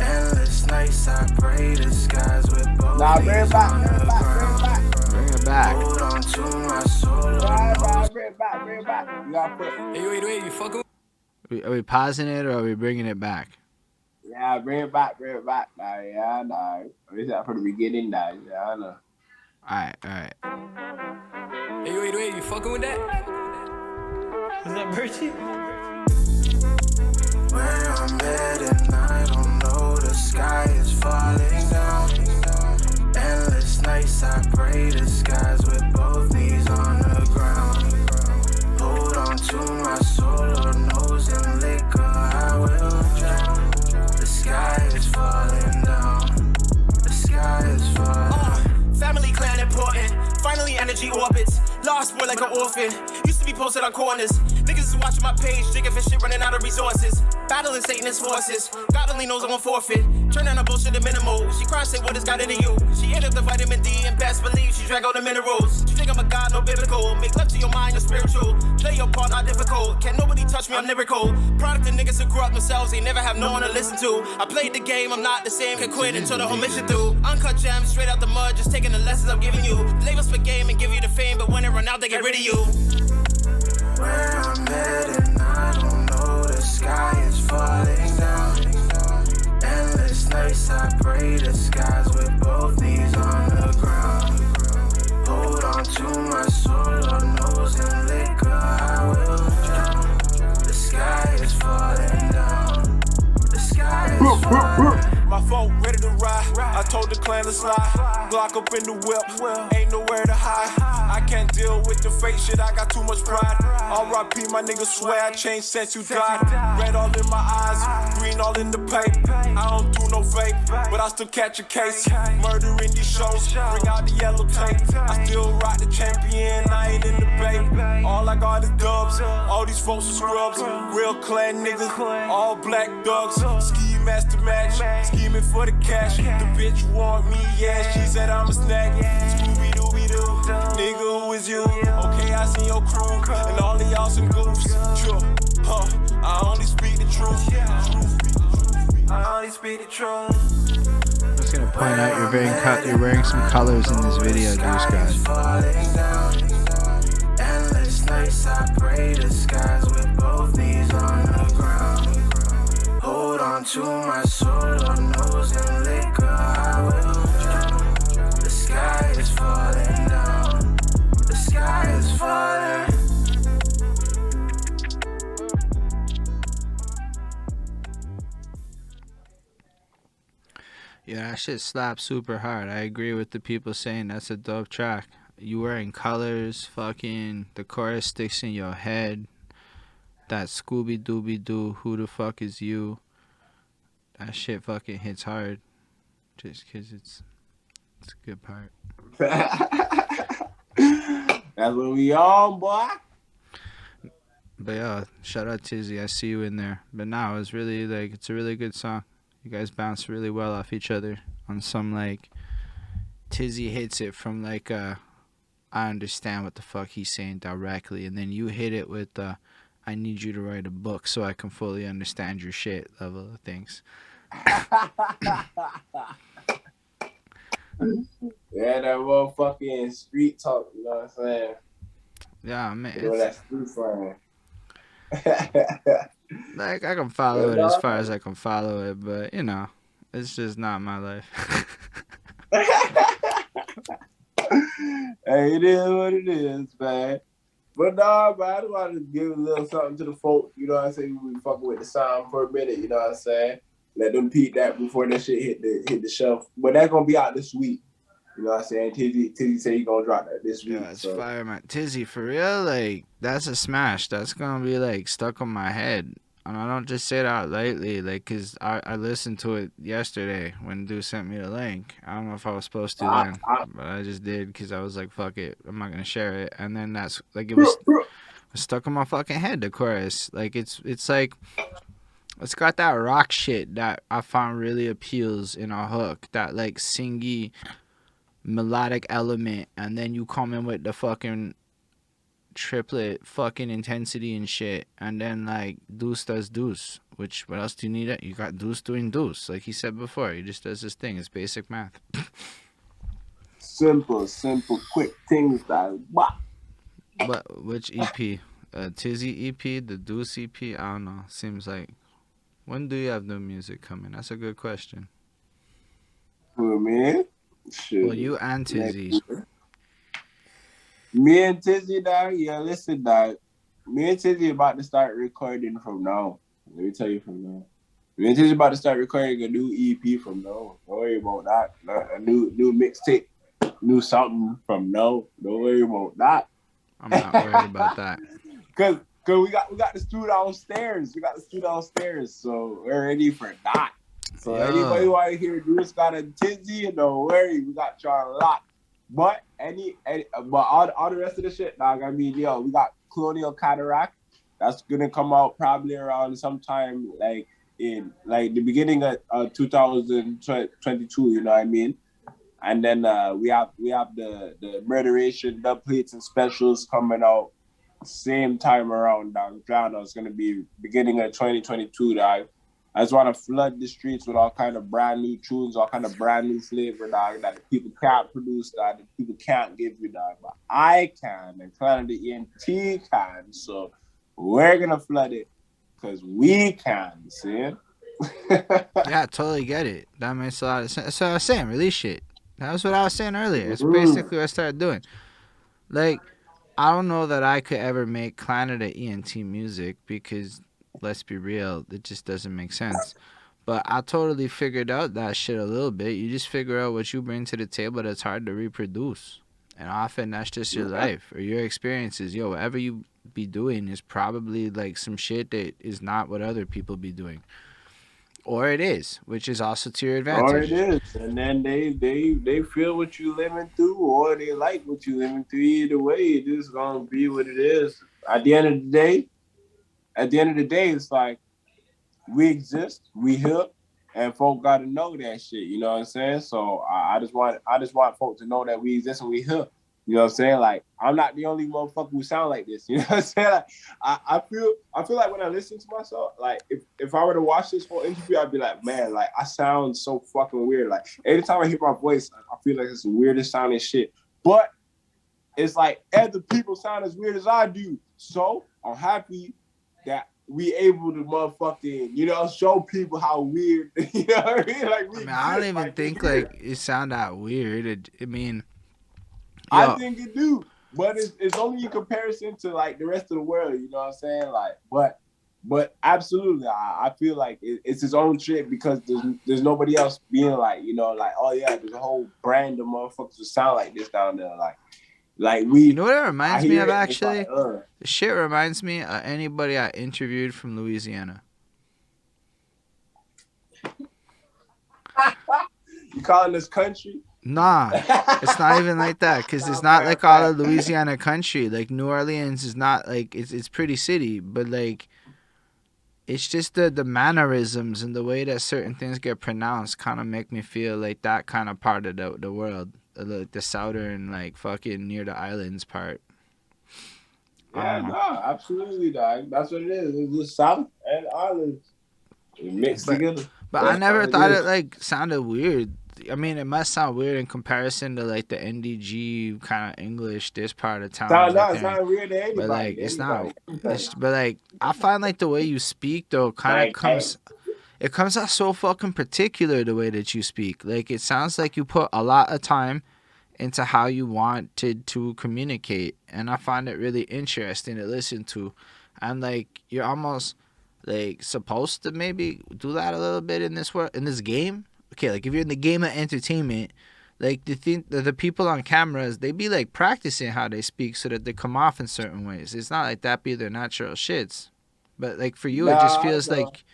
Endless nights, I pray the skies with both Nah, bring it back, on bring the it back, ground. Bring it back. Hold on to my soul. Nah, bring it back. You gotta put. Hey, wait, you fucking with Are we pausing it or are we bringing it back? Yeah, bring it back. Nah, yeah, nah. It's that from the beginning, nah. Yeah, I know. Alright. Hey, wait, you fucking with that? Is that Bertie? Where I'm at and I don't know, the sky is falling down. Endless nights, I pray the skies with both knees on the ground. Hold on to my soul, Lord knows in liquor I will drown. The sky is falling. energy orbits. Lost more like an orphan. Used to be posted on corners. Niggas is watching my page, digging for shit, running out of resources. Battling Satanist forces. God only knows I'm on forfeit. Turn down the bullshit to minimal. She cries, say what has got into you. She ate up the vitamin D and best believe she drank all the minerals. You think I'm a god, no biblical. Make love to your mind, you're spiritual. Play your part, not difficult. Can't nobody touch me, I'm lyrical. Product of niggas who grew up themselves, they never have no one to listen to. I played the game, I'm not the same. Can quit until the whole mission through. Uncut gems, straight out the mud, just taking the lessons I'm giving you. Labels for game and give you the fame, but when it run out, they get rid of you. Where I'm headed, I don't know. The sky is falling down. Endless nights, I pray the skies with both knees on the ground. Hold on to my soul, Lord knows in liquor I will drown. The sky is falling down. The sky is falling. My phone ready to ride. I told the clan to slide. Glock up in the whip. Ain't nowhere to hide. I can't deal with the fake shit. I got too much pride. R.I.P. my niggas swear I changed since you died. Red all in my eyes. Green all in the paper. I don't do no vape, but I still catch a case. Murder in these shows. Bring out the yellow tape. I still rock the champion. I ain't in the babe. All I got is dubs. All these folks are scrubs. Real clan niggas. All black dogs. Ski master match. Scheming for the cash. The bitch want me, yeah. She said I'm a snack. Scooby-Dooby-Doo. Nigga, who is you? Okay, I see your crew. And all of y'all some goofs. Sure. I only speak the truth. I only speak the truth. I'm just gonna point out you're wearing some colors in this video, DeusGod. Endless nights, I pray the skies with both knees on the ground. Hold on to my soul, Lord knows in liquor I will drown. The sky is falling down. The sky is falling. Yeah, that shit slaps super hard. I agree with the people saying that's a dope track. You wearing colors, fucking the chorus sticks in your head. That Scooby-Dooby-Doo, who the fuck is you? That shit fucking hits hard. Just cause it's a good part. That's what we on, boy. But yeah, shout out Tizzy. I see you in there. But now it's really like it's a really good song. You guys bounce really well off each other on some like Tizzy hits it from like I understand what the fuck he's saying directly, and then you hit it with I need you to write a book so I can fully understand your shit level of things. Yeah, that motherfucking street talk, you know what I'm saying? Yeah, man. You know, that street slang. Like, I can follow it as far as I can follow it, but, you know, it's just not my life. Hey, it is what it is, man. But nah, man, I just wanted to give a little something to the folks, you know what I'm saying? We fucking with the sound for a minute, you know what I'm saying? Let them peep that before that shit hit the shelf. But that's gonna be out this week. You know what I'm saying? Tizzy said he gonna drop that this week. Yeah, it's fire, man. Tizzy, for real, like, that's a smash. That's gonna be, like, stuck on my head. And I don't just say that lightly, like, because I listened to it yesterday when dude sent me the link. I don't know if I was supposed to then, but I just did because I was like, fuck it, I'm not going to share it. And then that's, like, it was stuck in my fucking head, the chorus. Like, it's like, it's got that rock shit that I found really appeals in a hook. That, like, singy, melodic element. And then you come in with the fucking triplet fucking intensity and shit, and then like Deus does Deus, which what else do you need it? You got Deus doing Deus, like he said before. He just does this thing. It's basic math. Simple, quick things that. But which EP? Tizzy EP, the Deus EP? I don't know. Seems like, when do you have new music coming? That's a good question. Oh man, shit. Well, you and Tizzy. Me and Tizzy, dog, yeah, listen, dog. Me and Tizzy about to start recording from now. Let me tell you from now. Me and Tizzy about to start recording a new EP from now. Don't worry about that. A new mixtape, new something from now. Don't worry about that. I'm not worried about that. Cause we got the studio downstairs. We got the studio downstairs, so we're ready for that. So anybody want to hear DeusGod and Tizzy, don't worry, we got y'all locked. but but all the rest of the shit, dog. I mean, yo, we got Colonial Cataract. That's gonna come out probably around sometime like in like the beginning of 2022. You know what I mean? And then we have the Murderation dub plates and specials coming out same time around, dog. Drano is gonna be beginning of 2022, dog. I just want to flood the streets with all kind of brand new tunes, all kind of brand new flavor, dog, that the people can't produce, dog, that people can't give you, dog. But I can, and Klanada ENT can. So we're gonna flood it because we can, see? Yeah, I totally get it. That makes a lot of sense. That's what I was saying. Release shit. That was what I was saying earlier. It's basically what I started doing. Like, I don't know that I could ever make Klanada ENT music because, let's be real, it just doesn't make sense. But I totally figured out that shit a little bit. You just figure out what you bring to the table that's hard to reproduce. And often that's just your life or your experiences. Yo, whatever you be doing is probably like some shit that is not what other people be doing. Or it is, which is also to your advantage. Or it is. And then they feel what you living through or they like what you living through. Either way, it is gonna be what it is. At the end of the day, it's like we exist, we here, and folk gotta know that shit. You know what I'm saying? So I just want folk to know that we exist and we here. You know what I'm saying? Like I'm not the only motherfucker who sound like this. You know what I'm saying? Like I feel like when I listen to myself, like if I were to watch this whole interview, I'd be like, man, like I sound so fucking weird. Like every time I hear my voice, I feel like it's the weirdest sounding shit. But it's like other people sound as weird as I do. So I'm happy that we able to motherfucking, you know, show people how weird, you know what I mean? Like I don't even think like it sound that weird. I think it do, but it's only in comparison to like the rest of the world. You know what I'm saying? Like, but absolutely, I feel like it's his own shit because there's nobody else being like, you know, like, oh yeah, there's a whole brand of motherfuckers who sound like this down there, like we. You know what it reminds me of actually? Like, the shit reminds me of anybody I interviewed from Louisiana. You calling this country? Nah, it's not even like that because it's not like all of Louisiana country. Like New Orleans is not like it's pretty city, but like it's just the mannerisms and the way that certain things get pronounced kind of make me feel like that kind of part of the world, like the southern like fucking near the islands part. Yeah, no, absolutely, dog. That's what it is. It's the South and islands mixed together. But I never thought it like sounded weird. I mean, it must sound weird in comparison to like the NDG kind of English this part of town. It's not weird to anybody. But like, it's not. But like, I find like the way you speak though kind of comes. It comes out so fucking particular the way that you speak. Like it sounds like you put a lot of time into how you wanted to communicate, and I find it really interesting to listen to. And like, you're almost like supposed to maybe do that a little bit in this world, in this game. Okay, like if you're in the game of entertainment, like the people on cameras, they be like practicing how they speak so that they come off in certain ways. It's not like that be their natural shits. But like for you, it just feels like,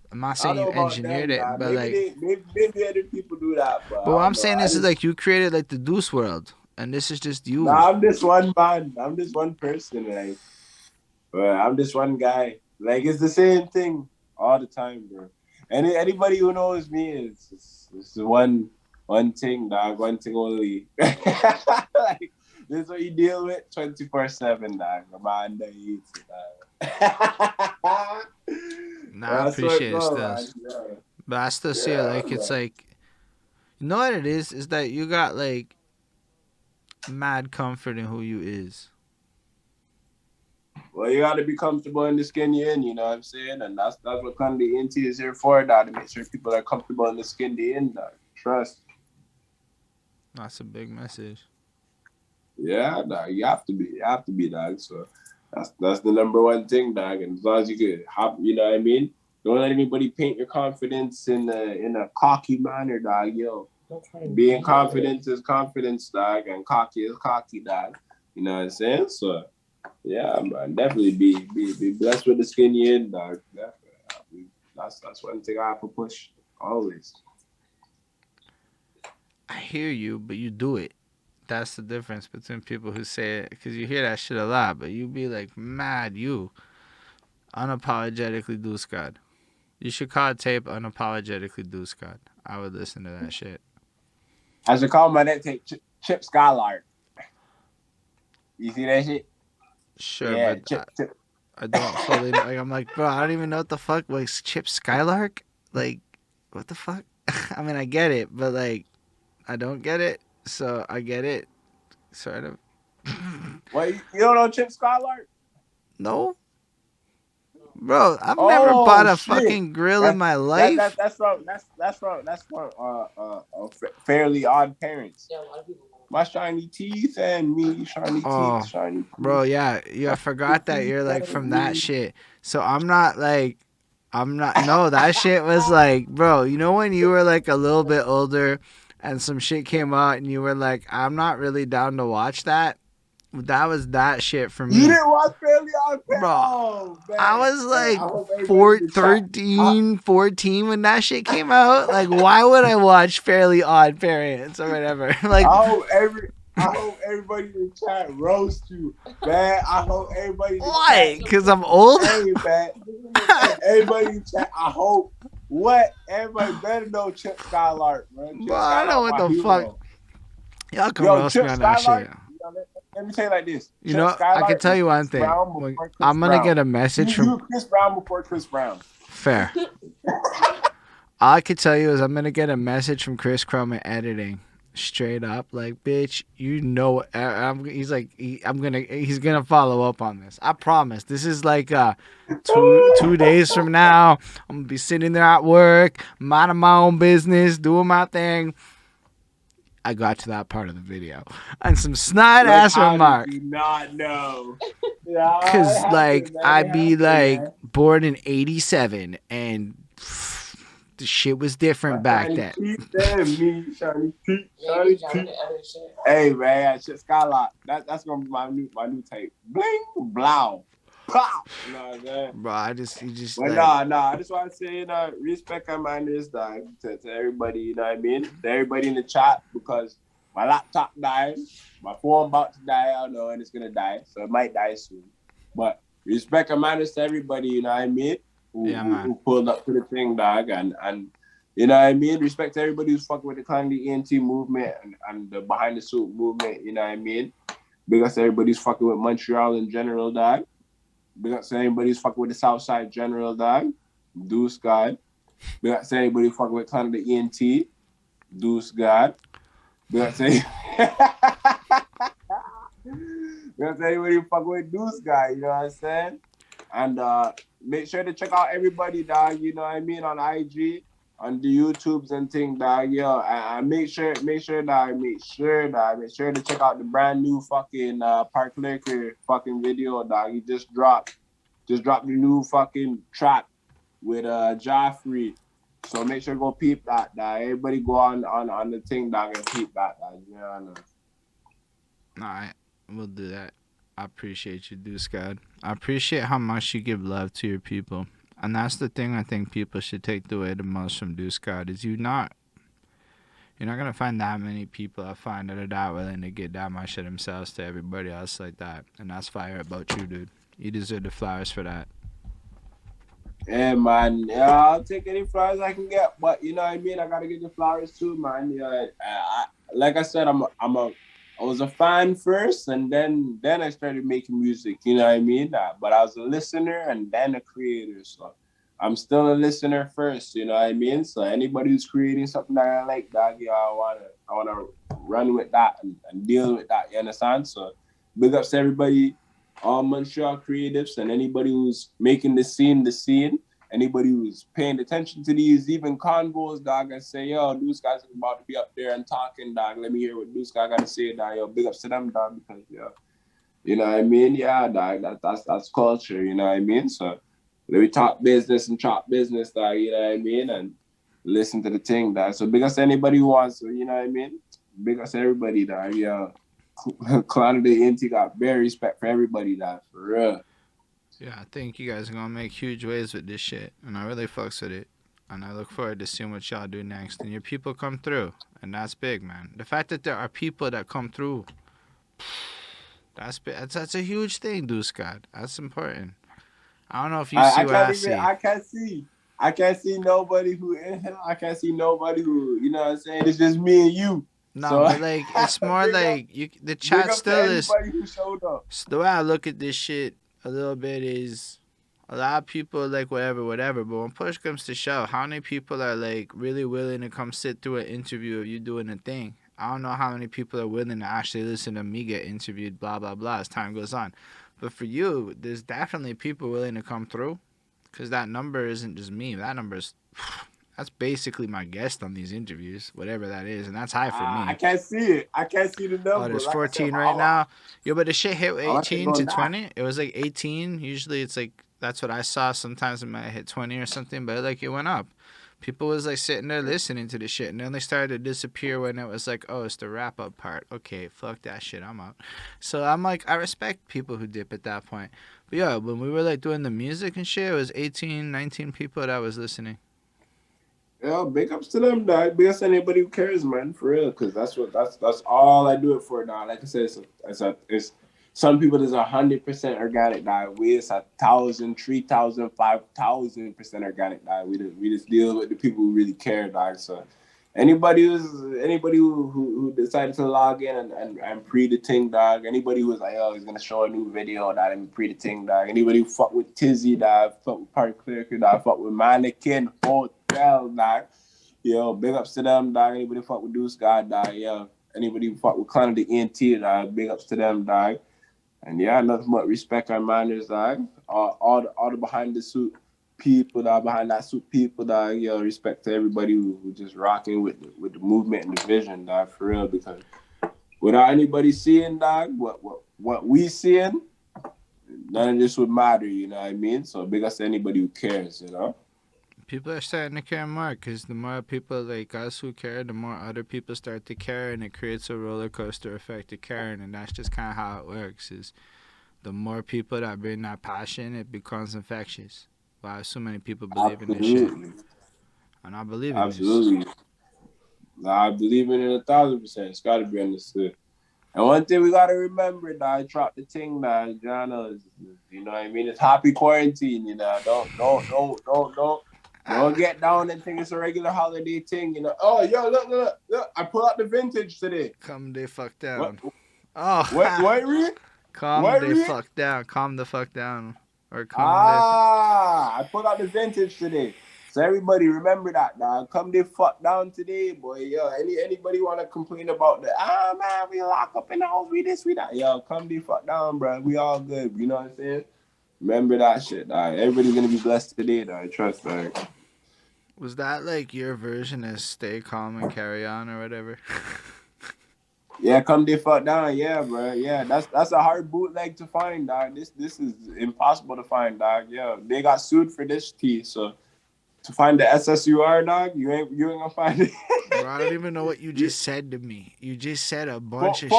I'm not saying you engineered it, but maybe maybe other people do that. But what I'm saying is like you created like the Deuce world, and this is just you. Nah, I'm just one man. I'm just one person. Like, bro, I'm just one guy. Like it's the same thing all the time, bro. Anybody who knows me is one thing, dog. One thing only. Like, this is what you deal with 24/7, dog. My man, Nah, I appreciate it still. But I still see it like it's like, you know what it is? Is that you got like mad comfort in who you is. Well, you gotta be comfortable in the skin you're in, you know what I'm saying? And that's what kind of the NT is here for, dog, to make sure people are comfortable in the skin they're in, dog. Trust. That's a big message. Yeah, dog. You have to be, dog. So that's the number one thing, dog. And as long as you can you know what I mean? Don't let anybody paint your confidence in a cocky manner, dog. Yo. Being confident is confidence, dog, and cocky is cocky, dog. You know what I'm saying? So yeah, man, definitely be blessed with the skin you're in, dog. Definitely. That's one thing I have to push always. I hear you, but you do it. that's the difference between people who say it, because you hear that shit a lot, but you be like, mad, you unapologetically DeusGod. You should call a tape unapologetically DeusGod. I would listen to that shit. I should call my next tape Chip Skylark. You see that shit? Sure, Yeah, but Chip. I don't fully know. Like, I'm like, bro, I don't even know what the fuck. Like, Chip Skylark? Like, what the fuck? I mean, I get it, but like, I don't get it. So I get it, sort of. What, you don't know Chip Skylark? No, bro, I've never bought a shit. fucking grill in my life. That's from Fairly Odd Parents. Yeah, a lot of people. My shiny teeth and me, shiny teeth, shiny teeth. Bro, yeah, I forgot that you're like from that shit. So I'm not. No, that shit was like, bro, you know when you were like a little bit older and some shit came out and you were like, I'm not really down to watch that? That was that shit for me. You didn't watch Fairly Odd Parents? Bro, Oh, I was like 13, 14 when that shit came out. Like, why would I watch Fairly Odd Parents or whatever? Like, I hope everybody in the chat roast you, man. I hope everybody in the why? chat. Because I'm old? Hey, man. Everybody in the chat, I hope. What? Everybody better know Chip Skylark, man. Bro, I don't know what the fuck. Y'all can roast me on that shit. Let me tell you like this. You know, I can tell you one thing. I'm going to get a message from... You Chris Brown before Chris Brown. Fair. All I can tell you is I'm going to get a message from Chris Crum editing. Straight up, like, bitch, you know, he's gonna follow up on this. I promise. This is like 2 days from now. I'm gonna be sitting there at work, minding my own business, doing my thing. I got to that part of the video and some snide ass remark. I do not know. Cause like I'd be like born in '87 and. The shit was different back then. Hey man, shit Skylark. That's gonna be my new tape. Bling, blow, pop. You know what I'm saying? Bro, you just. But like... I just want to say, respect and manners, dog, to everybody. You know what I mean? To everybody in the chat, because my laptop died, my phone about to die. I don't know, and it's gonna die, so it might die soon. But respect and manners to everybody. You know what I mean? Who pulled up to the thing, dog, and you know what I mean? Respect to everybody who's fucking with the Klanada ENT movement and the behind the suit movement, you know what I mean? Big up to everybody who's fucking with Montreal in general, dog. Big up to everybody who's fucking with the Southside general, dog. DeusGod. Big up to everybody who's fucking with Klanada ENT. DeusGod. Big up to everybody who's fucking with DeusGod, you know what I'm saying? And make sure to check out everybody, dog. You know what I mean, on IG, on the YouTubes and things, dog. Yo, and make sure to check out the brand new fucking Park Liquor fucking video, dog. He just dropped the new fucking track with Joffrey. So make sure to go peep that, dog. Everybody go on the thing, dog, and peep that, dog. You know. All right, we'll do that. I appreciate you, DeusGod. I appreciate how much you give love to your people. And that's the thing I think people should take away the most from DeusGod is you're not going to find that many people I find that are that willing to get that much of themselves to everybody else like that. And that's fire about you, dude. You deserve the flowers for that. Yeah, man. Yeah, I'll take any flowers I can get. But you know what I mean? I got to get the flowers too, man. Yeah, like I said, I was a fan first, and then I started making music, you know what I mean? But I was a listener and then a creator, so I'm still a listener first, you know what I mean? So anybody who's creating something that I like, dog, yeah, I wanna run with that and deal with that, you understand? So big ups to everybody, all Montreal creatives, and anybody who's making the scene. Anybody who's paying attention to these, even convos, dog, and say, yo, DeusGod's about to be up there and talking, dog. Let me hear what DeusGod got to say, dog. Yo, big ups to them, dog, because, yo, you know what I mean? Yeah, dog, that's culture, you know what I mean? So let me talk business and chop business, dog, you know what I mean? And listen to the thing, dog. So big ups to anybody who wants to, you know what I mean? Big ups to everybody, dog. Yeah, Klanada ENT got very respect for everybody, dog, for real. Yeah, I think you guys are going to make huge waves with this shit, and I really fucks with it. And I look forward to seeing what y'all do next. And your people come through. And that's big, man. The fact that there are people that come through, that's big. That's a huge thing, DeusGod. That's important. I don't know if you see what I see. I can't see nobody who I can't see nobody who, you know what I'm saying? It's just me and you. No, so, but like it's more like the chat still is. Who showed up. The way I look at this shit a little bit is a lot of people like whatever. But when push comes to shove, how many people are like really willing to come sit through an interview of you doing a thing? I don't know how many people are willing to actually listen to me get interviewed, blah, blah, blah, as time goes on. But for you, there's definitely people willing to come through because that number isn't just me. That number is, that's basically my guest on these interviews, whatever that is. And that's high for me. I can't see it. I can't see the number. Oh, there's 14 right now. Yo, but the shit hit 18 to 20. It was like 18. Usually it's like, that's what I saw. Sometimes it might hit 20 or something, but like it went up. People was like sitting there listening to the shit, and then they started to disappear when it was like, oh, it's the wrap up part. Okay, fuck that shit, I'm out. So I'm like, I respect people who dip at that point. But yeah, when we were like doing the music and shit, it was 18, 19 people that was listening. Yeah, big ups to them, dog. Big ups to anybody who cares, man, for real. Because that's all I do it for, dog. Like I said, it's some people is 100% organic, dog. We is 1,000, 3,000, 5,000% organic, dog. We just deal with the people who really care, dog. So anybody who decided to log in and pre the ting, dog. Anybody who was like, oh, he's gonna show a new video, dog, and pre the ting, dog. Anybody who fuck with Tizzy, dog, fuck with Party Clear, dog, fuck with Manikin Hotel, dog. Yo, big ups to them, dog. Anybody who fuck with DeusGod, dog. Yo, anybody who fuck with Klanada ENT, dog. Big ups to them, dog. And yeah, nothing but respect and manners, dog. All the behind the suit people, dog, behind that suit people, dog. Yo, respect to everybody who just rocking with the movement and the vision, dog, for real. Because without anybody seeing, dog, what we seeing, none of this would matter, you know what I mean? So big ups to anybody who cares, you know? People are starting to care more because the more people like us who care, the more other people start to care, and it creates a roller coaster effect of caring, and that's just kind of how it works. Is the more people that bring that passion, it becomes infectious. Wow, so many people believe in this shit, and I believe in this. I believe in it 1,000%. It's got to be understood. And one thing we gotta remember, that I dropped the thing, that you know what I mean. It's happy quarantine, you know. Don't get down and think it's a regular holiday thing, you know. Oh, yo, look. I pull out the vintage today. Come the fuck down. What? Oh. What, Reed? Calm the fuck down. Calm the fuck down. Or I pulled out the vintage today. So everybody remember that, dog. Come the fuck down today, boy. Yo, anybody want to complain about the, man, we lock up in the house, we this, we that. Yo, come the fuck down, bro. We all good. You know what I'm saying? Remember that shit, dog. Everybody's going to be blessed today, dog. Trust, dog. Was that like your version of stay calm and carry on or whatever? Yeah, come the fuck down. Yeah, bro. Yeah, that's a hard bootleg to find, dog. This is impossible to find, dog. Yeah, they got sued for this tea, so to find the SSUR, dog, you ain't gonna find it. Bro, I don't even know what you just said to me. You just said a bunch of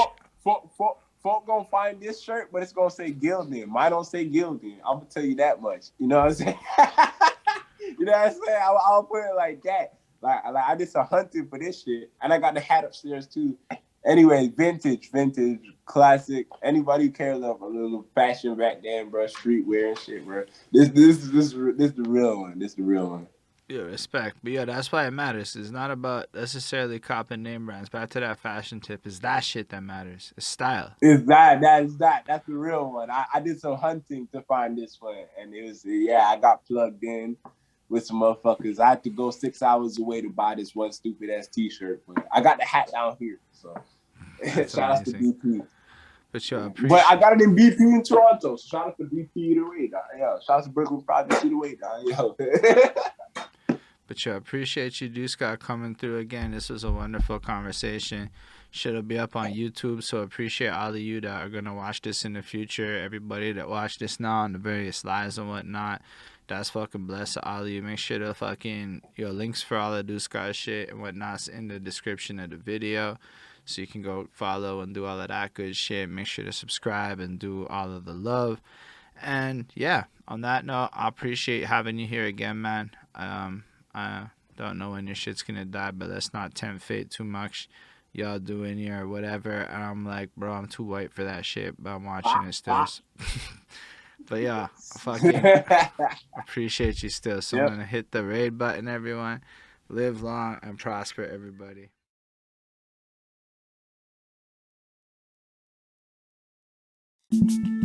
folk gonna find this shirt, but it's gonna say Gildan. Mine don't say Gildan. I'm gonna tell you that much. You know what I'm saying? You know what I'm saying? I'll put it like that. Like I did some hunting for this shit, and I got the hat upstairs too. Anyway, vintage, classic. Anybody who cares about a little fashion back then, bro, streetwear and shit, bro. This the real one. This the real one. Yeah, respect. But yeah, that's why it matters. It's not about necessarily copping name brands. Back to that fashion tip, it's that shit that matters. It's style. It's that. That's the real one. I did some hunting to find this one, and it was I got plugged in with some motherfuckers. I had to go 6 hours away to buy this one stupid ass t-shirt, but I got the hat down here. So shout out to BP. But I got it in BP in Toronto. So shout out to BP either way, dog. Yeah, shout out to Brooklyn Project either way, dog. Yo. But I appreciate you, DeusGod, coming through again. This was a wonderful conversation. Should be up on YouTube, so appreciate all of you that are gonna watch this in the future. Everybody that watched this now on the various lives and whatnot. That's fucking blessed to all of you. Make sure to fucking links for all the DeusGod shit and whatnot's in the description of the video. So you can go follow and do all of that good shit. Make sure to subscribe and do all of the love. And yeah, on that note, I appreciate having you here again, man. I don't know when your shit's gonna die, but let's not tempt fate too much. Y'all doing here or whatever. And I'm like, bro, I'm too white for that shit, but I'm watching it still. But yeah, I fucking appreciate you still. So I'm gonna hit the raid button, everyone. Live long and prosper, everybody. Thank you.